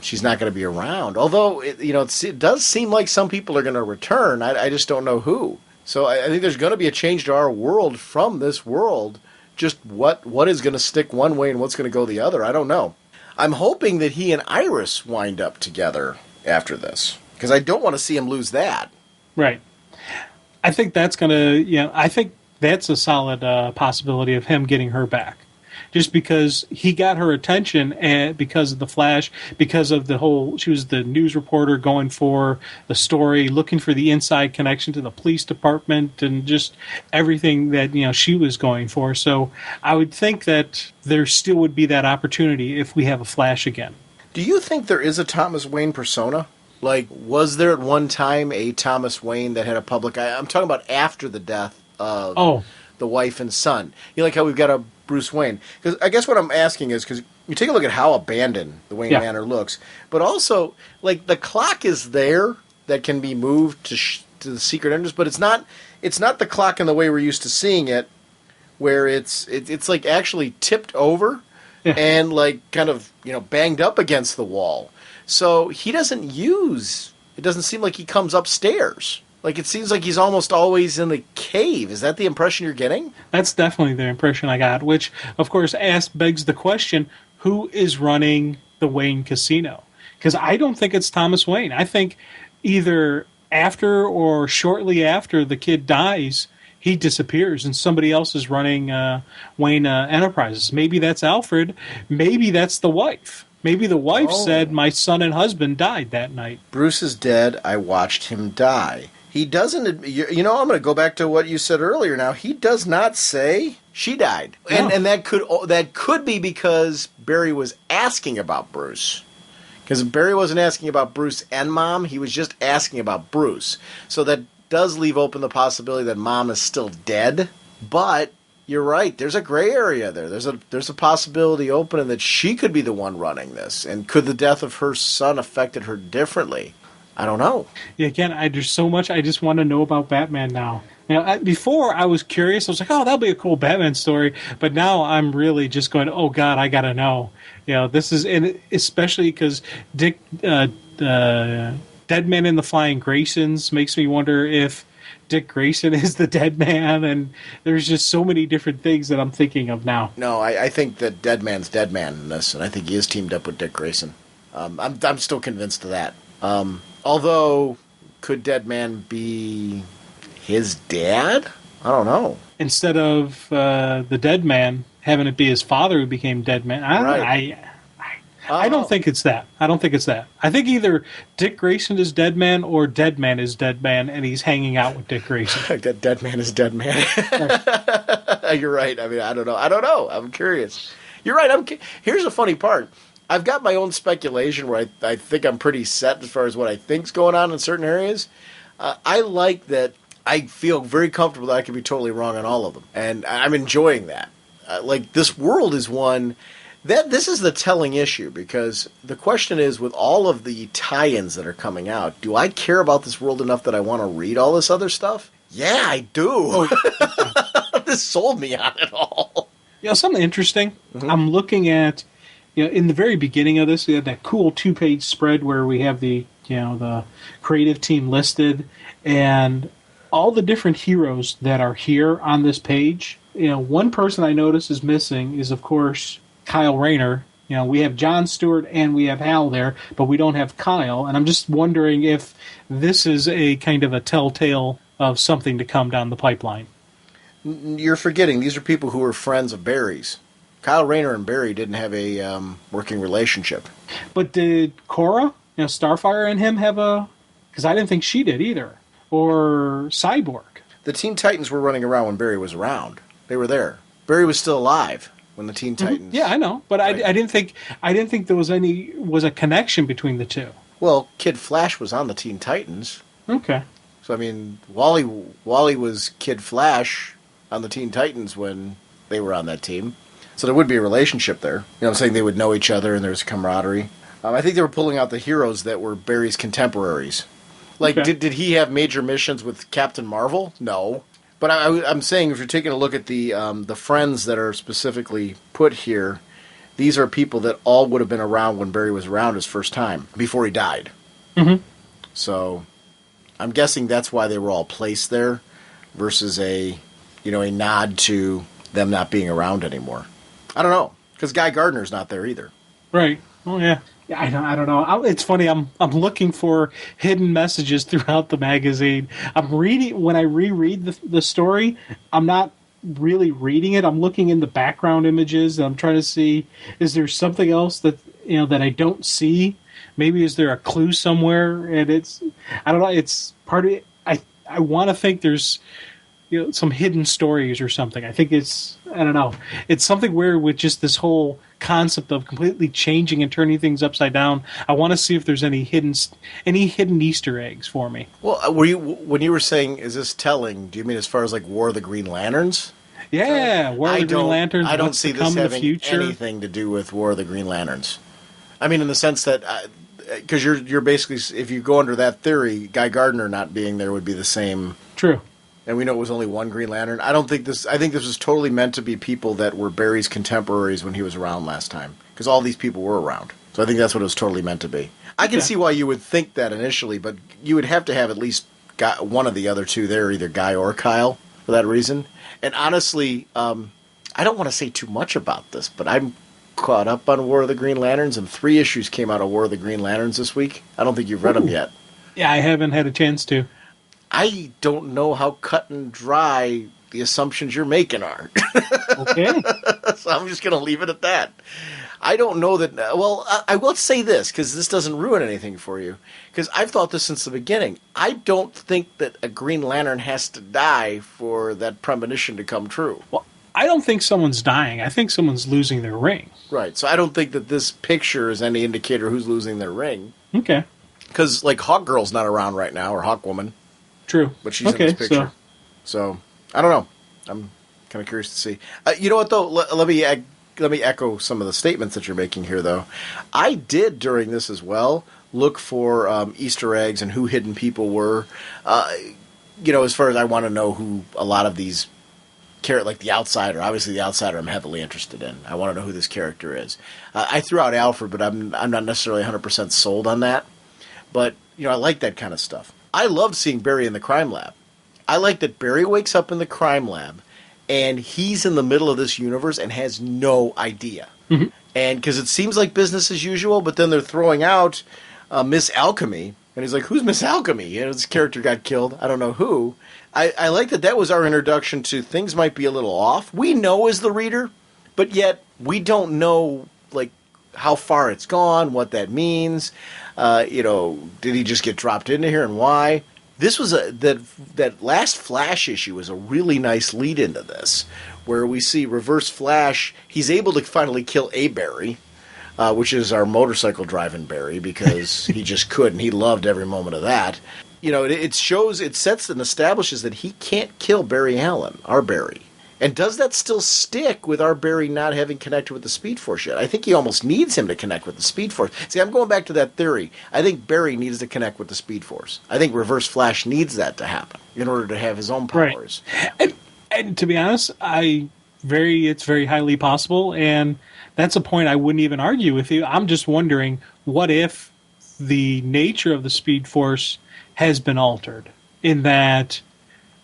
she's not going to be around. Although, it does seem like some people are going to return. I just don't know who. So I think there's going to be a change to our world from this world. Just what is going to stick one way and what's going to go the other, I don't know. I'm hoping that he and Iris wind up together after this, because I don't want to see him lose that. Right. I think that's going to, I think that's a solid possibility of him getting her back. Just because he got her attention because of the Flash, because of she was the news reporter going for the story, looking for the inside connection to the police department and just everything that, she was going for. So I would think that there still would be that opportunity if we have a Flash again. Do you think there is a Thomas Wayne persona? Like, was there at one time a Thomas Wayne that had a public eye? I'm talking about after the death of the wife and son. Like how we've got a Bruce Wayne. Because I guess what I'm asking is, because you take a look at how abandoned the Wayne Manor looks, but also, like, the clock is there that can be moved to the secret entrance, but it's not the clock in the way we're used to seeing it, where it's like actually tipped over and like kind of banged up against the wall. So it doesn't seem like he comes upstairs. Like, it seems like he's almost always in the cave. Is that the impression you're getting? That's definitely the impression I got, which, of course, begs the question, who is running the Wayne Casino? Because I don't think it's Thomas Wayne. I think either after or shortly after the kid dies, he disappears and somebody else is running Wayne Enterprises. Maybe that's Alfred. Maybe that's the wife. Maybe the wife said, my son and husband died that night. Bruce is dead. I watched him die. He doesn't, I'm going to go back to what you said earlier now. He does not say she died. No. And that could be because Barry was asking about Bruce. Because Barry wasn't asking about Bruce and Mom. He was just asking about Bruce. So that does leave open the possibility that Mom is still dead. But you're right. There's a gray area there. There's a possibility open that she could be the one running this. And could the death of her son affected her differently? I don't know. Yeah, again, there's so much I just want to know about Batman now. Before I was curious. I was like, that'll be a cool Batman story. But now I'm really just going, oh, God, I got to know. This is, and especially because Dick, Dead Man in the Flying Graysons makes me wonder if Dick Grayson is the dead man. And there's just so many different things that I'm thinking of now. No, I think that Dead Man's Dead Man in this. And I think he is teamed up with Dick Grayson. I'm still convinced of that. Although, could Dead Man be his dad? I don't know. Instead of the Dead Man having it be his father who became Dead Man. I don't think it's that. I think either Dick Grayson is Dead Man or Dead Man is Dead Man, and he's hanging out with Dick Grayson. Dead Man is Dead Man. You're right. I mean, I don't know. I'm curious. You're right. Here's the funny part. I've got my own speculation where I think I'm pretty set as far as what I think's going on in certain areas. I like that. I feel very comfortable that I could be totally wrong on all of them, and I'm enjoying that. Like, this world is one that this is the telling issue, because the question is, with all of the tie-ins that are coming out, do I care about this world enough that I want to read all this other stuff? Yeah, I do. Oh. This sold me on it all. Something interesting. Mm-hmm. I'm looking at, in the very beginning of this, we had that cool 2-page spread where we have the creative team listed and all the different heroes that are here on this page. One person I notice is missing is, of course, Kyle Rayner. We have John Stewart and we have Hal there, but we don't have Kyle. And I'm just wondering if this is a kind of a telltale of something to come down the pipeline. You're forgetting, these are people who are friends of Barry's. Kyle Rayner and Barry didn't have a working relationship. But did Cora, Starfire and him have a... Because I didn't think she did either. Or Cyborg. The Teen Titans were running around when Barry was around. They were there. Barry was still alive when the Teen Titans... Mm-hmm. Yeah, I know. But right. I didn't think there was a connection between the two. Well, Kid Flash was on the Teen Titans. Okay. So, I mean, Wally was Kid Flash on the Teen Titans when they were on that team. So there would be a relationship there. I'm saying they would know each other and there's camaraderie. I think they were pulling out the heroes that were Barry's contemporaries. Like, okay. Did he have major missions with Captain Marvel? No. But I'm saying, if you're taking a look at the friends that are specifically put here, these are people that all would have been around when Barry was around his first time, before he died. Mm-hmm. So I'm guessing that's why they were all placed there, versus a nod to them not being around anymore. I don't know, because Guy Gardner's not there either. Right. Oh, yeah. Yeah, I don't know. It's funny. I'm looking for hidden messages throughout the magazine. I'm reading when I reread the story. I'm not really reading it. I'm looking in the background images. And I'm trying to see, is there something else that that I don't see? Maybe is there a clue somewhere? And I don't know. It's part of it. I want to think there's some hidden stories or something. I think I don't know. It's something weird with just this whole concept of completely changing and turning things upside down. I want to see if there's any hidden Easter eggs for me. Well, when you were saying, is this telling, do you mean as far as like War of the Green Lanterns? Yeah, War of the Green Lanterns. I don't see this having anything to do with War of the Green Lanterns. I mean, in the sense that, because you're basically, if you go under that theory, Guy Gardner not being there would be the same. True. And we know it was only one Green Lantern. I think this was totally meant to be people that were Barry's contemporaries when he was around last time. Because all these people were around. So I think that's what it was totally meant to be. I can see why you would think that initially, but you would have to have at least one of the other two there, either Guy or Kyle, for that reason. And honestly, I don't want to say too much about this, but I'm caught up on War of the Green Lanterns, and 3 issues came out of War of the Green Lanterns this week. I don't think you've read them yet. Yeah, I haven't had a chance to. I don't know how cut and dry the assumptions you're making are. Okay. So I'm just going to leave it at that. I don't know that... Well, I will say this, because this doesn't ruin anything for you. Because I've thought this since the beginning. I don't think that a Green Lantern has to die for that premonition to come true. Well, I don't think someone's dying. I think someone's losing their ring. Right. So I don't think that this picture is any indicator who's losing their ring. Okay. Because, like, Hawkgirl's not around right now, or Hawkwoman. True. But she's in this picture. So, I don't know. I'm kind of curious to see. You know what, though? Let me echo some of the statements that you're making here, though. I did, during this as well, look for Easter eggs and who hidden people were. As far as I want to know who a lot of these like the Outsider. Obviously, the Outsider I'm heavily interested in. I want to know who this character is. I threw out Alfred, but I'm not necessarily 100% sold on that. But, I like that kind of stuff. I loved seeing Barry in the crime lab. I like that Barry wakes up in the crime lab, and he's in the middle of this universe and has no idea. Mm-hmm. And because it seems like business as usual, but then they're throwing out Miss Alchemy, and he's like, who's Miss Alchemy? This character got killed. I don't know who. I like that was our introduction to things might be a little off. We know as the reader, but yet we don't know, like, how far it's gone, what that means. Did he just get dropped into here and why? This was that last Flash issue was a really nice lead into this, where we see Reverse Flash. He's able to finally kill a Barry, which is our motorcycle driving Barry, because he just couldn't. He loved every moment of that. You know, it shows, it sets and establishes that he can't kill Barry Allen, our Barry. And does that still stick with our Barry not having connected with the Speed Force yet? I think he almost needs him to connect with the Speed Force. See, I'm going back to that theory. I think Barry needs to connect with the Speed Force. I think Reverse Flash needs that to happen in order to have his own powers. Right. And to be honest, it's very highly possible, and that's a point I wouldn't even argue with you. I'm just wondering, what if the nature of the Speed Force has been altered in that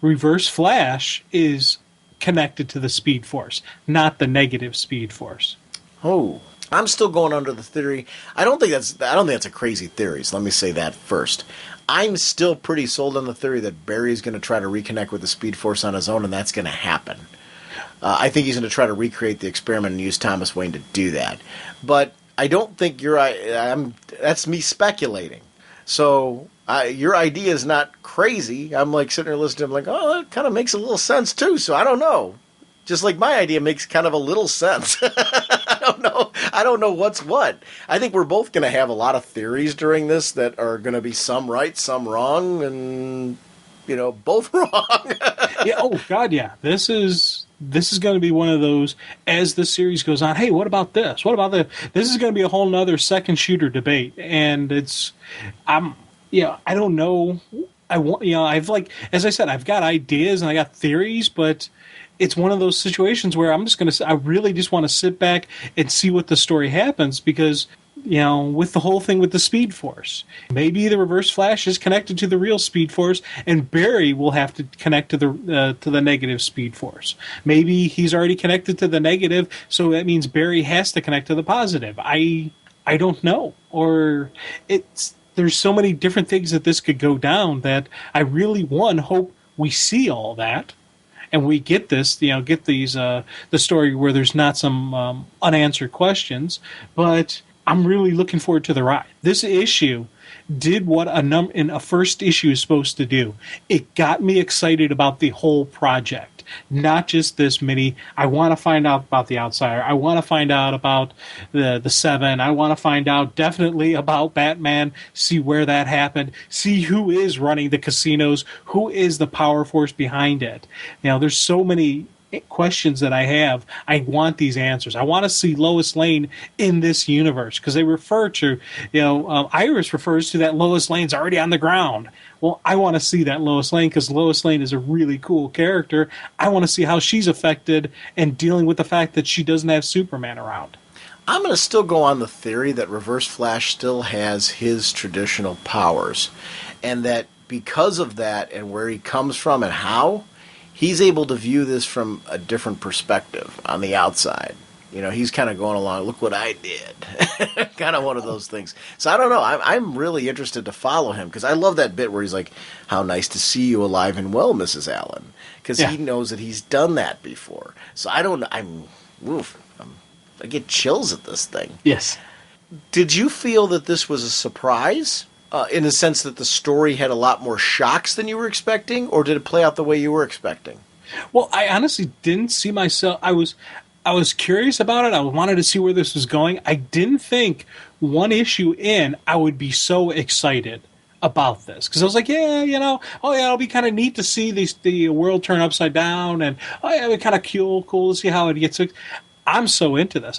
Reverse Flash is connected to the Speed Force, not the negative Speed Force. Oh, I'm still going under the theory. I don't think that's a crazy theory. So let me say that first. I'm still pretty sold on the theory that Barry's going to try to reconnect with the Speed Force on his own, and that's going to happen. I think he's going to try to recreate the experiment and use Thomas Wayne to do that. But I don't think that's me speculating. So your idea is not crazy. I'm like sitting there listening to him like, oh, that kind of makes a little sense too. So I don't know. Just like my idea makes kind of a little sense. I don't know what's what. I think we're both going to have a lot of theories during this that are going to be some right, some wrong, and both wrong. Yeah. Oh God. Yeah. This is going to be one of those, as the series goes on. Hey, what about this? What about this? This is going to be a whole nother second shooter debate, and I don't know. I've as I said, I've got ideas and I got theories, but it's one of those situations where I really just want to sit back and see what the story happens, because, with the whole thing with the Speed Force, maybe the Reverse Flash is connected to the real Speed Force, and Barry will have to connect to the negative Speed Force. Maybe he's already connected to the negative, so that means Barry has to connect to the positive. I don't know. Or there's so many different things that this could go down that I really, hope we see all that. And we get this, get these, the story where there's not some unanswered questions, but I'm really looking forward to the ride. This issue did what a first issue is supposed to do. It got me excited about the whole project, not just this mini. I want to find out about the Outsider. I want to find out about the Seven. I want to find out definitely about Batman, see where that happened, see who is running the casinos, who is the power force behind it. There's so many questions that I have. I want these answers. I want to see Lois Lane in this universe, because they refer to, Iris refers to that Lois Lane's already on the ground. Well, I want to see that Lois Lane, because Lois Lane is a really cool character. I want to see how she's affected and dealing with the fact that she doesn't have Superman around. I'm going to still go on the theory that Reverse Flash still has his traditional powers, and that because of that and where he comes from and how, he's able to view this from a different perspective on the outside. He's kind of going along, look what I did. Kind of one of those things. So I don't know. I'm really interested to follow him, because I love that bit where he's like, how nice to see you alive and well, Mrs. Allen. Because he knows that he's done that before. So I don't know. I get chills at this thing. Yes. Did you feel that this was a surprise? In the sense that the story had a lot more shocks than you were expecting, or did it play out the way you were expecting? Well, I honestly didn't see myself. I was curious about it. I wanted to see where this was going. I didn't think one issue in I would be so excited about this, because I was like, it'll be kind of neat to see the world turn upside down, and it'll be kind of cool to see how it gets. I'm so into this.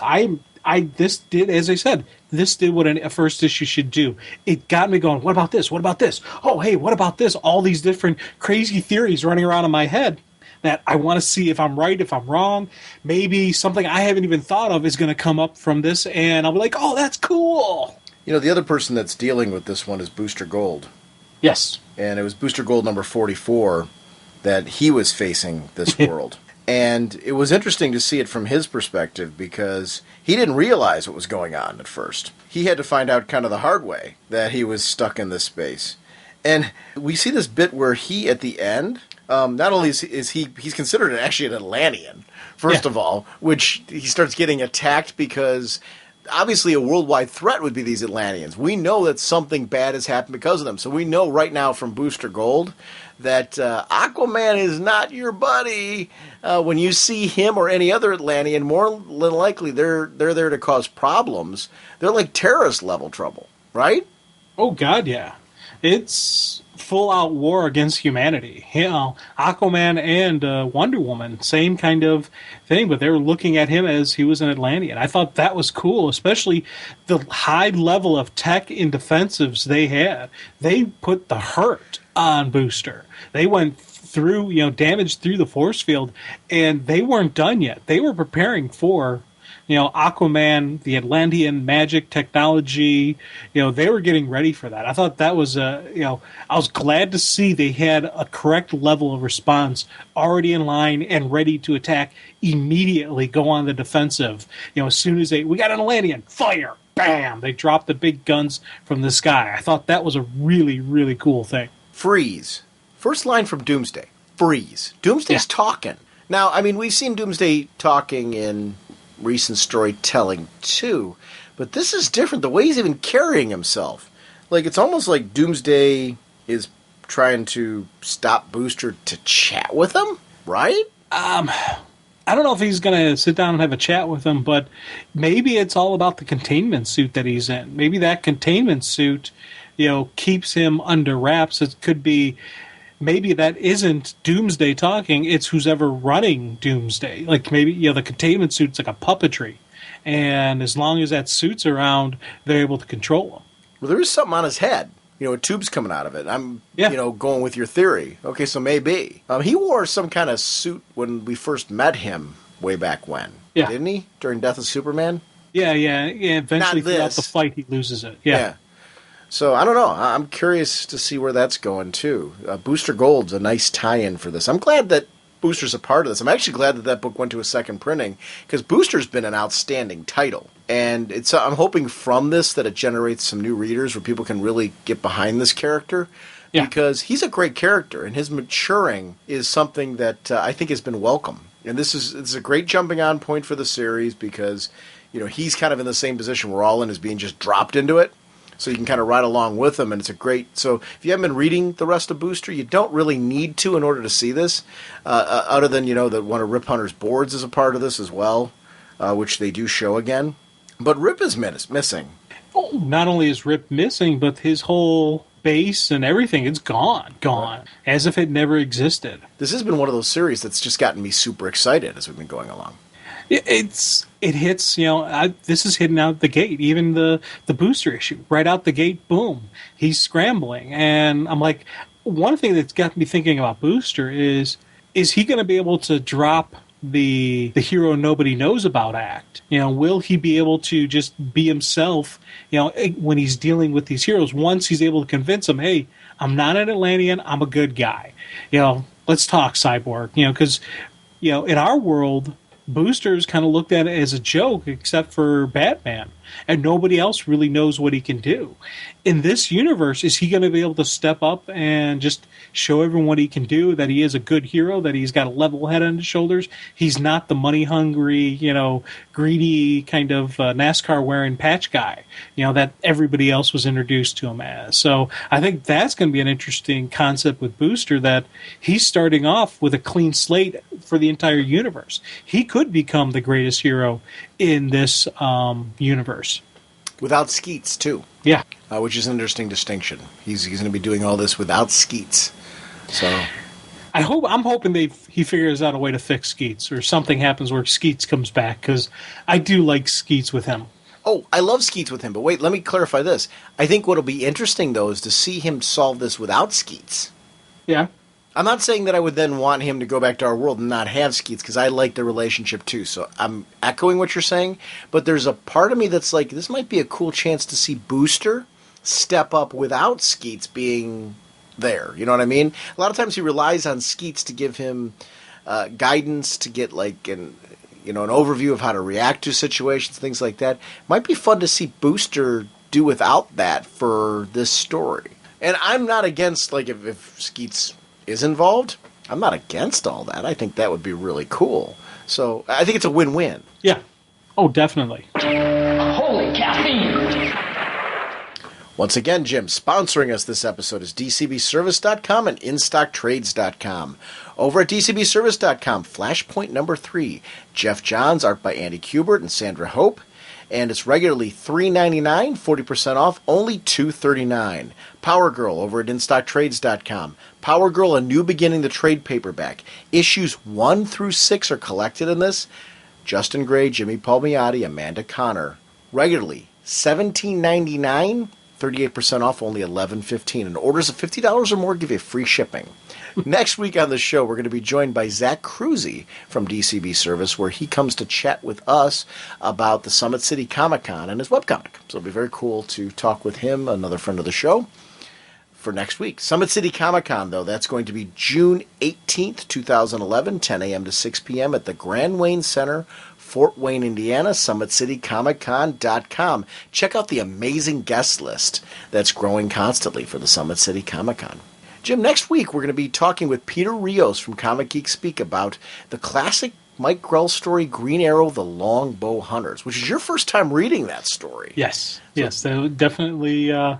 This did what a first issue should do. It got me going, what about this? What about this? Oh, hey, what about this? All these different crazy theories running around in my head that I want to see if I'm right, if I'm wrong. Maybe something I haven't even thought of is going to come up from this, and I'll be like, oh, that's cool. The other person that's dealing with this one is Booster Gold. Yes. And it was Booster Gold number 44 that he was facing this world. And it was interesting to see it from his perspective, because he didn't realize what was going on at first. He had to find out kind of the hard way that he was stuck in this space. And we see this bit where he, at the end, not only is he's considered actually an Atlantean, first of all, which he starts getting attacked because obviously a worldwide threat would be these Atlanteans. We know that something bad has happened because of them. So we know right now from Booster Gold that Aquaman is not your buddy. When you see him or any other Atlantean, more than likely they're there to cause problems. They're like terrorist level trouble, right? Oh, God, yeah. It's full-out war against humanity. You know, Aquaman and Wonder Woman, same kind of thing, but they were looking at him as he was an Atlantean. I thought that was cool, especially the high level of tech and defensives they had. They put the hurt on Booster. They went through, damage through the force field, and they weren't done yet. They were preparing for Aquaman, the Atlantean magic technology, they were getting ready for that. I thought that was, I was glad to see they had a correct level of response already in line and ready to attack immediately, go on the defensive. As soon as we got an Atlantean, fire, bam, they dropped the big guns from the sky. I thought that was a really, really cool thing. Freeze. First line from Doomsday. Freeze. Doomsday's talking. Now, I mean, we've seen Doomsday talking in recent storytelling too, but this is different. The way he's even carrying himself, like it's almost like Doomsday is trying to stop Booster to chat with him, right? I don't know if he's going to sit down and have a chat with him, but maybe it's all about the containment suit that he's in. Maybe that containment suit, keeps him under wraps. It could be. Maybe that isn't Doomsday talking, it's who's ever running Doomsday. Like maybe, the containment suit's like a puppetry. And as long as that suit's around, they're able to control him. Well, there is something on his head. A tube's coming out of it. I'm, going with your theory. Okay, so maybe. He wore some kind of suit when we first met him way back when. Yeah. Didn't he? During Death of Superman? Yeah. Eventually, throughout the fight, he loses it. Yeah. So, I don't know. I'm curious to see where that's going, too. Booster Gold's a nice tie-in for this. I'm glad that Booster's a part of this. I'm actually glad that book went to a second printing, because Booster's been an outstanding title. And I'm hoping from this that it generates some new readers where people can really get behind this character. Yeah. Because he's a great character, and his maturing is something that I think has been welcome. And this is a great jumping-on point for the series, because he's kind of in the same position we're all in, as being just dropped into it. So you can kind of ride along with them, and it's a great... So if you haven't been reading the rest of Booster, you don't really need to in order to see this, other than, that one of Rip Hunter's boards is a part of this as well, which they do show again. But Rip is missing. Oh, not only is Rip missing, but his whole base and everything, it's gone, as if it never existed. This has been one of those series that's just gotten me super excited as we've been going along. It hits, this is hitting out the gate. Even the Booster issue, right out the gate, boom, he's scrambling. And I'm like, one thing that's got me thinking about Booster is he going to be able to drop the hero nobody knows about act? Will he be able to just be himself, when he's dealing with these heroes? Once he's able to convince them, hey, I'm not an Atlantean, I'm a good guy. Let's talk, Cyborg. Because, in our world, Booster's kind of looked at it as a joke, except for Batman, and nobody else really knows what he can do. In this universe, is he going to be able to step up and just show everyone what he can do, that he is a good hero, that he's got a level head on his shoulders? He's not the money-hungry, greedy kind of NASCAR-wearing patch guy, that everybody else was introduced to him as. So I think that's going to be an interesting concept with Booster, that he's starting off with a clean slate for the entire universe. He could become the greatest hero in this universe. Without Skeets, too. Yeah. Which is an interesting distinction. He's going to be doing all this without Skeets. So I'm hoping he figures out a way to fix Skeets, or something happens where Skeets comes back, because I do like Skeets with him. Oh, I love Skeets with him, but wait, let me clarify this. I think what'll be interesting, though, is to see him solve this without Skeets. Yeah. I'm not saying that I would then want him to go back to our world and not have Skeets, because I like the relationship too. So I'm echoing what you're saying, but there's a part of me that's like, this might be a cool chance to see Booster step up without Skeets being there. You know what I mean? A lot of times he relies on Skeets to give him guidance, to get like an overview of how to react to situations, things like that. Might be fun to see Booster do without that for this story. And I'm not against, like, if Skeets is involved, I'm not against all that. I think that would be really cool. So I think it's a win-win. Yeah. Oh, definitely. Holy Fiend! Once again, Jim, sponsoring us this episode is DCBService.com and InStockTrades.com. Over at DCBService.com, Flashpoint number 3, Jeff Johns, art by Andy Kubert and Sandra Hope, and it's regularly $3.99, 40% off, only $2.39. Power Girl over at InStockTrades.com. Power Girl, A New Beginning, the trade paperback. Issues 1 through 6 are collected in this. Justin Gray, Jimmy Palmiotti, Amanda Connor. Regularly $17.99, 38% off, only $11.15. And orders of $50 or more give you free shipping. Next week on the show, we're going to be joined by Zach Cruzy from DCB Service, where he comes to chat with us about the Summit City Comic-Con and his webcomic. So it'll be very cool to talk with him, another friend of the show, for next week. Summit City Comic-Con, though, that's going to be June 18th, 2011, 10 a.m. to 6 p.m. at the Grand Wayne Center, Fort Wayne, Indiana, SummitCityComicCon.com. Check out the amazing guest list that's growing constantly for the Summit City Comic-Con. Jim, next week we're going to be talking with Peter Rios from Comic Geek Speak about the classic Mike Grell story, Green Arrow, The Longbow Hunters, which is your first time reading that story. Yes, that was definitely an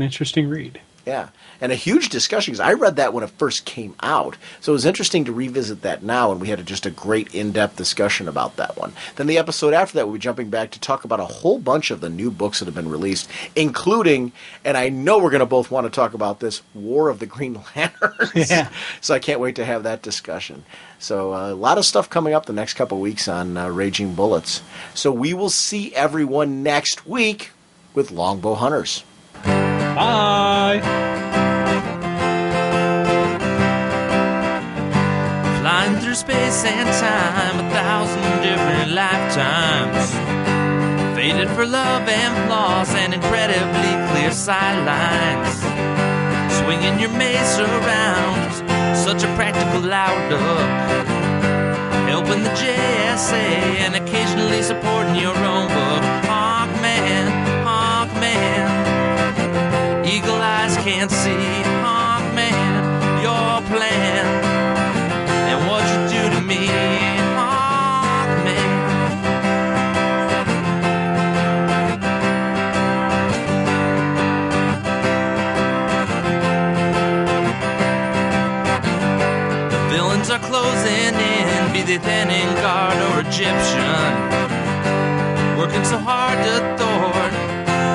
interesting read. Yeah, and a huge discussion, because I read that when it first came out, so it was interesting to revisit that now, and we had just a great in-depth discussion about that one. Then the episode after that, we'll be jumping back to talk about a whole bunch of the new books that have been released, including, and I know we're going to both want to talk about this, War of the Green Lanterns. Yeah. So I can't wait to have that discussion. So a lot of stuff coming up the next couple of weeks on Raging Bullets. So we will see everyone next week with Longbow Hunters. Bye! Flying through space and time, 1,000 different lifetimes. Fated for love and flaws and incredibly clear sightlines. Swinging your mace around, such a practical outlook. Helping the JSA and occasionally supporting your own book. Hawkman, Hawkman. Eagle eyes can't see, Hawkman, your plan, and what you do to me, Hawkman. The villains are closing in, be they Thanin Guard or Egyptian, working so hard to thwart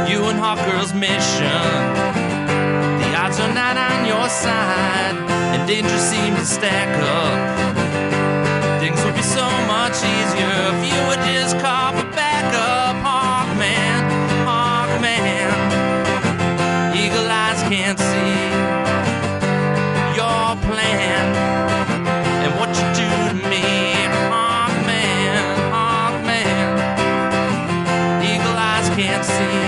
you and Hawkgirl's mission. The odds are not on your side, and danger seems to stack up. Things would be so much easier if you would just call for backup. Hawkman, Hawkman, eagle eyes can't see your plan and what you do to me. Hawkman, Hawkman, eagle eyes can't see.